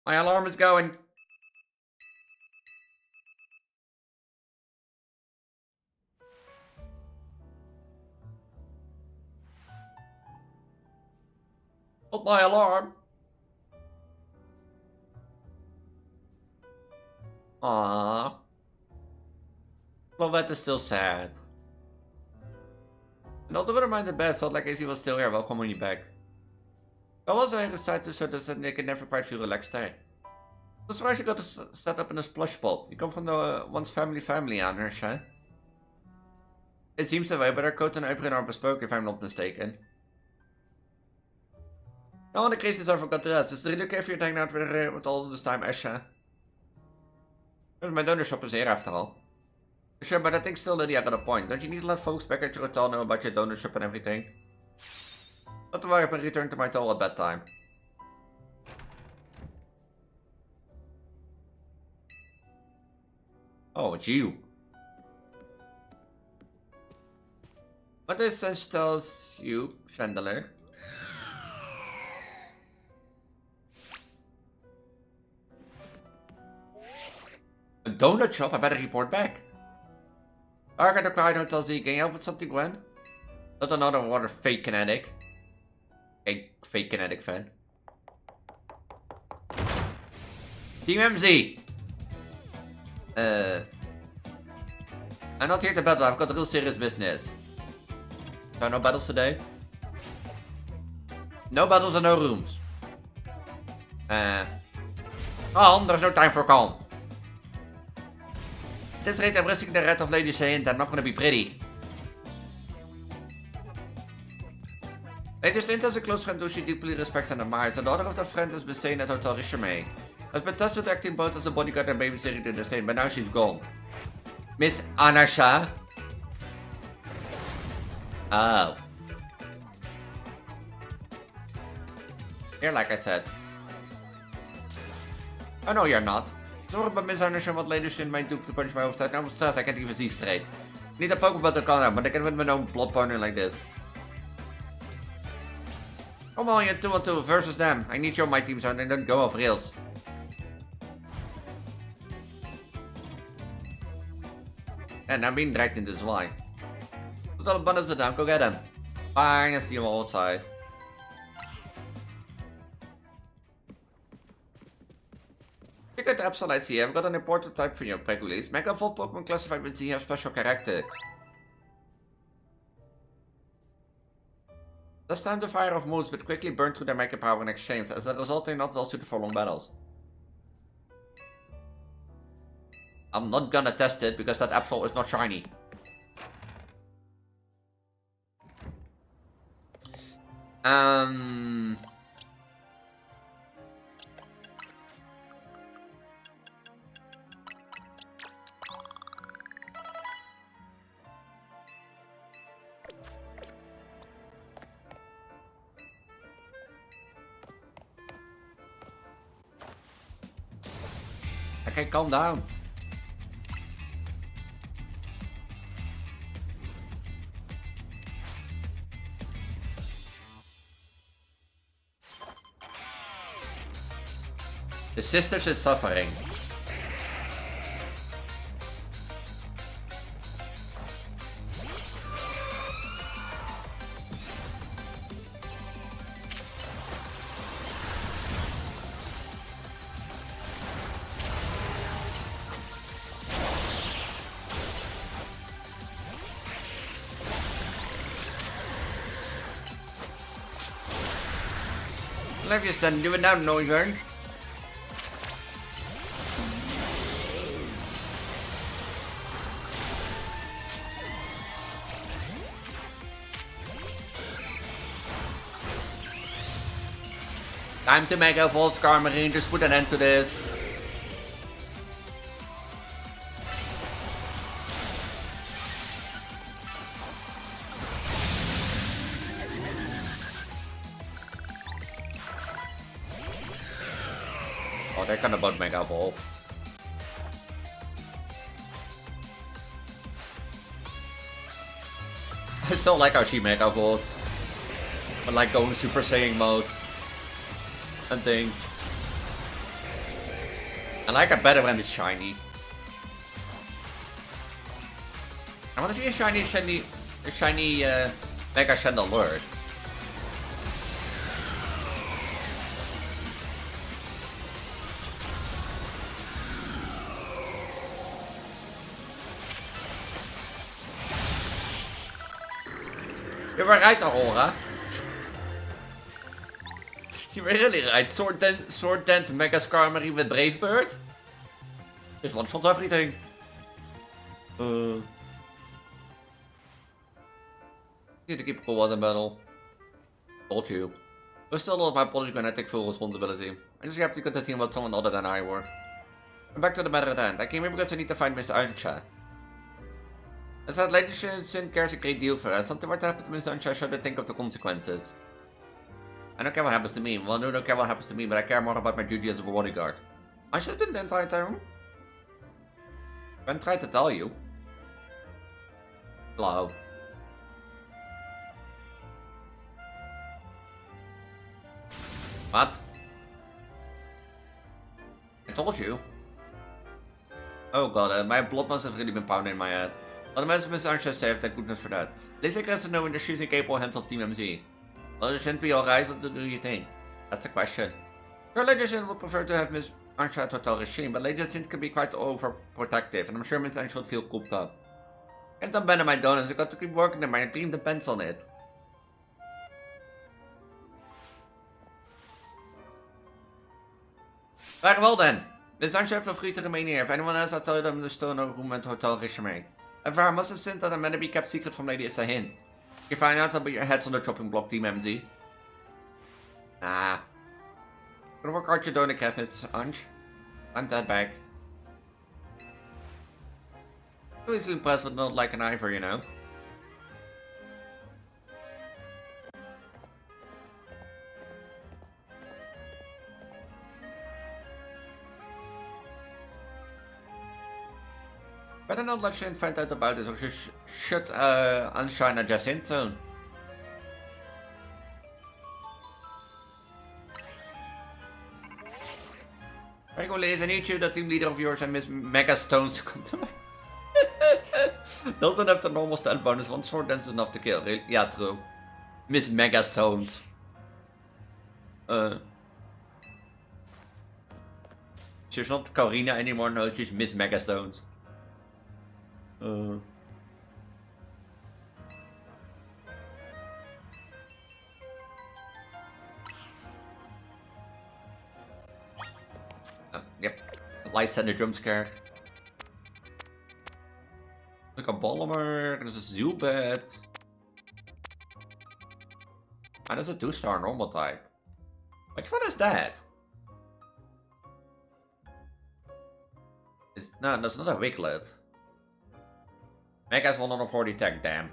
My alarm is going. Not my alarm. Aww. Well, that is still sad. And although I mind the best, felt like AC was still here, welcoming you back. I was excited to so that they can never quite feel relaxed there. I'm surprised you got to set up in a splash spot. You come from the once family honors, huh? It seems that way, but our coat and apron are bespoke if I'm not mistaken. No, the case is I forgot to ask. Is it really okay if you're hanging out with all this time, Asha? My donor shop is here after all. Sure, but I think still Lydia got a point. Don't you need to let folks back at your hotel know about your donorship and everything? Not to worry, I can return to my hotel at bedtime. Oh, it's you. What this sense tells you, Chandelier? A donut shop? I better report back. Alright, the crowd hotel Z. Can you help with something, Gwen? Not another water fake kinetic. A fake kinetic fan. Team MZ! I'm not here to battle, I've got real serious business. So no battles today? No battles and no rooms. Calm, there's no time for calm. This rate I'm risking the red of Lady Saint and not gonna be pretty. Lady Saint has a close friend who she deeply respects and admires, and the other of that friend has been staying at Hotel Richemay. Has been tasked with acting both as a bodyguard and babysitting to the Saint, but now she's gone. Miss Anasha? Oh. Here, like I said. Oh no, you're not. Sorry about Miss Anasha what Lady Saint might do to punch my hoofd out. Now I'm stressed, I can't even see straight. Need a Pokeball to calm down, but I can win my own blood partner like this. Come on, you're 2-on-2 versus them. I need you on my team so I don't go off rails. And I'm being dragged into this line. Put all the buttons down, go get them. Fine, I see you all outside. Check out the Absolites here. I've got an important type for you, Preggo, Elise. Make a full Pokemon classified with Z have special character. This time the fire of moves but quickly burn through their mega power in exchange, as a result they're not well suited for long battles. I'm not gonna test it because that Absol is not shiny. Okay, calm down. The sisters is suffering. If you stand, do it now, Noizern. Time to make a full Scar Marine, just put an end to this. Oh, they're gonna both Mega Evolve. I still like how she Mega Evolves. But like going Super Saiyan mode. And thing. I like it better when it's shiny. I want to see a shiny Mega Chandelier. Je bent right, Aurora. She really right. Sword Dance Mega Scar Marine with Brave Bird. Just one shot everything. Need to keep cool water battle. Told you. But still not my apology when I take full responsibility. I just have to cut the team with someone other than I were. And back to the matter at hand. I came here because I need to find Miss Ancha. I said Lady Sin cares a great deal for us. Something were to happen to Miss Ancha, I should think of the consequences. I don't care what happens to me. Well, no, I don't care what happens to me, but I care more about my duty as a bodyguard. I should have been the entire time. Ben tried to tell you. Hello. What? I told you. Oh god, my blood must have really been pounding in my head. Well, the mensen Miss Ancha saved, thank goodness for that. Least I guess to know in the shoes and capable hands of Team MZ. Well, it shouldn't be alright, what do you think? That's the question. Sure, Lady Sin would prefer to have Miss Ancha total regime, but Lady Sin can be quite overprotective, and I'm sure Miss Ancha would feel cooped up. Can't abandon my donuts, I got to keep working and my dream depends on it. Very well then. Miss Ancha, feel free to remain here. If anyone else, I'll tell them the stone room and hotel regime. However, I must insist that I'm meant to be kept secret from Lady is a hint. If you find out, I'll put your heads on the chopping block, Team MZ. Nah. Gonna work hard your donut cat, Miss Anch. I'm that back. Always impressed with not like an Ivor, you know. Better not let Shane find out about this, or she should unshine a Jacinthe zone. Preggo, Elise, I need you, the team leader of yours, and Miss Mega Stones to come to me. Doesn't have the normal stat bonus, one sword dance is enough to kill. Yeah, true. Miss Mega Stones. She's not Karina anymore, no, she's Miss Mega Stones. Yep. Lysander jump scare. Like a Bollimer, there's a Zubat. And there's a 2-star normal type. Which one is that? No, that's not a Wiglet. Mega's 140 tech, damn.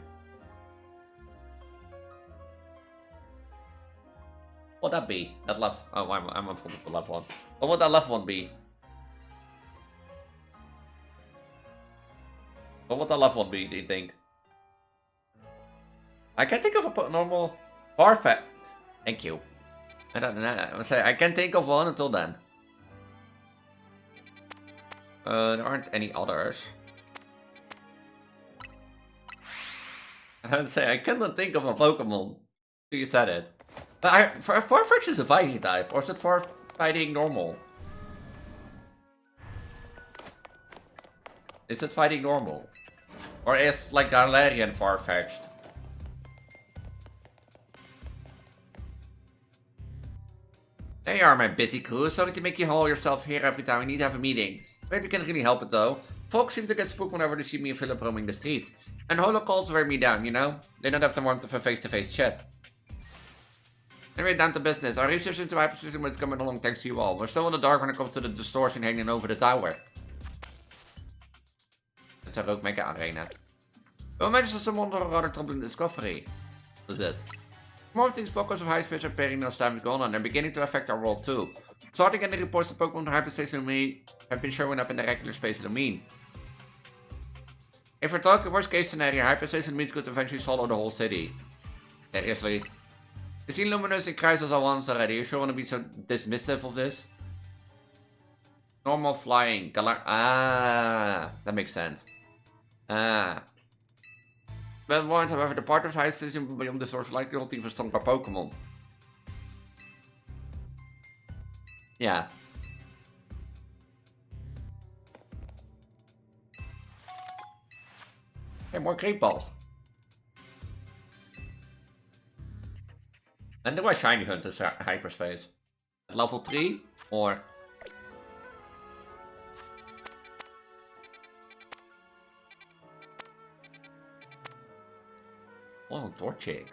What would that be? That left. Oh, I'm on front of the left one. What would that left one be? What would that left one be, do you think? I can't think of a normal Farfetch. Thank you. I don't know. I can't think of one until then. There aren't any others. I cannot think of a Pokemon. You said it. But Farfetch is a fighting type, or is it for fighting normal? Is it fighting normal? Or is like Galarian There you are, my busy crew. Sorry to make you haul yourself here every time we need to have a meeting. Maybe we can really help it though. Folks seem to get spooked whenever they see me and Philip roaming the streets. And holo calls wear me down, you know? They don't have the warmth of a face-to-face chat. Anyway, down to business. Our research into hyperspace is coming along thanks to you all. We're still in the dark when it comes to the distortion hanging over the tower. It's a rogue mega arena. We managed to summon a rather troubling discovery. What's this? More of these Pokemon of hyperspace are appearing as time is gone on and beginning to affect our world too. Starting getting reports that Pokemon from hyperspace Lumine have been showing up in the regular space Lumine. If we're talking worst case scenario, hyperspace Lumines could eventually swallow the whole city. Seriously? You've seen Luminous in Crisis all once already, you sure want to be so dismissive of this? Normal flying, that makes sense. When warned, however, the part of hyperspace beyond the source likely not even stronger Pokemon. Yeah. Hey, more great balls. And do I shiny hunt this hyperspace? At level 3? Or... Oh, Torchic.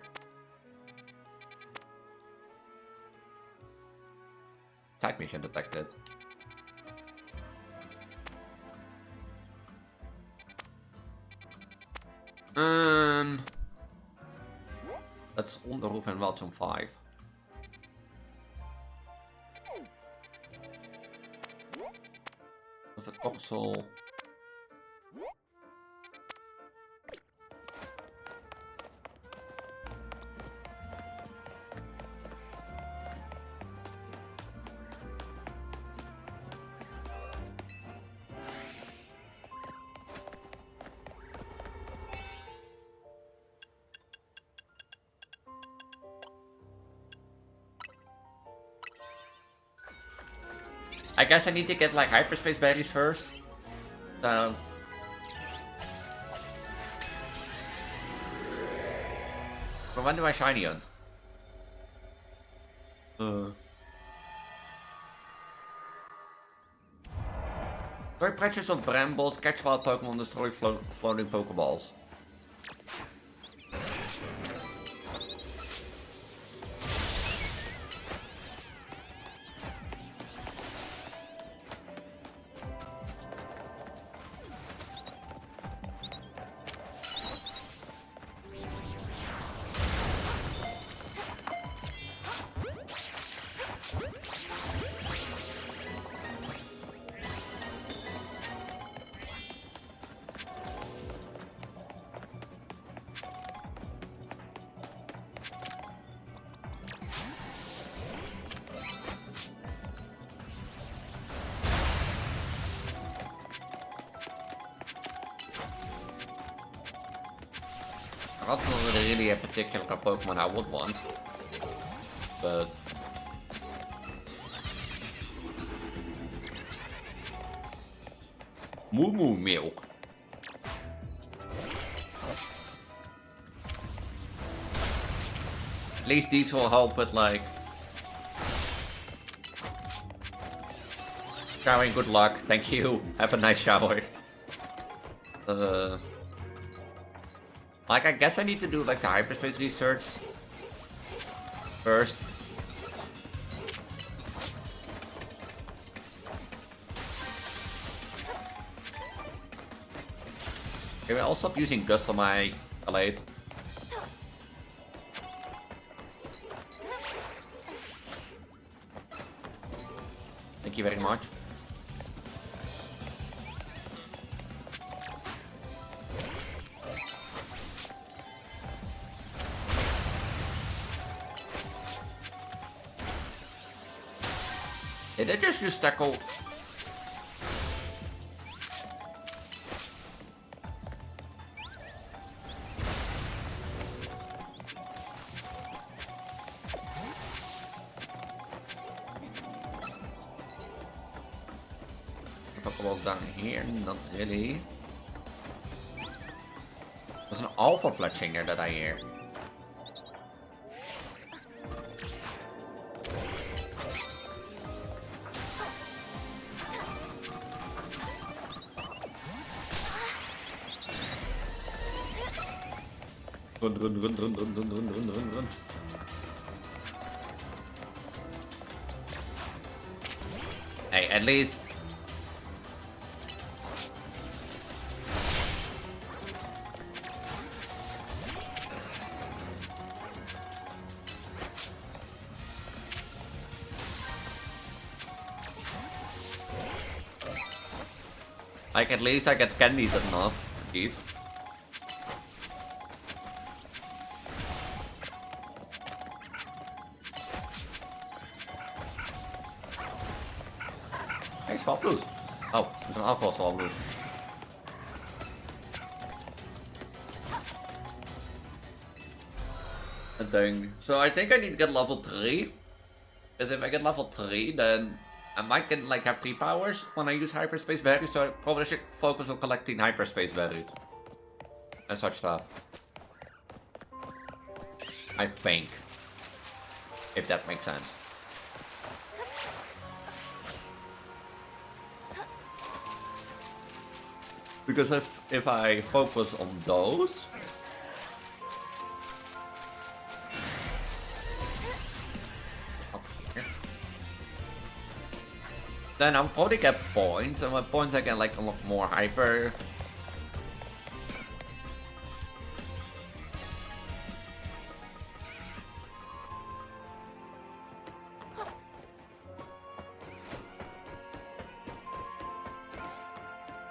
Type mission detected. That's on the roof and Welcome 5. Of a console. I guess I need to get like hyperspace berries first. But when do I shiny hunt? Destroy patches of brambles, catch wild Pokemon, destroy floating Pokeballs. Not really a particular Pokemon I would want, but Moo Moo Milk. At least these will help with like showering. Good luck, thank you. Have a nice shower. Like, I guess I need to do, like, the hyperspace research first. Okay, I'll stop using Gust on my Elite. Thank you very much. Did I just use tackle? Pokeballs down here, not really. There's an alpha fletching there that I hear. Run. Hey, at least. Like, at least I get candies enough to eat. Hey, swap blues. Oh, there's an alpha swap blues. A thing. So I think I need to get level 3. Because if I get level 3, then I might get, like, have 3 powers when I use hyperspace berries, so I probably should focus on collecting hyperspace berries. And such stuff. I think. If that makes sense. Because if I focus on those... Then I'll probably get points, and with points I can like unlock more hyper.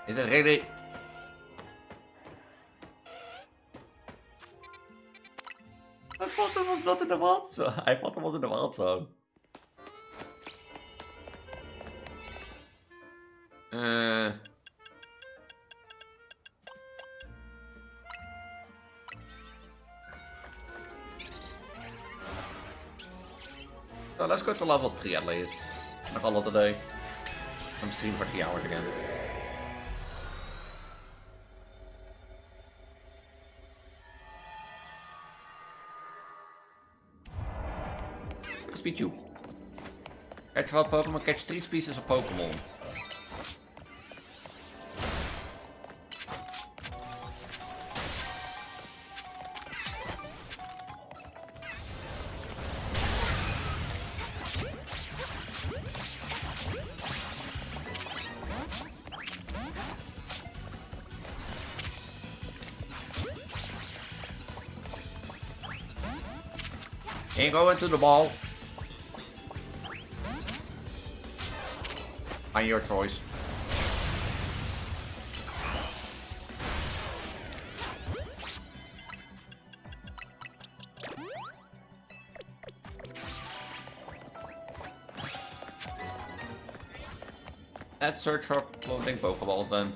Is it really? I thought it was not in the wild zone. I thought it was in the wild zone. So let's go to level 3 at least. I'll call it a day. I'm streaming for 3 hours again. Speed you. Catch wild Pokemon, catch 3 species of Pokemon. Ain't go into the ball. On your choice. Let's search for floating Pokeballs then.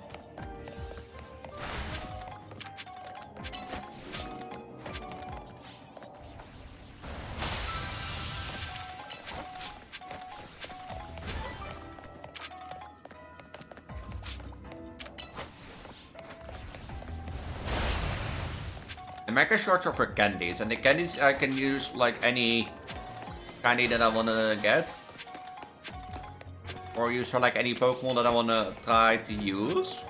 The Mega Shards are for candies, and the candies I can use like any candy that I wanna get. Or use for like any Pokemon that I wanna try to use.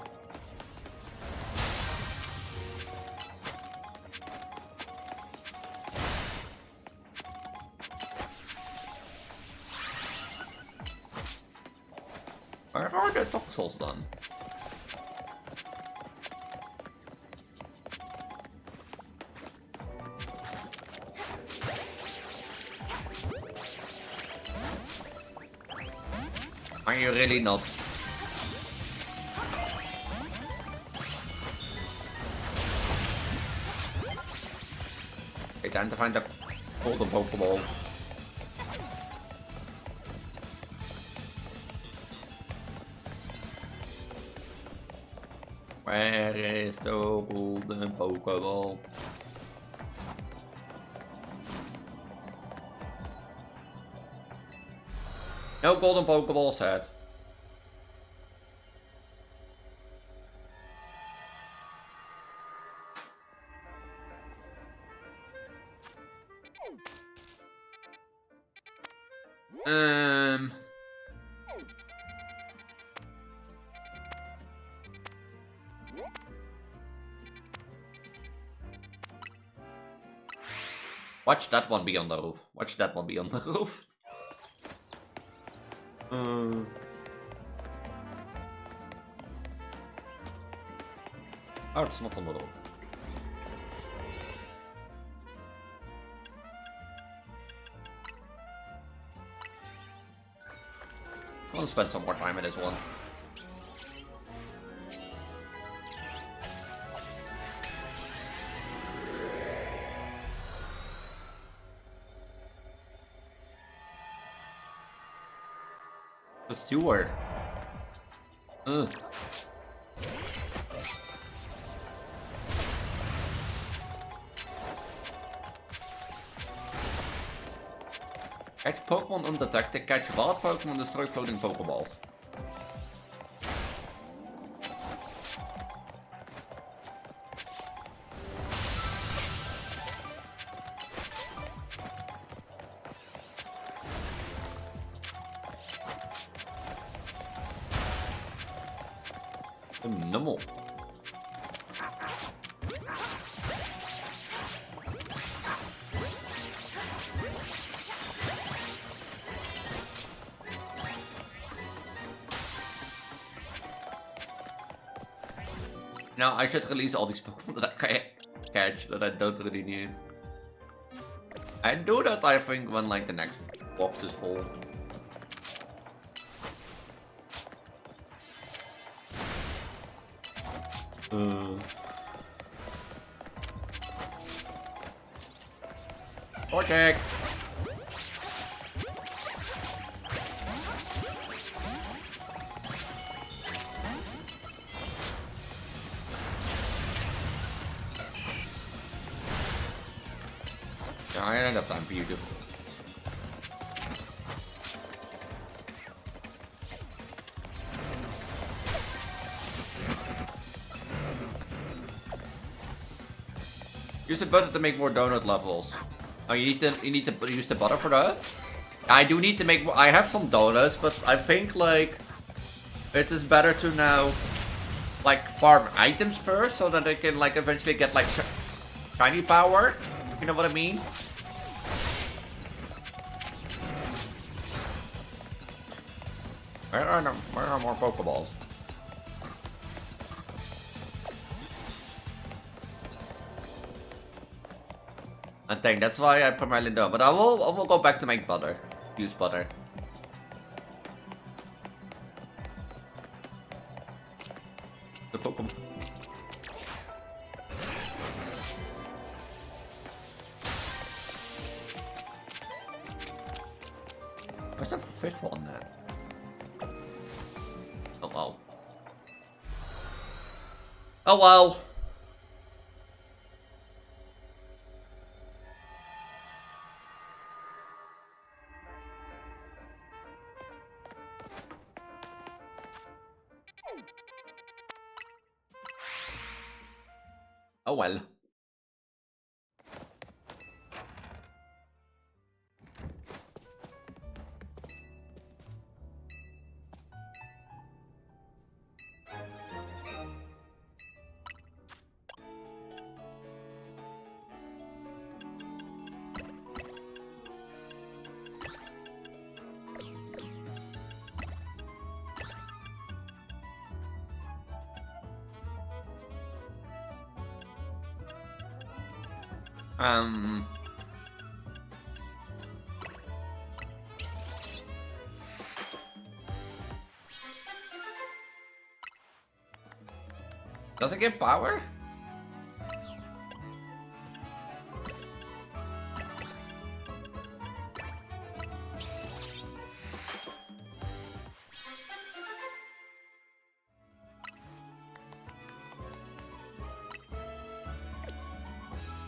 Where are the Toxels done? Are you really not? Okay, time to find the golden Pokeball. Where is the golden Pokeball? No golden Pokeball set. Watch that one be on the roof. Watch that one be on the roof. Oh, it's not on the roof. I want to spend some more time in this one. The steward. Ugh. Catch Pokemon undetected. Catch wild Pokemon. Destroy floating Pokeballs. Numel. Now I should release all these Pokemon that I can catch that I don't really need. I do that, I think, when like the next box is full. Project. I end up time beautiful. Use the butter to make more donut levels. Oh, you need to use the butter for that? I do need to make more. I have some donuts, but I think like it is better to now like farm items first so that I can like eventually get like shiny power. You know what I mean? Where are more Pokeballs? I think that's why I primarily don't. But I will go back to make butter. Use butter. The Pokemon. Where's the fifth one then? Oh wow. Oh wow. Oh well. Does it get power?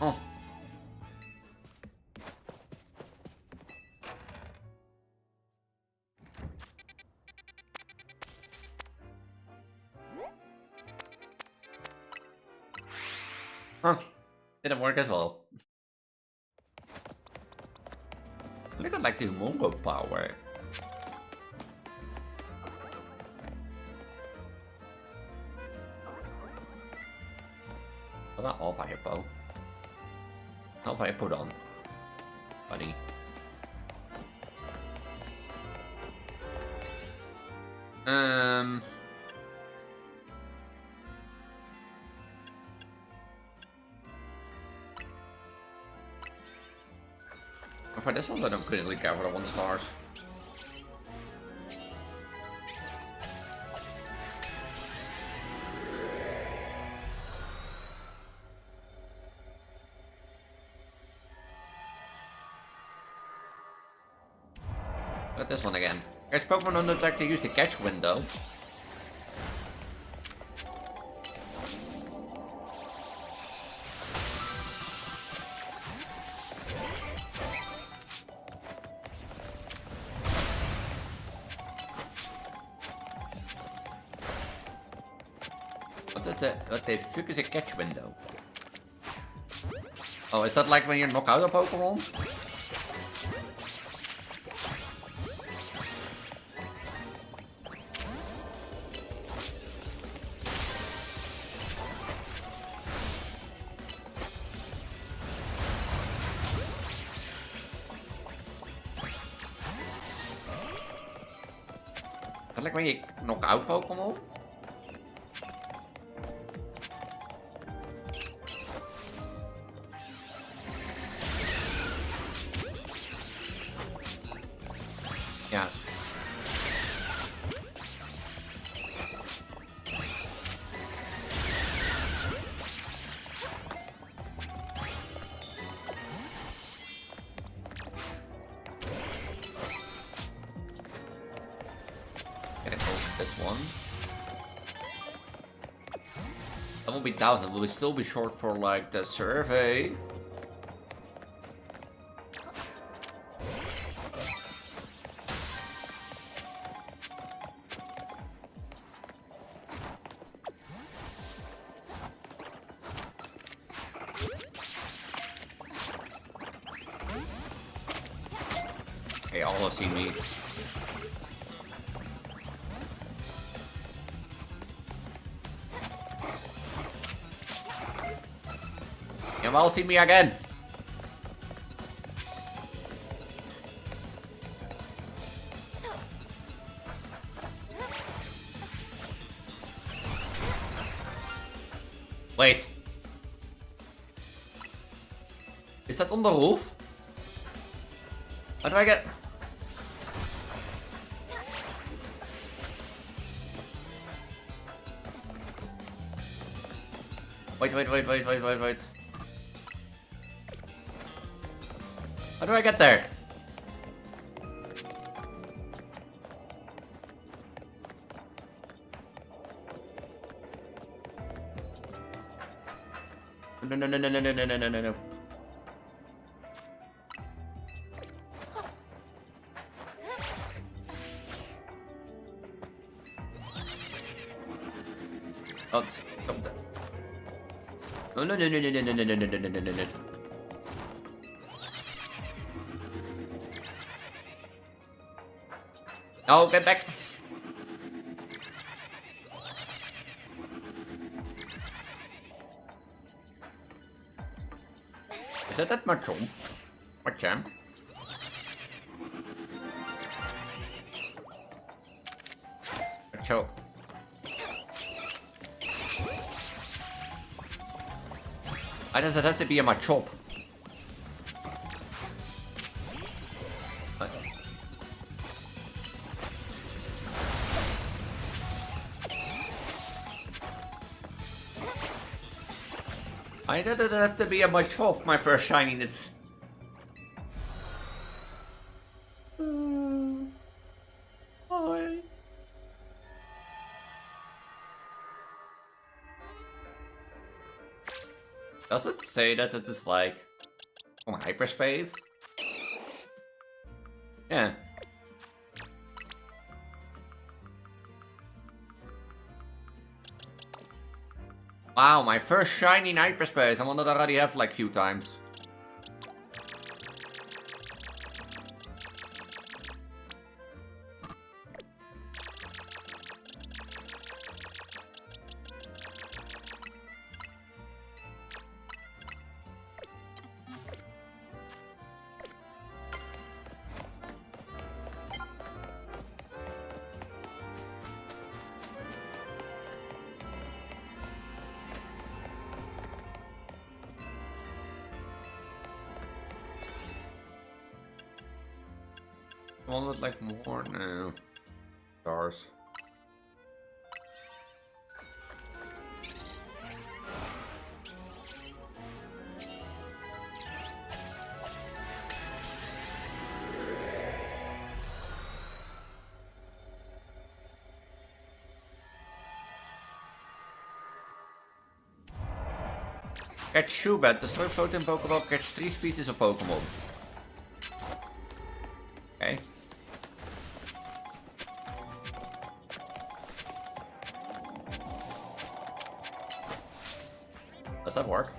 Oh. Huh. Didn't work as well. Look at like the Mongo power. What about Alpha Hippo? Alpha Hippo done. buddy. For this one, I don't really care for the 1 stars. But this one again. Guys, Pokemon don't detect to use the catch window. What the fuck is a catch window? Oh, is that like when you knock out a Pokemon? Is that like when you knock out Pokemon? Yeah. Gonna go with this one. That will be 1000. Will we still be short for like the survey? Okay, almost see me. You will see me again. Wait. Is that on the roof? How do I get... Wait. How do I get there? No. Oh, stop that. No. Oh, get back. Is that Machamp? Machamp? Macho. I guess it has to be a Machamp. I thought it have to be a Machamp, my first shininess. Hi. Does it say that it is like on hyperspace? Yeah. Wow, my first shiny in hyperspace. I wanted to already have like few times. one with like more? No. Stars. Catch Zubat. Destroy floating Pokeball. Catch 3 species of Pokemon. Okay. Does that work?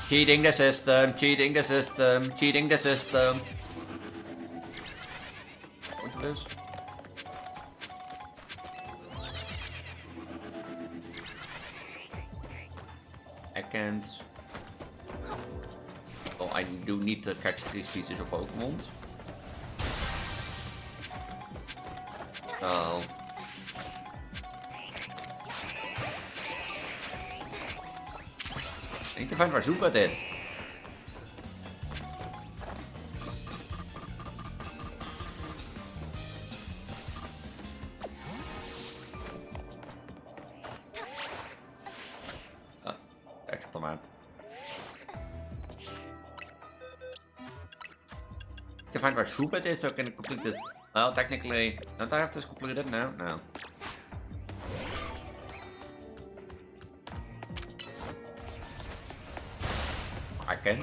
Cheating the system, cheating the system, cheating the system. Going to lose. I can't. Well, I do need to catch 3 species of Pokemon. So. I need to find where Zubat is. Catch up the map. To find where Zubat is so I can complete this. Well, technically, don't I have to complete it now? No. I can't.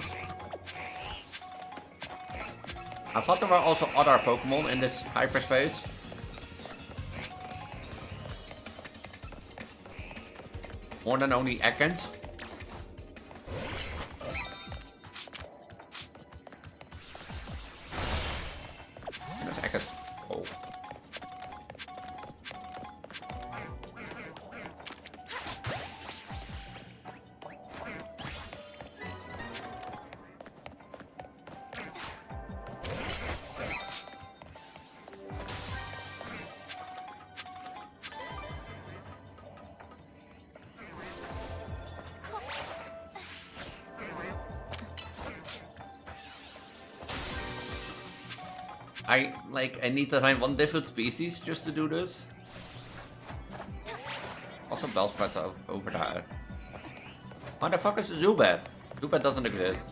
I thought there were also other Pokemon in this hyperspace. More than only Ekans. There's Ekans. Oh. I need to find one different species just to do this. Also Bellsprout's over there. What the fuck is Zubat? Zubat doesn't exist.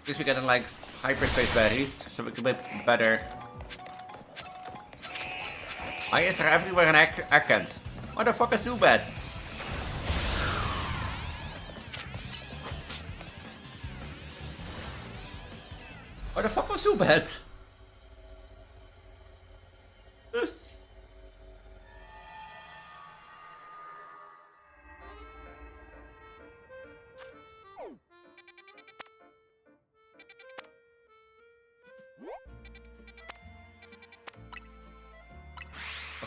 At least we're getting like hyperspace berries, so we can be better. Why is there everywhere an Ekans? What the fuck is Zubat? What the fuck was Zubat?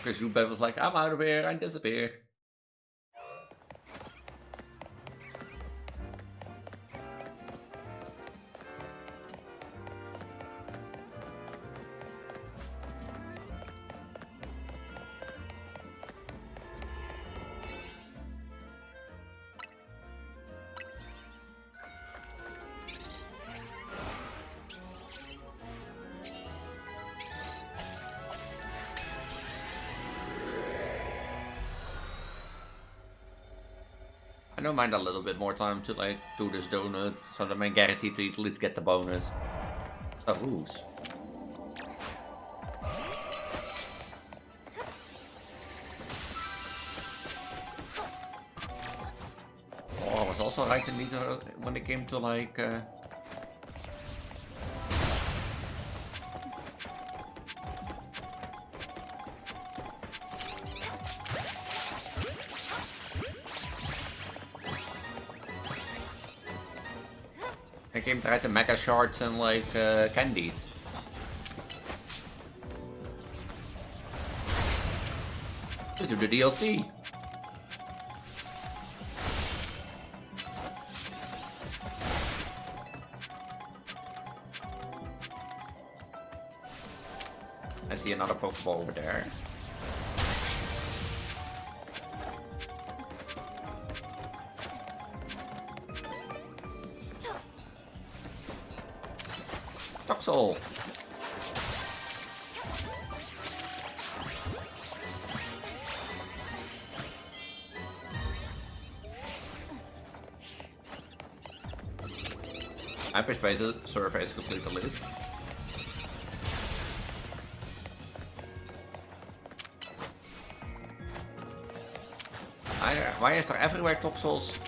Okay, Zubat was like, I'm out of here, and disappear. I don't mind a little bit more time to like do this donut, so that I'm guaranteed to at least get the bonus. The rules. also right in leader when it came to like... I came to write the mega shards and like candies. Just do the DLC. I see another Pokeball over there. Toxel. Hyperspace surface complete, at least. Why is there everywhere Toxels?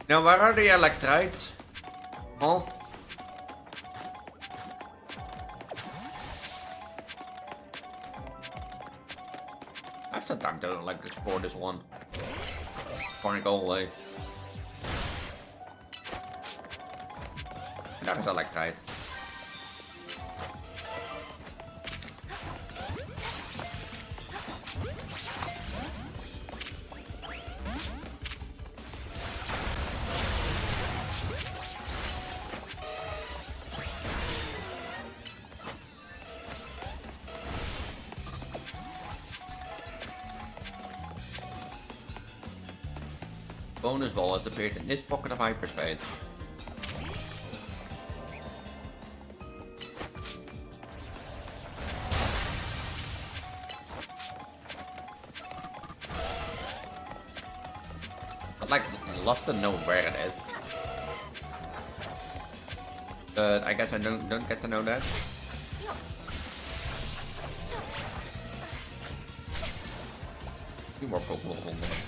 Now, where are the electrites? Oh. I have some time to like explore this one. Before I go away. That is electrite. Bonus ball has appeared in this pocket of hyperspace. I'd like love to know where it is. But I guess I don't get to know that. Few more Pokemon.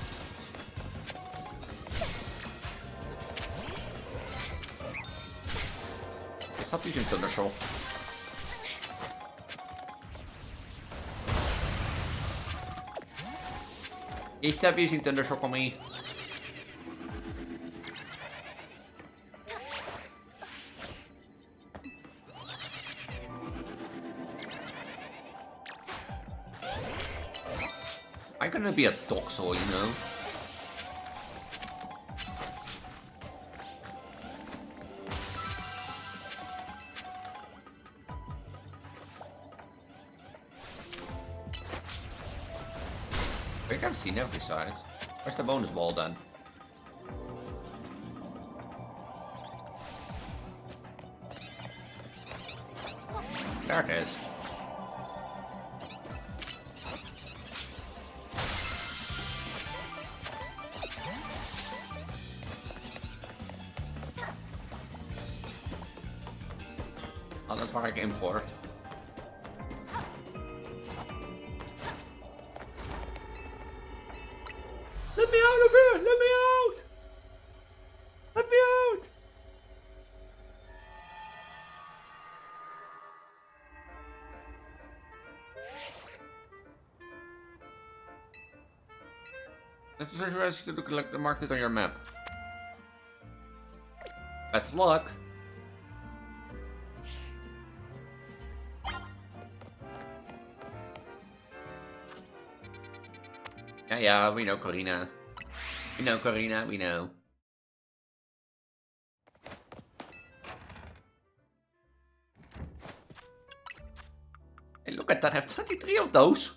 Stop using Thundershock. Stop using Thundershock on me. I'm gonna be a Toxel, you know. I think I've seen every size. Where's the bonus ball then? There it is. Oh, that's what I came for. Let me out of here! Let me out! Let me out! It's a search to collect the market on your map. Best of luck! Yeah, we know Corina. We know Corina, we know. Hey, look at that, I have 23 of those.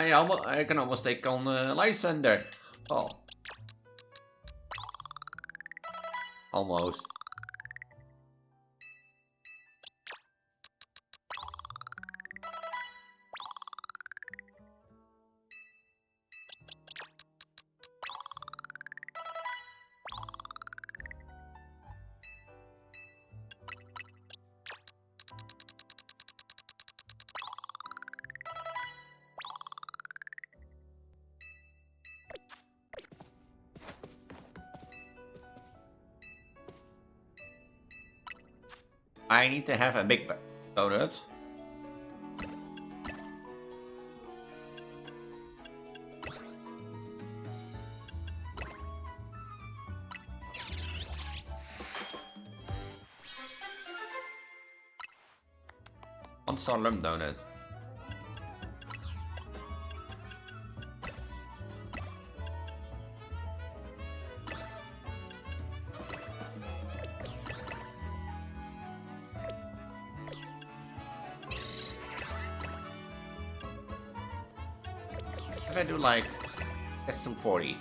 I can almost take on Lysander. Oh. Almost. I need to have a big donut. One star lump donut. If I do like S240.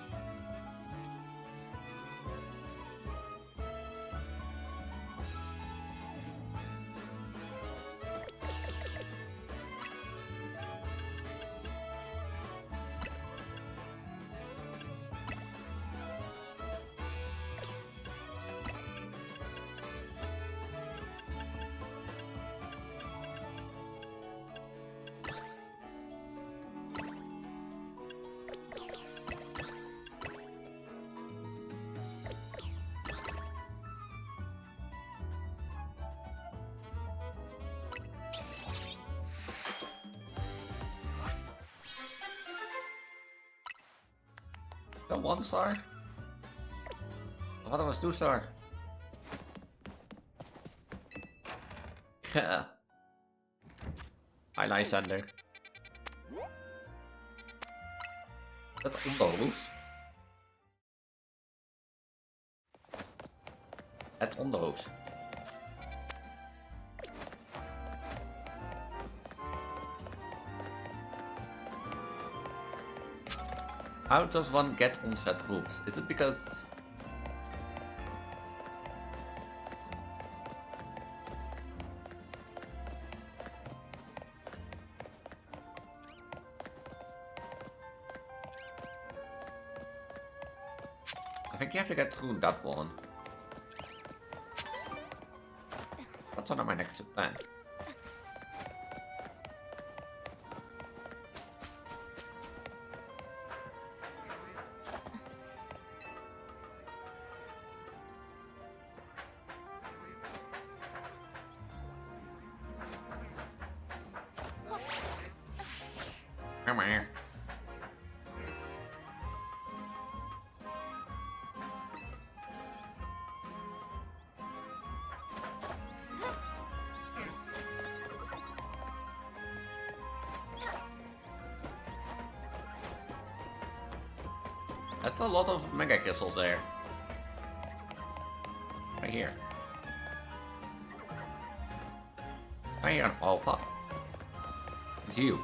The 1 star? I thought it was 2 star. Hi Lysander. Dat onderhoofd. Het onderhoofd. How does one get onset rules? Is it because... I think you have to get through that one. That's one of my next plan. Come here. That's a lot of mega crystals there. Right here. Right here. Oh fuck. It's you.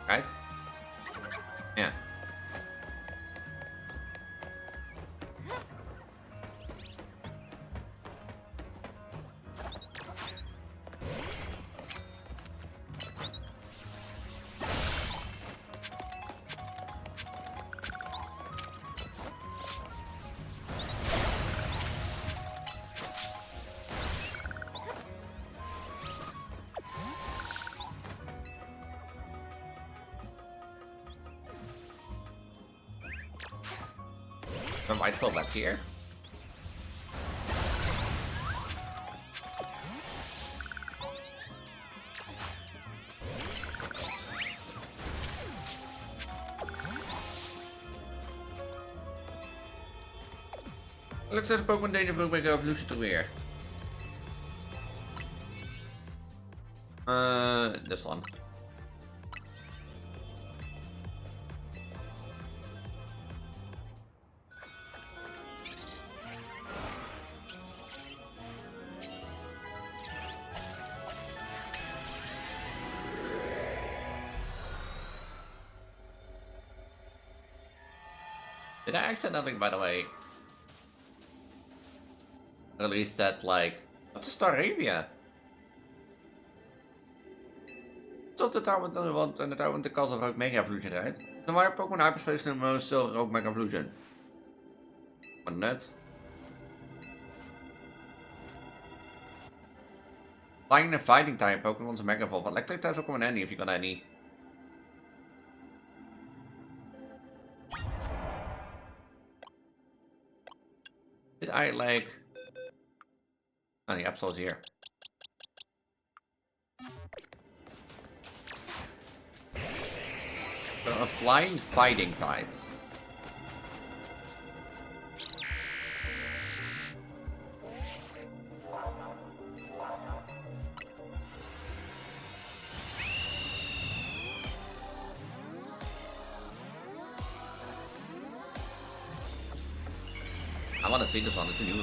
Right? Yeah. I might fill that here. Let's set Pokemon Danger for Mega Evolution to where? This one. Did I accidentally, by the way, release that, like... Wat is Staravia? Tot de trouwens, want in de trouwens de kans of Rogue Mega Evolution rijdt. So why are Pokemon Hyperspace no still Rogue Mega Evolution? What nuts? Flying and fighting type Pokemon's Mega Evolve. Electric type Pokemon any if you got any. Did I like... Oh, the Absol's here. So a flying fighting type. I want to see this one, it's new.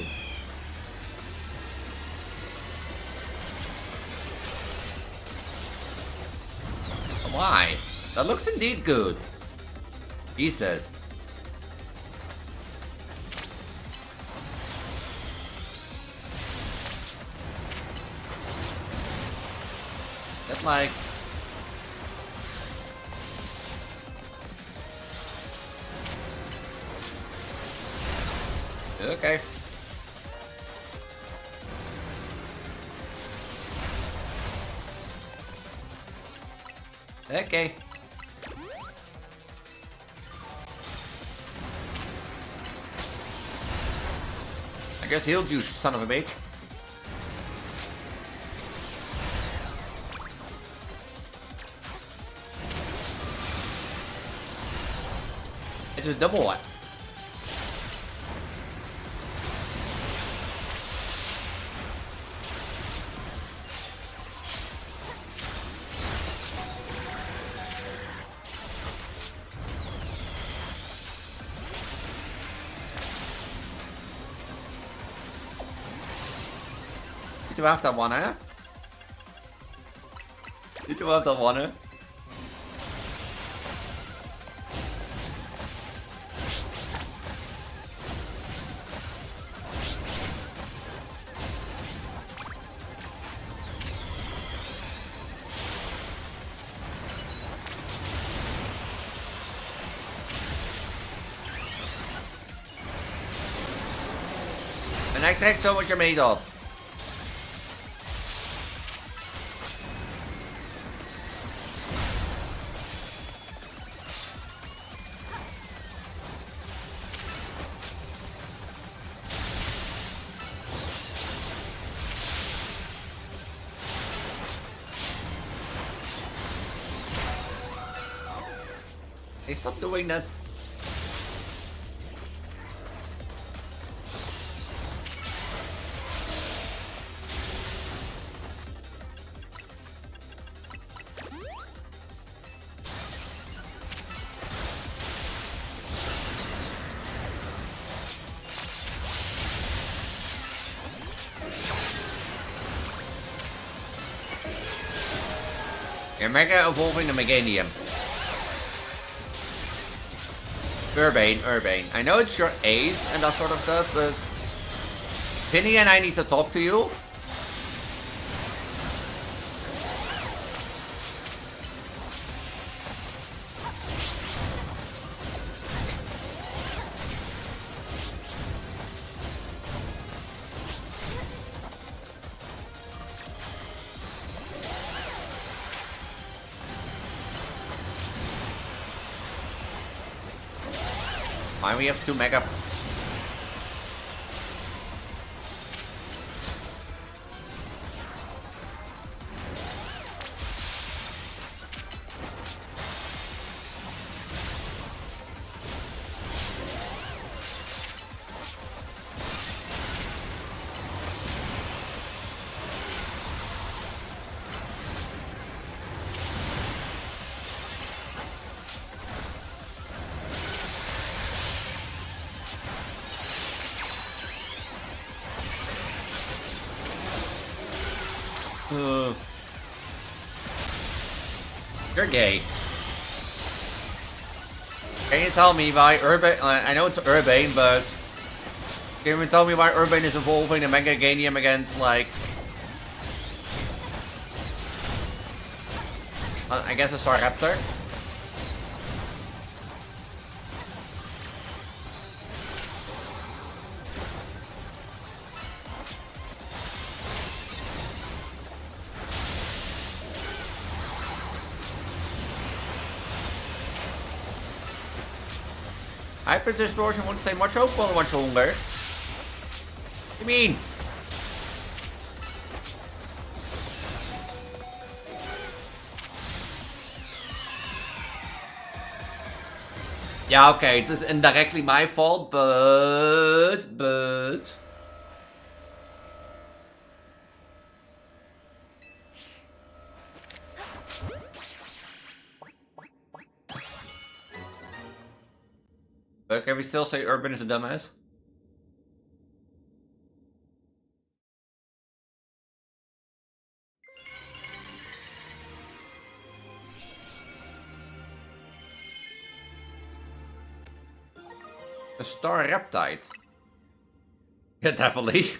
Why? That looks indeed good. Jesus. That like... Okay. Okay. I guess healed you, son of a bitch. It's a double one. You do have that one, hè? You do have that one, hè? And I take so what you're made of. Hey, stop doing that. You're mega evolving the Meganium. Urbane. I know it's your ace and that sort of stuff, but... Penny and I need to talk to you. Why we have 2 mega? You're gay. Can you tell me why Urban... I know it's Urbane, but... Can you tell me why Urbane is evolving a Mega Ganium against, like... I guess a Staraptor? Hyper Distortion won't say much hope on much longer. What do you mean? Yeah, okay, it is indirectly my fault, but... But can we still say Urban is a dumbass? A Star Reptide. Yeah, definitely.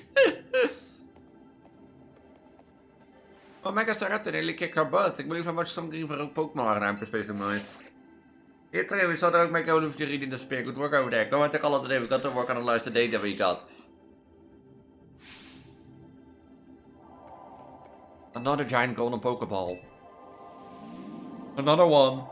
Oh, Mega Star Reptide nearly kick her butt. Ik believe how much some green voor ook Pokémon are in Space Noise. Here today we saw that Mega Evolution reading the spear. Good work over there. Go and take all of the day. We got to work on analyze the data we got. Another giant golden Pokeball. Another one.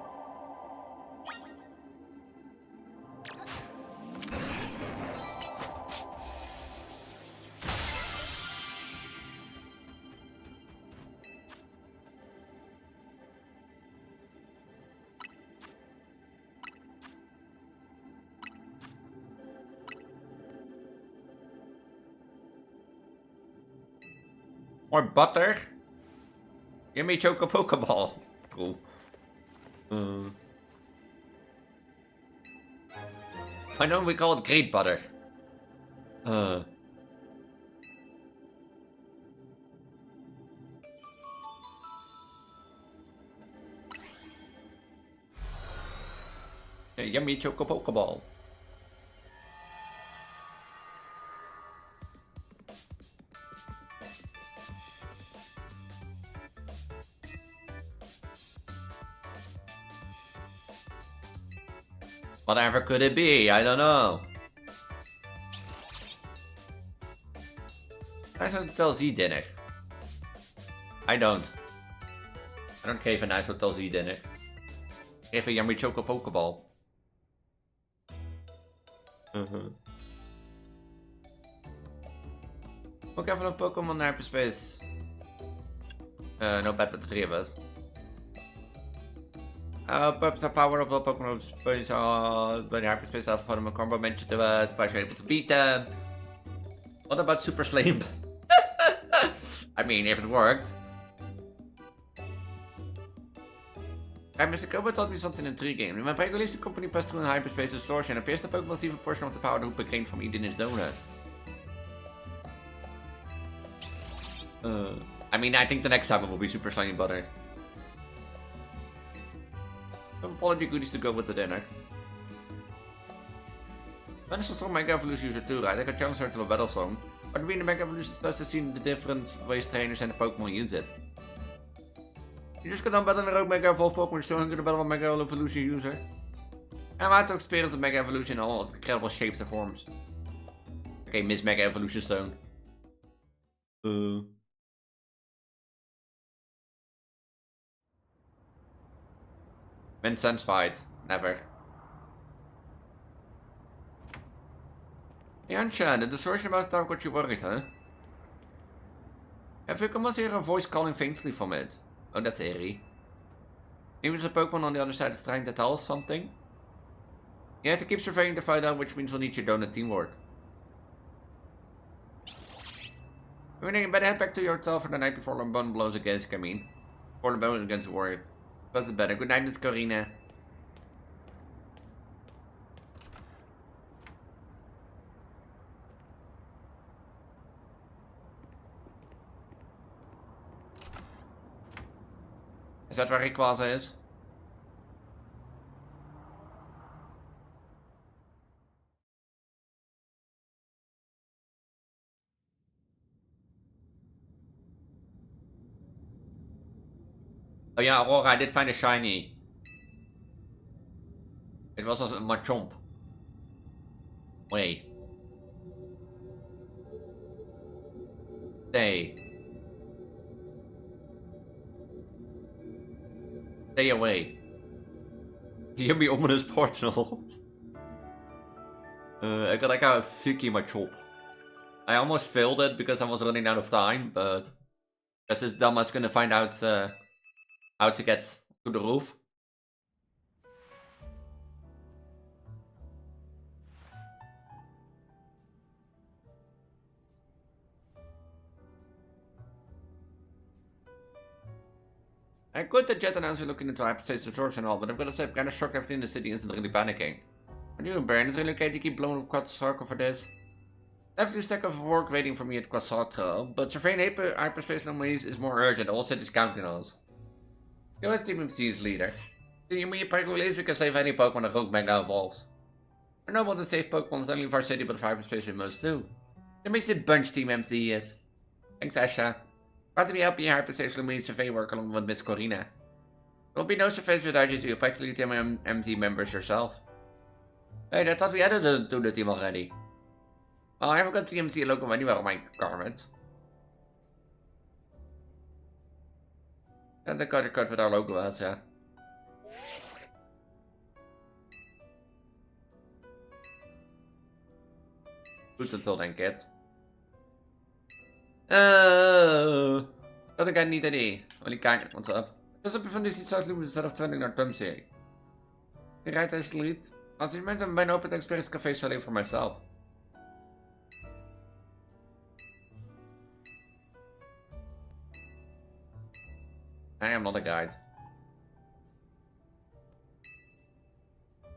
More butter? Give me Choco Pokeball. Cool. I know we call it Great Butter. Yeah, yummy Choco Pokeball. Whatever could it be? I don't know. Nice Hotel Z dinner. I don't geef een Nice Hotel Z dinner. Geef een Yummy Choco Pokeball. Ook even een Pokémon naar Hyperspace. No bad with the three of us. Purpose of power up Pokemon Space by the Hyperspace Alpha for the combo mentioned to us, but you're able to beat them. What about Super Slam? I mean, if it worked. Mr. Kobo taught me something in 3 games. When Preggo leaves the company passed through a hyperspace distortion, it appears the Pokemon receive a portion of the power the Hooper gained from eating his donut. I mean, I think the next time it will be Super Slimy Butter. Some apology goodies to go with the dinner. Ben is a strong Mega Evolution user too, right? I can challenge her to a battle song. But being the Mega Evolution does to see the different ways trainers and the Pokemon use it. You just got done battling a Mega Evolved Pokemon, still hungry to battle a Mega Evolution user. I'm out to experience the Mega Evolution in all incredible shapes and forms. Okay, Miss Mega Evolution Stone. Vincent's fight. Never. Yansha, the distortion about that got you worried, huh? Have you come hear a voice calling faintly from it? Oh, that's eerie. Maybe there's a Pokemon on the other side that's trying to tell us something? You have to keep surveying to find out, which means we'll need your donut teamwork. You better head back to your hotel for the night before Lambone blows against Camille. Before Lambone against the warrior. Was it better? Good night, Miss Corina. Is that where Rayquaza is? Oh ja, Aurora, I did find a shiny. It was also a Machamp. Wait. Stay. Stay away. Hear me ominous portal. I got like a Vicky Machamp. I almost failed it because I was running out of time, but guess this dumbass gonna find out how to get to the roof. I could the jet announcement looking into hyperspace resorts and all, but I'm gonna say I'm kinda shocked everything in the city isn't really panicking. Are you and Baron? Is it really okay to keep blowing up Quad Circle for this? Definitely a stack of work waiting for me at Quasatro, but surveying hyperspace anomalies is more urgent. All cities counting on us. You know, Team MC is leader. Do you mean Preggo Elise? We can save any Pokemon that Rogue Mega evolves. I know what to save Pokemon is only for our city, but for hyperspace we must too. That makes it bunch Team MC is. Thanks, Asha. Proud to be helping your hyperspace anomalies survey work along with Miss Corina. There will be no surveys without you two. Practically Team MC members yourself. Hey, I thought we added them to the team already. Well, I haven't got TMC logo anywhere on my garments. And the color code with our logo was, yeah. Goed until then, kids. Dat ik niet idee. Only kind, what's up? Dus heb je van deze iets uitlopen instead of trending naar Tum-serie. Je rijdt als lead. Als je mensen mijn open experience café is alleen voor myself. I am not a guide.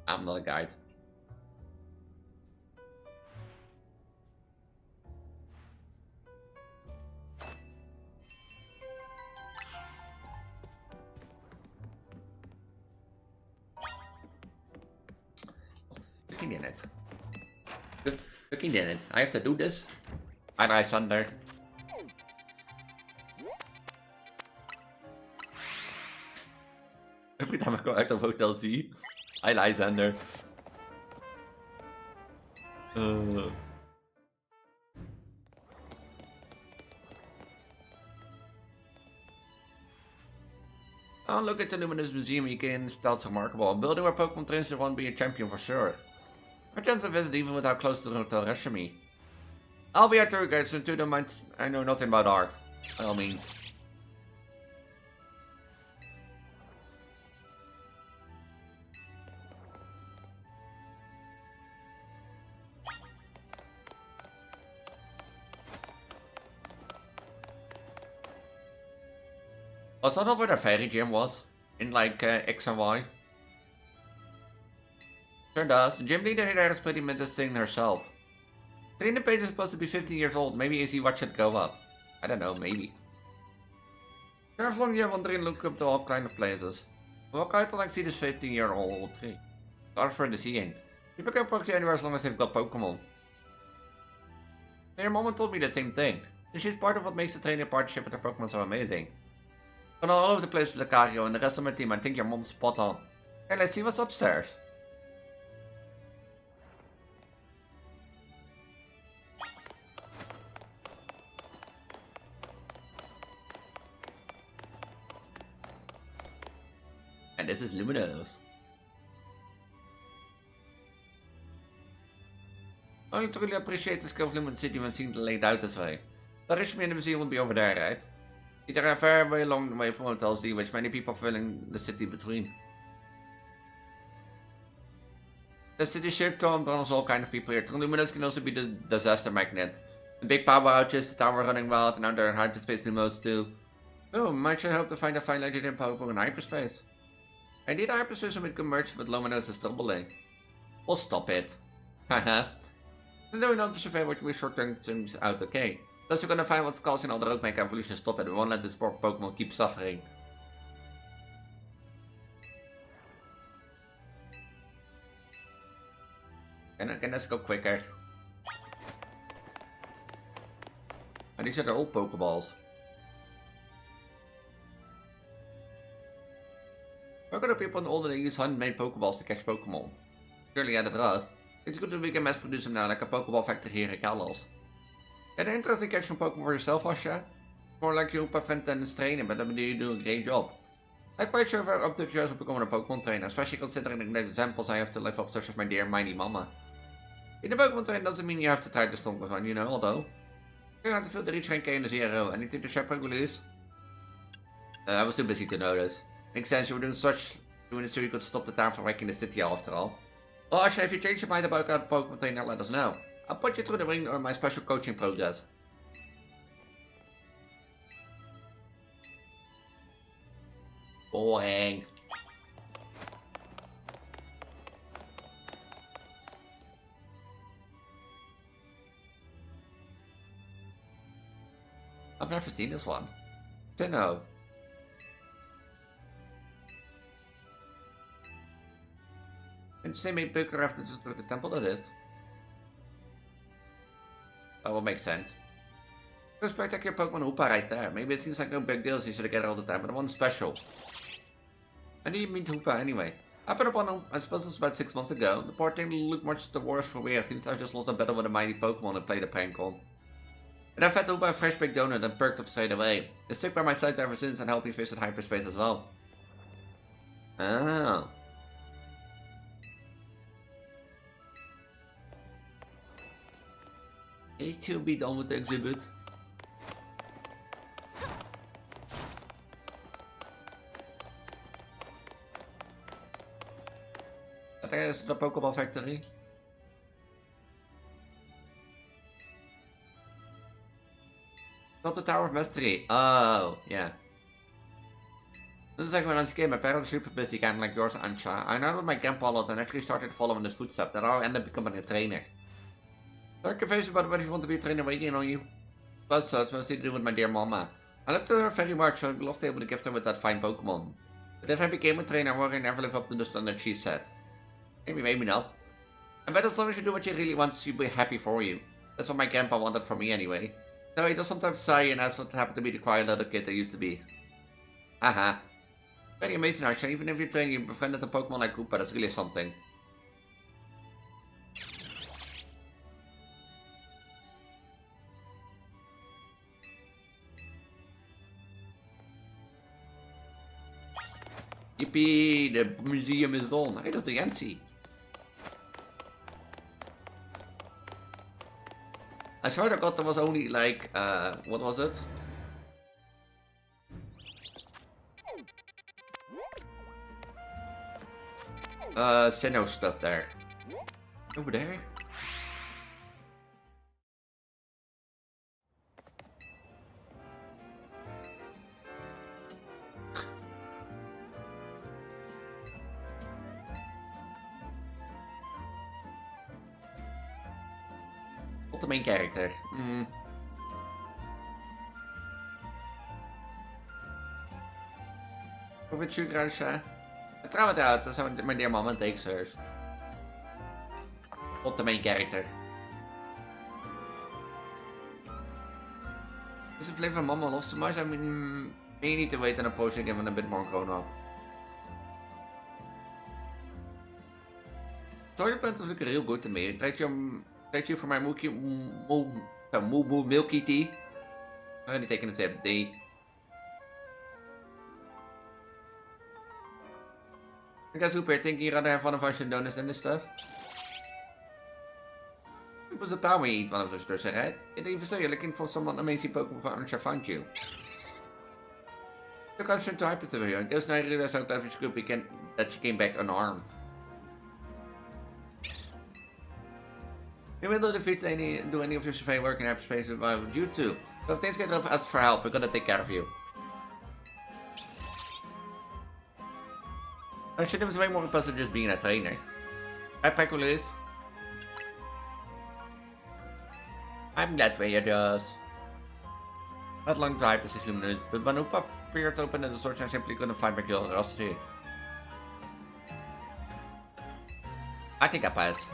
I'm not a guide. Fucking in it. Just fucking in it. I have to do this. Bye, Thunder. Every time I go out of Hotel Z, I Lysander. Oh, look at the Luminous Museum you can install. It's remarkable. A building where Pokemon trainers won't be a champion for sure. My chance to visit even without close to the Hotel Reshami. I'll be our tour guide, so to the mind I know nothing about art. By all means. Was that not where the fairy gym was? In like X and Y? Sure does. The gym leader here is pretty interesting herself. The trainer page is supposed to be 15 years old. Maybe Izzy watched it go up. I don't know, maybe. Sure, as long as you're wondering, look up to all kind of places. Walk out and like see this 15-year-old tree. Start for the seeing. People can poke you anywhere as long as they've got Pokemon. Your mom told me the same thing. And she's part of what makes the training partnership with her Pokemon so amazing. I'm all over the place with Lucario and the rest of my team. I think your mom's spot on. Okay, let's see what's upstairs. And this is Luminous. Oh, you truly appreciate the skill of Luminous City when seeing it laid out this way. The Rishmi in the museum will be over there, right? They're a very, very long way from Hotel Z, which many people fill in the city between. The city shaped draws all kind of people here. Luminous can also be the disaster magnet. The big power outages, the tower running wild, and now they're in hyperspace Lumos too. Oh, might sure help to find a fine legendary Pokemon in hyperspace. Indeed, hyperspace will become merged with Luminous is doubling. We'll stop it. Haha. And then we know the survey which we short term seems out okay. Plus we're gonna find what's causing all the road make evolution stop it. We won't let this poor Pokemon keep suffering. Can this go quicker? And these are the old Pokeballs. the people in the older days handmade Pokeballs to catch Pokemon. Surely added rough. It's good that we can mass produce them now like a Pokeball factory here in Kalos. An interesting catch from Pokemon for yourself, Asha? More like your friend tennis trainer, but I mean, you do a great job. I'm quite sure if I'm up to the of becoming a Pokemon trainer, especially considering the examples I have to live up, such as my dear mighty mama. In the Pokemon train doesn't mean you have to try the strongest one, you know, although. You have to fill the reach rank in the 0. Anything to share Preggo, Elise? I was too busy to notice. Makes sense, you were doing it so you could stop the time from wrecking the city after all. Well, Asha, if you change your mind about that Pokemon trainer, let us know. I'll put you through the ring on my special coaching progress. Boing. I've never seen this one. Sinnoh. And say maybe Booker after just the temple that is. That will make sense. There's a spectacular Pokemon Hoopa right there. Maybe it seems like no big deal since you get it all the time, but the one's special. I didn't meet Hoopa anyway. I put up on him, I suppose it was about 6 months ago. The poor thing looked much the worse for wear. It seems I just lost a battle with a mighty Pokemon and played a prank on. And I fed Hoopa a fresh baked donut and perked up straight away. It stuck by my side ever since and helped me visit hyperspace as well. Oh. To be done with the exhibit. That is the Pokeball factory. Not the Tower of Mastery. Oh, yeah. This is like when I was a kid, my parents were super busy, kind of like yours, Ansha. I know that my grandpa a lot and actually started following his footsteps, that I ended up becoming a trainer. So I'm confused about whether you want to be a trainer waiting on you. But so it's mostly to do with my dear mama. I look to her very much, so I'd love to be able to gift her with that fine Pokemon. But if I became a trainer, I would never live up to the standard she set. Maybe not. I bet as long as you do what you really want, she'll be happy for you. That's what my grandpa wanted for me anyway. So he does sometimes sigh and ask what happened to be the quiet little kid I used to be. Haha. Very amazing, Arsha. Even if you train, you befriended a Pokemon like Koopa, that's really something. Yippee! The museum is done. Hey, that's the Yancy. I swear to God, there was only like, what was it? Sinnoh stuff there. Over there? Not the main character. Over Vtuber. Trouw het uit, dat zijn mijn dear mama en takes hers. Not the main character. Is it flavor mama loves so much? I mean, you need to wait and approach it given a bit more grown up. Solar Plant was looking real good to me. Thank you for my Moo Milky Tea. I'm only taking a sip. D. I guess Hooper, thinking you'd rather have one of our donuts than this stuff? It was a power when you eat one of those drugs, right? And even so, you're looking for someone amazing Pokemon for I found you. Look how to hype is over here. There's no realize how average group that you came back unarmed. You will defeat do any of your survey work in hyperspace without you too. So if things get rough, ask for help. We're gonna take care of you. I should have way more impressive just being a trainer. Hi, Preggo, Elise. I'm glad we are just. Not long to hype is illuminated, but when Hoopa appeared open in the search, I simply couldn't find my curiosity. I think I pass.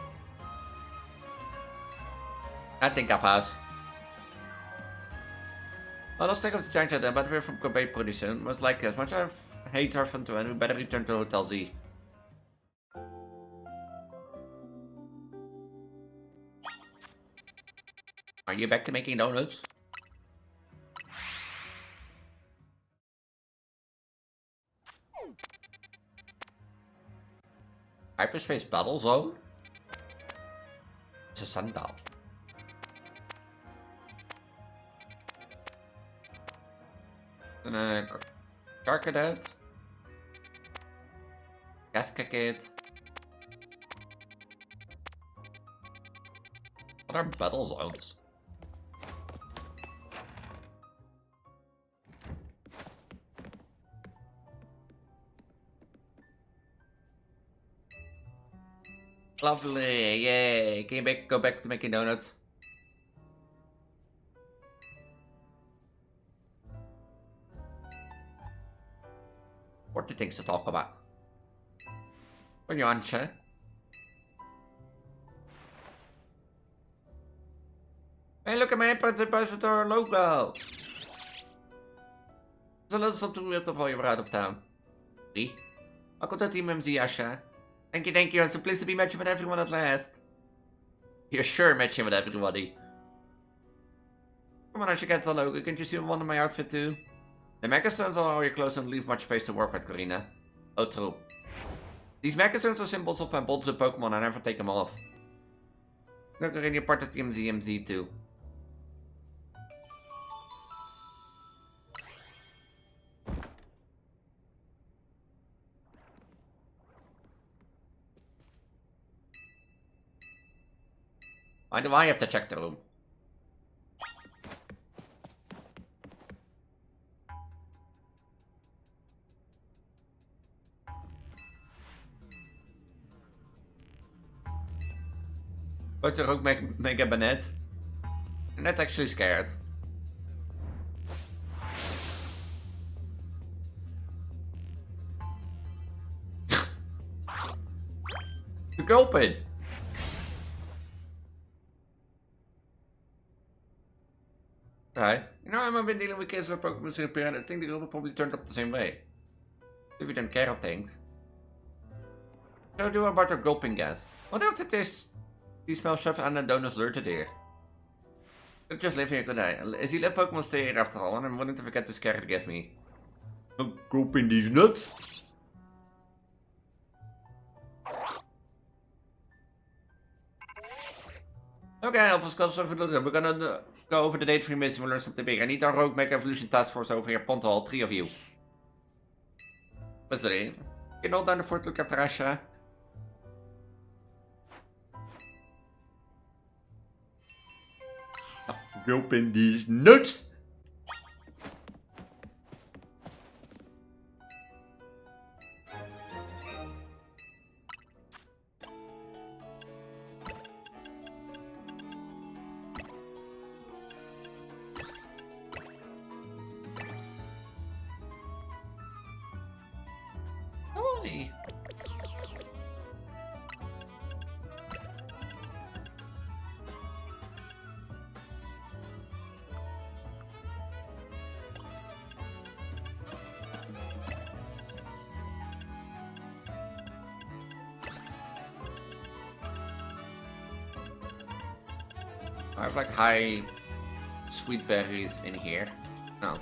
Well, let's take off the Transgender, but we're from complete pretty soon. Most likely, as much as hate our fun to end. We better return to Hotel Z. Are you back to making donuts? Hyperspace Battle Zone? It's a sundial. Gonna Cadet. Cascade. What are battle zones? Lovely, yay! Can you go back to making donuts? What are things to talk about? When you on, chat? Hey, look at my input with our logo! There's a little something we have to for you out of town. See? Welcome to Team MZ, Asha. Thank you. I'm so pleased to be matching with everyone at last. You're sure matching with everybody. Come on, Asha, get the logo. Can't you see one of my outfit too? The megastones are all your clothes and leave much space to work with, Corina. Oh, true. These megastones are symbols of my bonds with Pokemon. I never take them off. Look, Corina, you're part of Team MZ too. Why do I have to check the room? But er ook Mega Banet. I'm not actually scared. To open. Right. You know, I've been dealing with kids with Pokemon repair, and I think the girl will probably turn up the same way. If you don't care of things. So do about our gulping gas. What else it is? Die smell chef aan de donuts alerted here. Just live here, good day. Is he let Pokemon stay here after all, and I'm willing to forget the scare to give me. I'm gulping these nuts. Okay, Alpha Skulls, we're gonna go over the date for your mission. We'll learn something big. I need our Rogue Mega Evolution Task Force over here. Ponto, all 3 of you. What's the Get all down the fort, look after Asha. Open these nuts. Holy. I have like high sweet berries in here. No.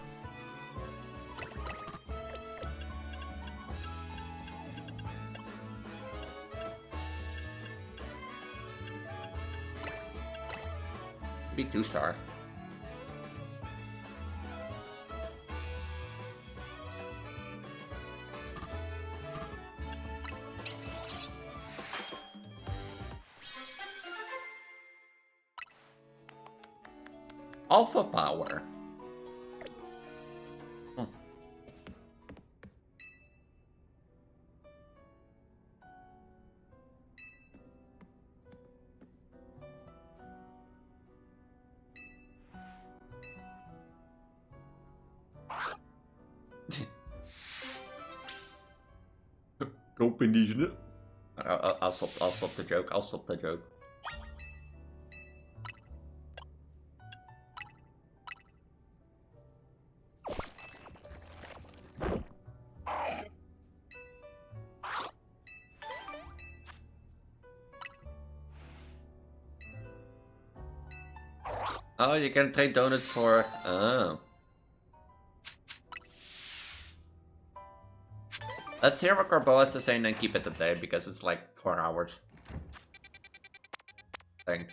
Big 2-star. Alpha power. Open these. I'll stop the joke. I'll stop the joke. Oh, you can trade donuts for... Oh. Let's hear what Corbo has to say and then keep it today, because it's like 4 hours. Thing.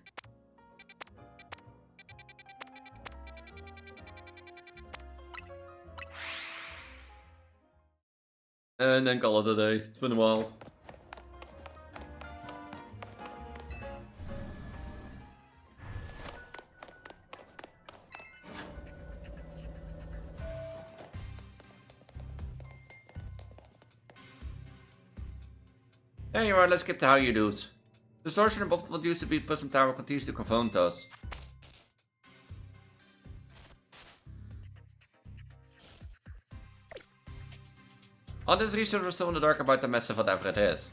And then call it a day. It's been a while. Anyway, let's get to how you do it. The distortion above what used to be Prism Tower continues to confront us. All this research was still in the dark about the mess of whatever it is.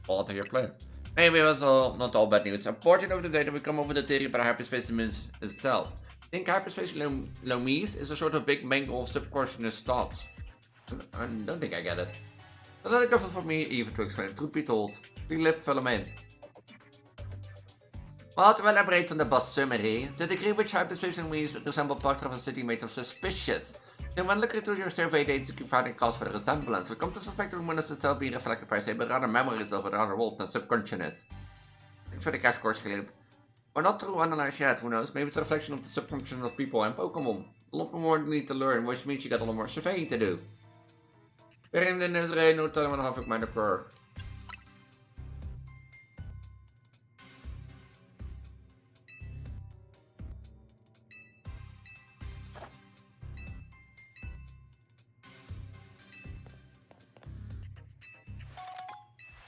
All to your plate. Maybe it was not all bad news. Unfortunately, over the data we come up with a theory about hyperspace limits itself. I think hyperspace Lomise is a sort of big mangle of subconscious thoughts. I don't think I get it. But let it go for me even to explain. Truth be told, big lip fill him in. Well, to elaborate on the boss summary, the degree which hyperspace Lomise resemble part of a city made of suspicious. Then when looking through your survey data to keep finding cause for the resemblance, we come to suspect the rumors itself being reflected by, say, but rather memories of a rather old and subconscious. Thanks for the cash course, Philip. We're not through analyze yet, who knows, maybe it's a reflection of the subconscious of people and Pokemon. A lot more need to learn, which means you got a lot more surveying to do. Waarin de Israël no telling half of mijn occur.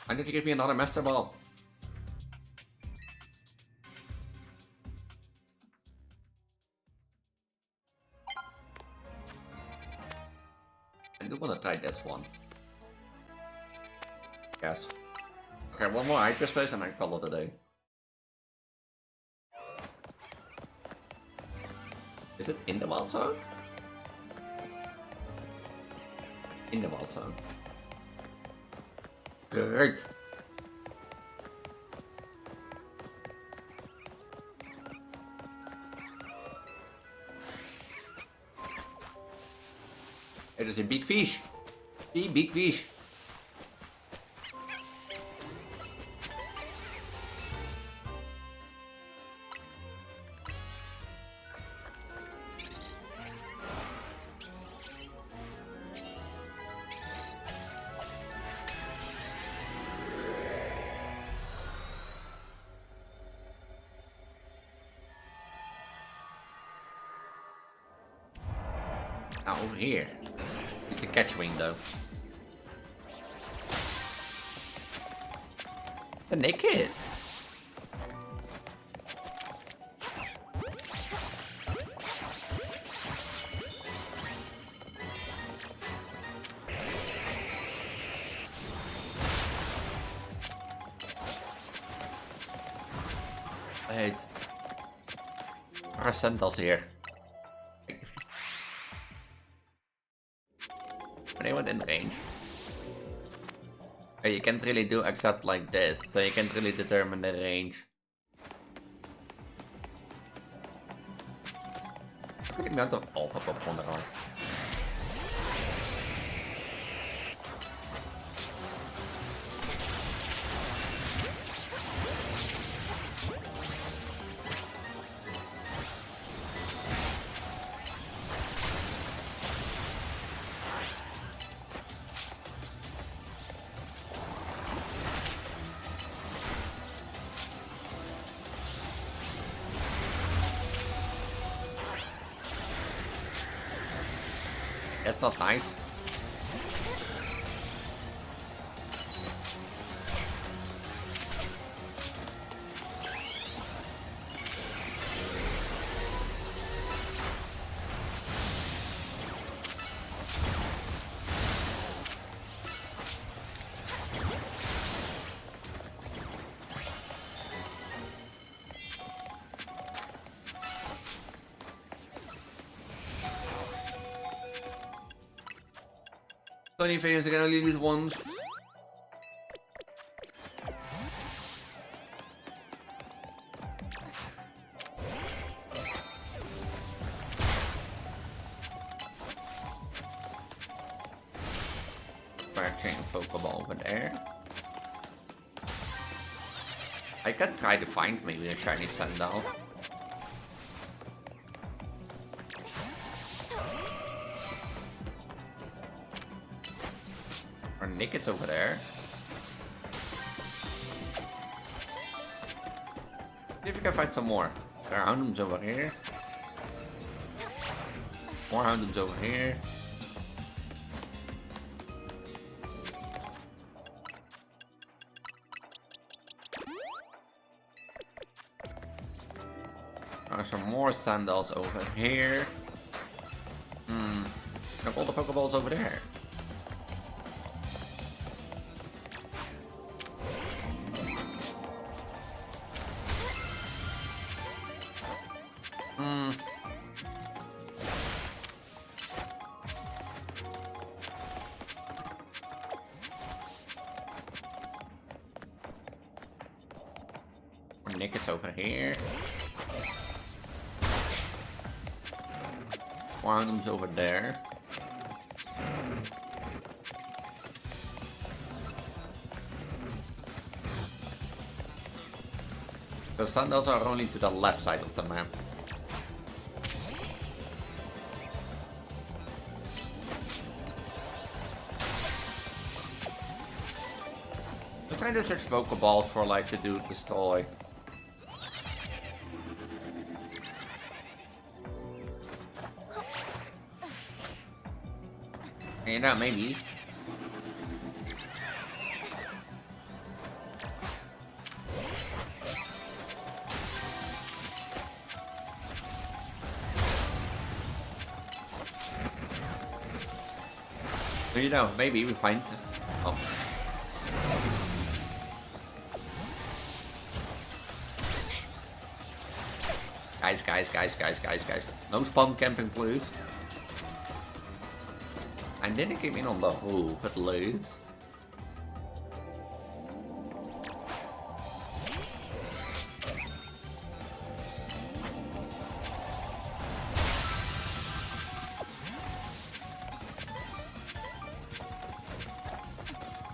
I need to give me another Master Ball. I do want to try this one. Yes. Okay, one more hyperspace and I call it a day. Is it in the wild zone? In the wild zone. Great. It is a big fish. The big fish. Now over here is the catch window. The naked. Wait. Are sandals here? Anyone in range? Oh, you can't really do except like this, so you can't really determine the range. Ik weet niet meer of Alpha Pokémon er al. That's not nice. Funny videos, I can only use once. chain Pokeball over there. I can try to find maybe a shiny sandal. Or Nick, it's over there. See if we can find some more. There are Houndoums over here. More Houndoums over here. There are some more sandals over here. Have all the Pokeballs over there. Nick, it's over here. Quantum's over there. Those sandals are only to the left side of the map. I'm trying to search Pokeballs for like to do destroy. You know, maybe. You know, maybe we find. Oh. Guys. No spawn camping, please. And then it came in on the roof at least.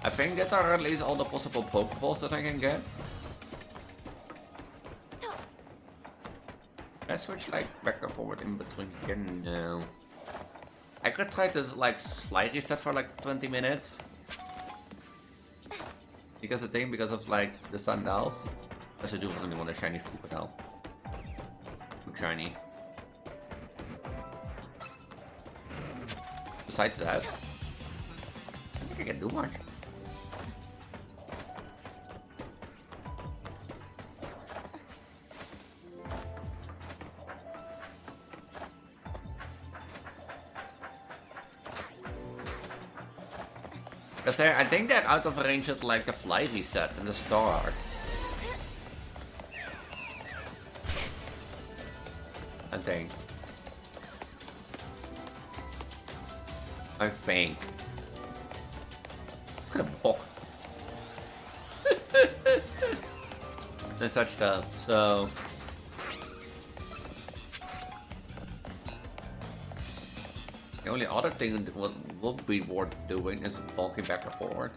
I think that are at least all the possible Pokeballs that I can get. Let's switch like back and forward in between again now. I could try to like slide reset for like 20 minutes. Because of like the sandals. As I do really want a shiny Crocodile. Too shiny. Besides that, I think I can do much. Because I think they're out of range of like the fly reset and the start. I think. Look at a book. And such stuff, so. The only other thing that would be worth doing is walking back and forward.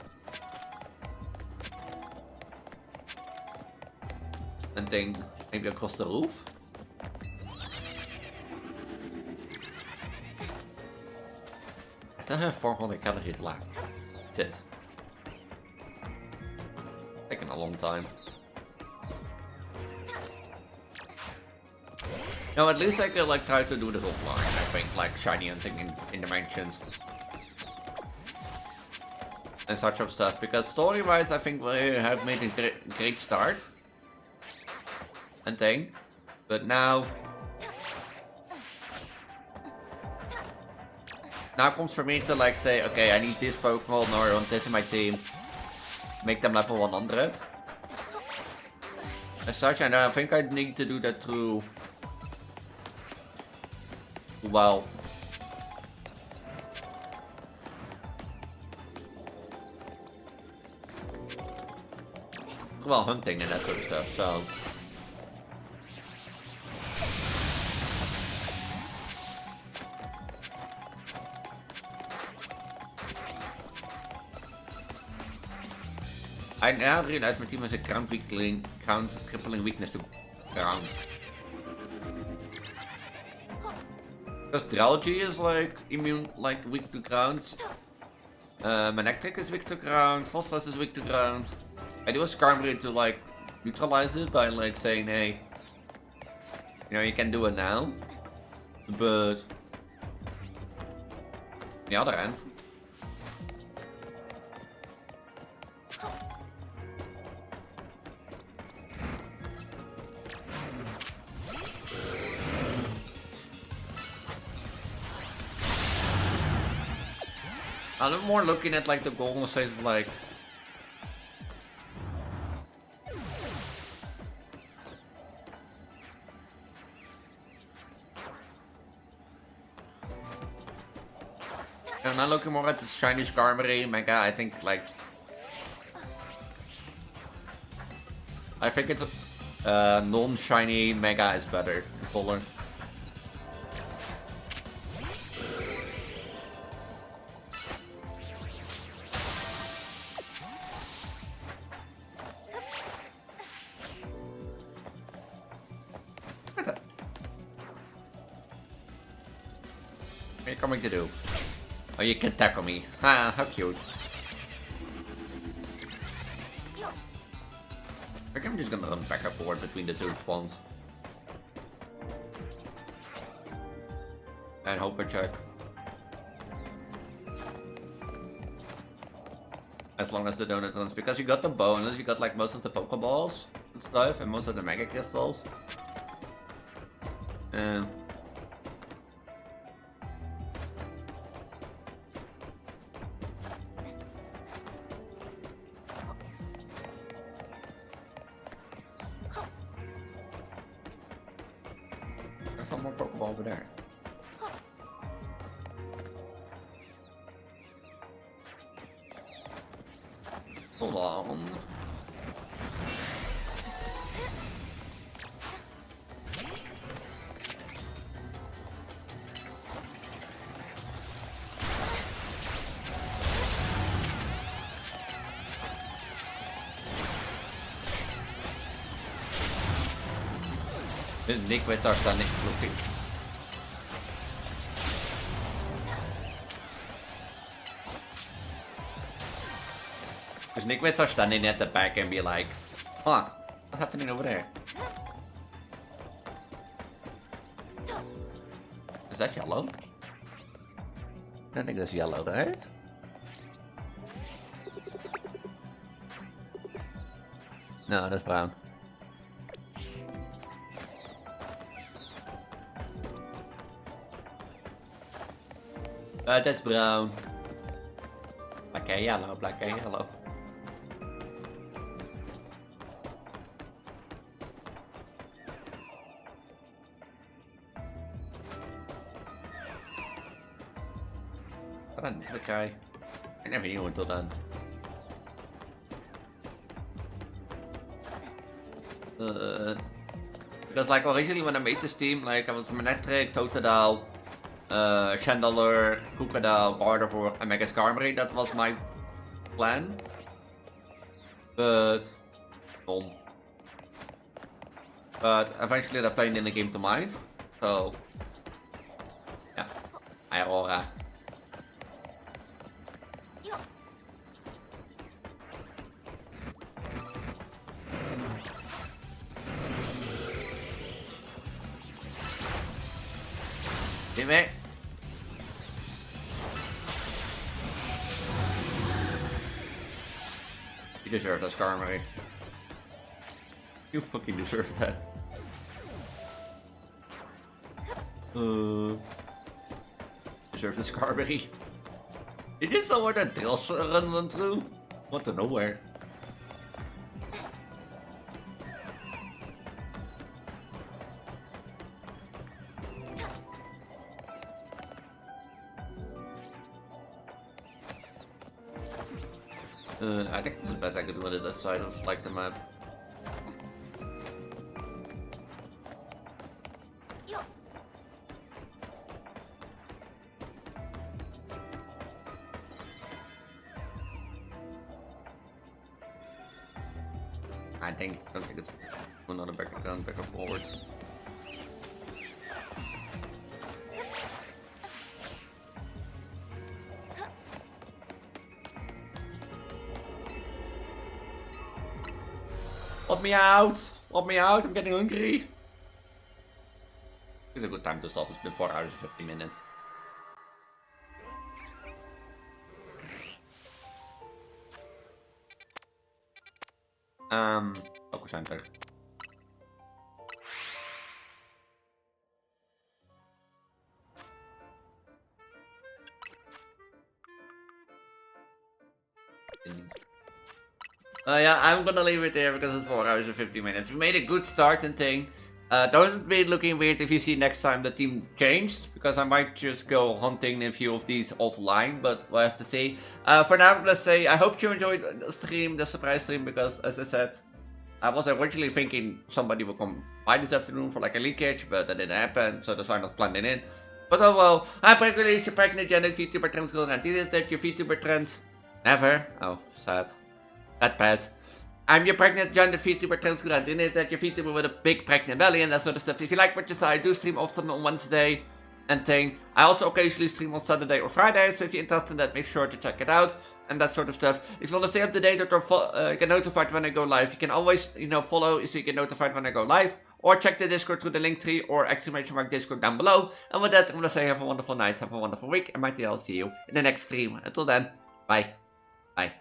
And then maybe across the roof. I still have 400 calories left. It is. Taking a long time. No, at least I could like try to do this offline, I think, like shiny hunting in dimensions. And such of stuff, because story-wise I think we have made a great start. And thing. But now comes for me to like say, okay, I need this Pokemon or I want this in my team. Make them level 100. As such, and I think I need to do that through. Well, hunting and that sort of stuff, so. I now realize my team has a ground crippling weakness to ground. Because Dralgy is like immune, like weak to ground. Manectric is weak to ground. Phosphorus is weak to ground. I do a Skarmory to like neutralize it by like saying, hey, you know, you can do it now. But on the other hand, I'm more looking at like the golden state of like I'm not looking more at the shiny Skarmory Mega. I think like it's non-shiny Mega is better. Fuller. What are you coming to do? Oh, you can tackle me. Ah, how cute. I think I'm just gonna run back and forth between the two spawns. And hope I check. As long as the donut runs. Because you got the bonus, you got like most of the Pokeballs and stuff, and most of the Mega Crystals. And there's one more Pokeball over there. Hold on. The Nigwits are standing looking. Because Nigwits are standing at the back and be like, huh, what's happening over there? Is that yellow? I don't think that's yellow, right? No, that's brown. That's brown. Black and yellow, black and yellow. What a guy. I never knew until then. Because like originally when I made this team, like I was Manectric, Totodile, Chandelure, Crocodile, Gardevoir, and Mega Skarmory. That was my plan. But eventually that plan didn't came to mind. So yeah, Aurora. Dime. You deserve that, Skarmory. You fucking deserve that. Deserve the Skarmory. Did you saw where that drill run went through? What to nowhere. I think this is the best I could do on this side of like the map. I don't think it's another back or forward. Let me out! Let me out! I'm getting hungry! It's a good time to stop. It's been 4 hours and 50 minutes. Focus center. Yeah, I'm gonna leave it there because it's 4 hours and 50 minutes. We made a good start and thing. Don't be looking weird if you see next time the team changed, because I might just go hunting a few of these offline, but we'll have to see. For now, let's say, I hope you enjoyed the stream, the surprise stream, because as I said, I was originally thinking somebody would come by this afternoon for like a leakage, but that didn't happen, so that's why I'm not planning in. But oh well, I'm Preggo, your pregnant gender Vtuber trans girl, and didn't take your Vtuber trends. Never. Oh, sad. That bad. I'm your pregnant gender Vtuber trans girl, and didn't take your Vtuber with a big pregnant belly and that sort of stuff. If you like what you saw, I do stream often on Wednesday and thing. I also occasionally stream on Saturday or Friday, so if you're interested in that, make sure to check it out. And that sort of stuff. If you want to stay up to date or get notified when I go live, you can always, follow so you get notified when I go live. Or check the Discord through the link tree or ! Discord down below. And with that, I'm going to say have a wonderful night, have a wonderful week, and mighty I'll see you in the next stream. Until then, bye. Bye.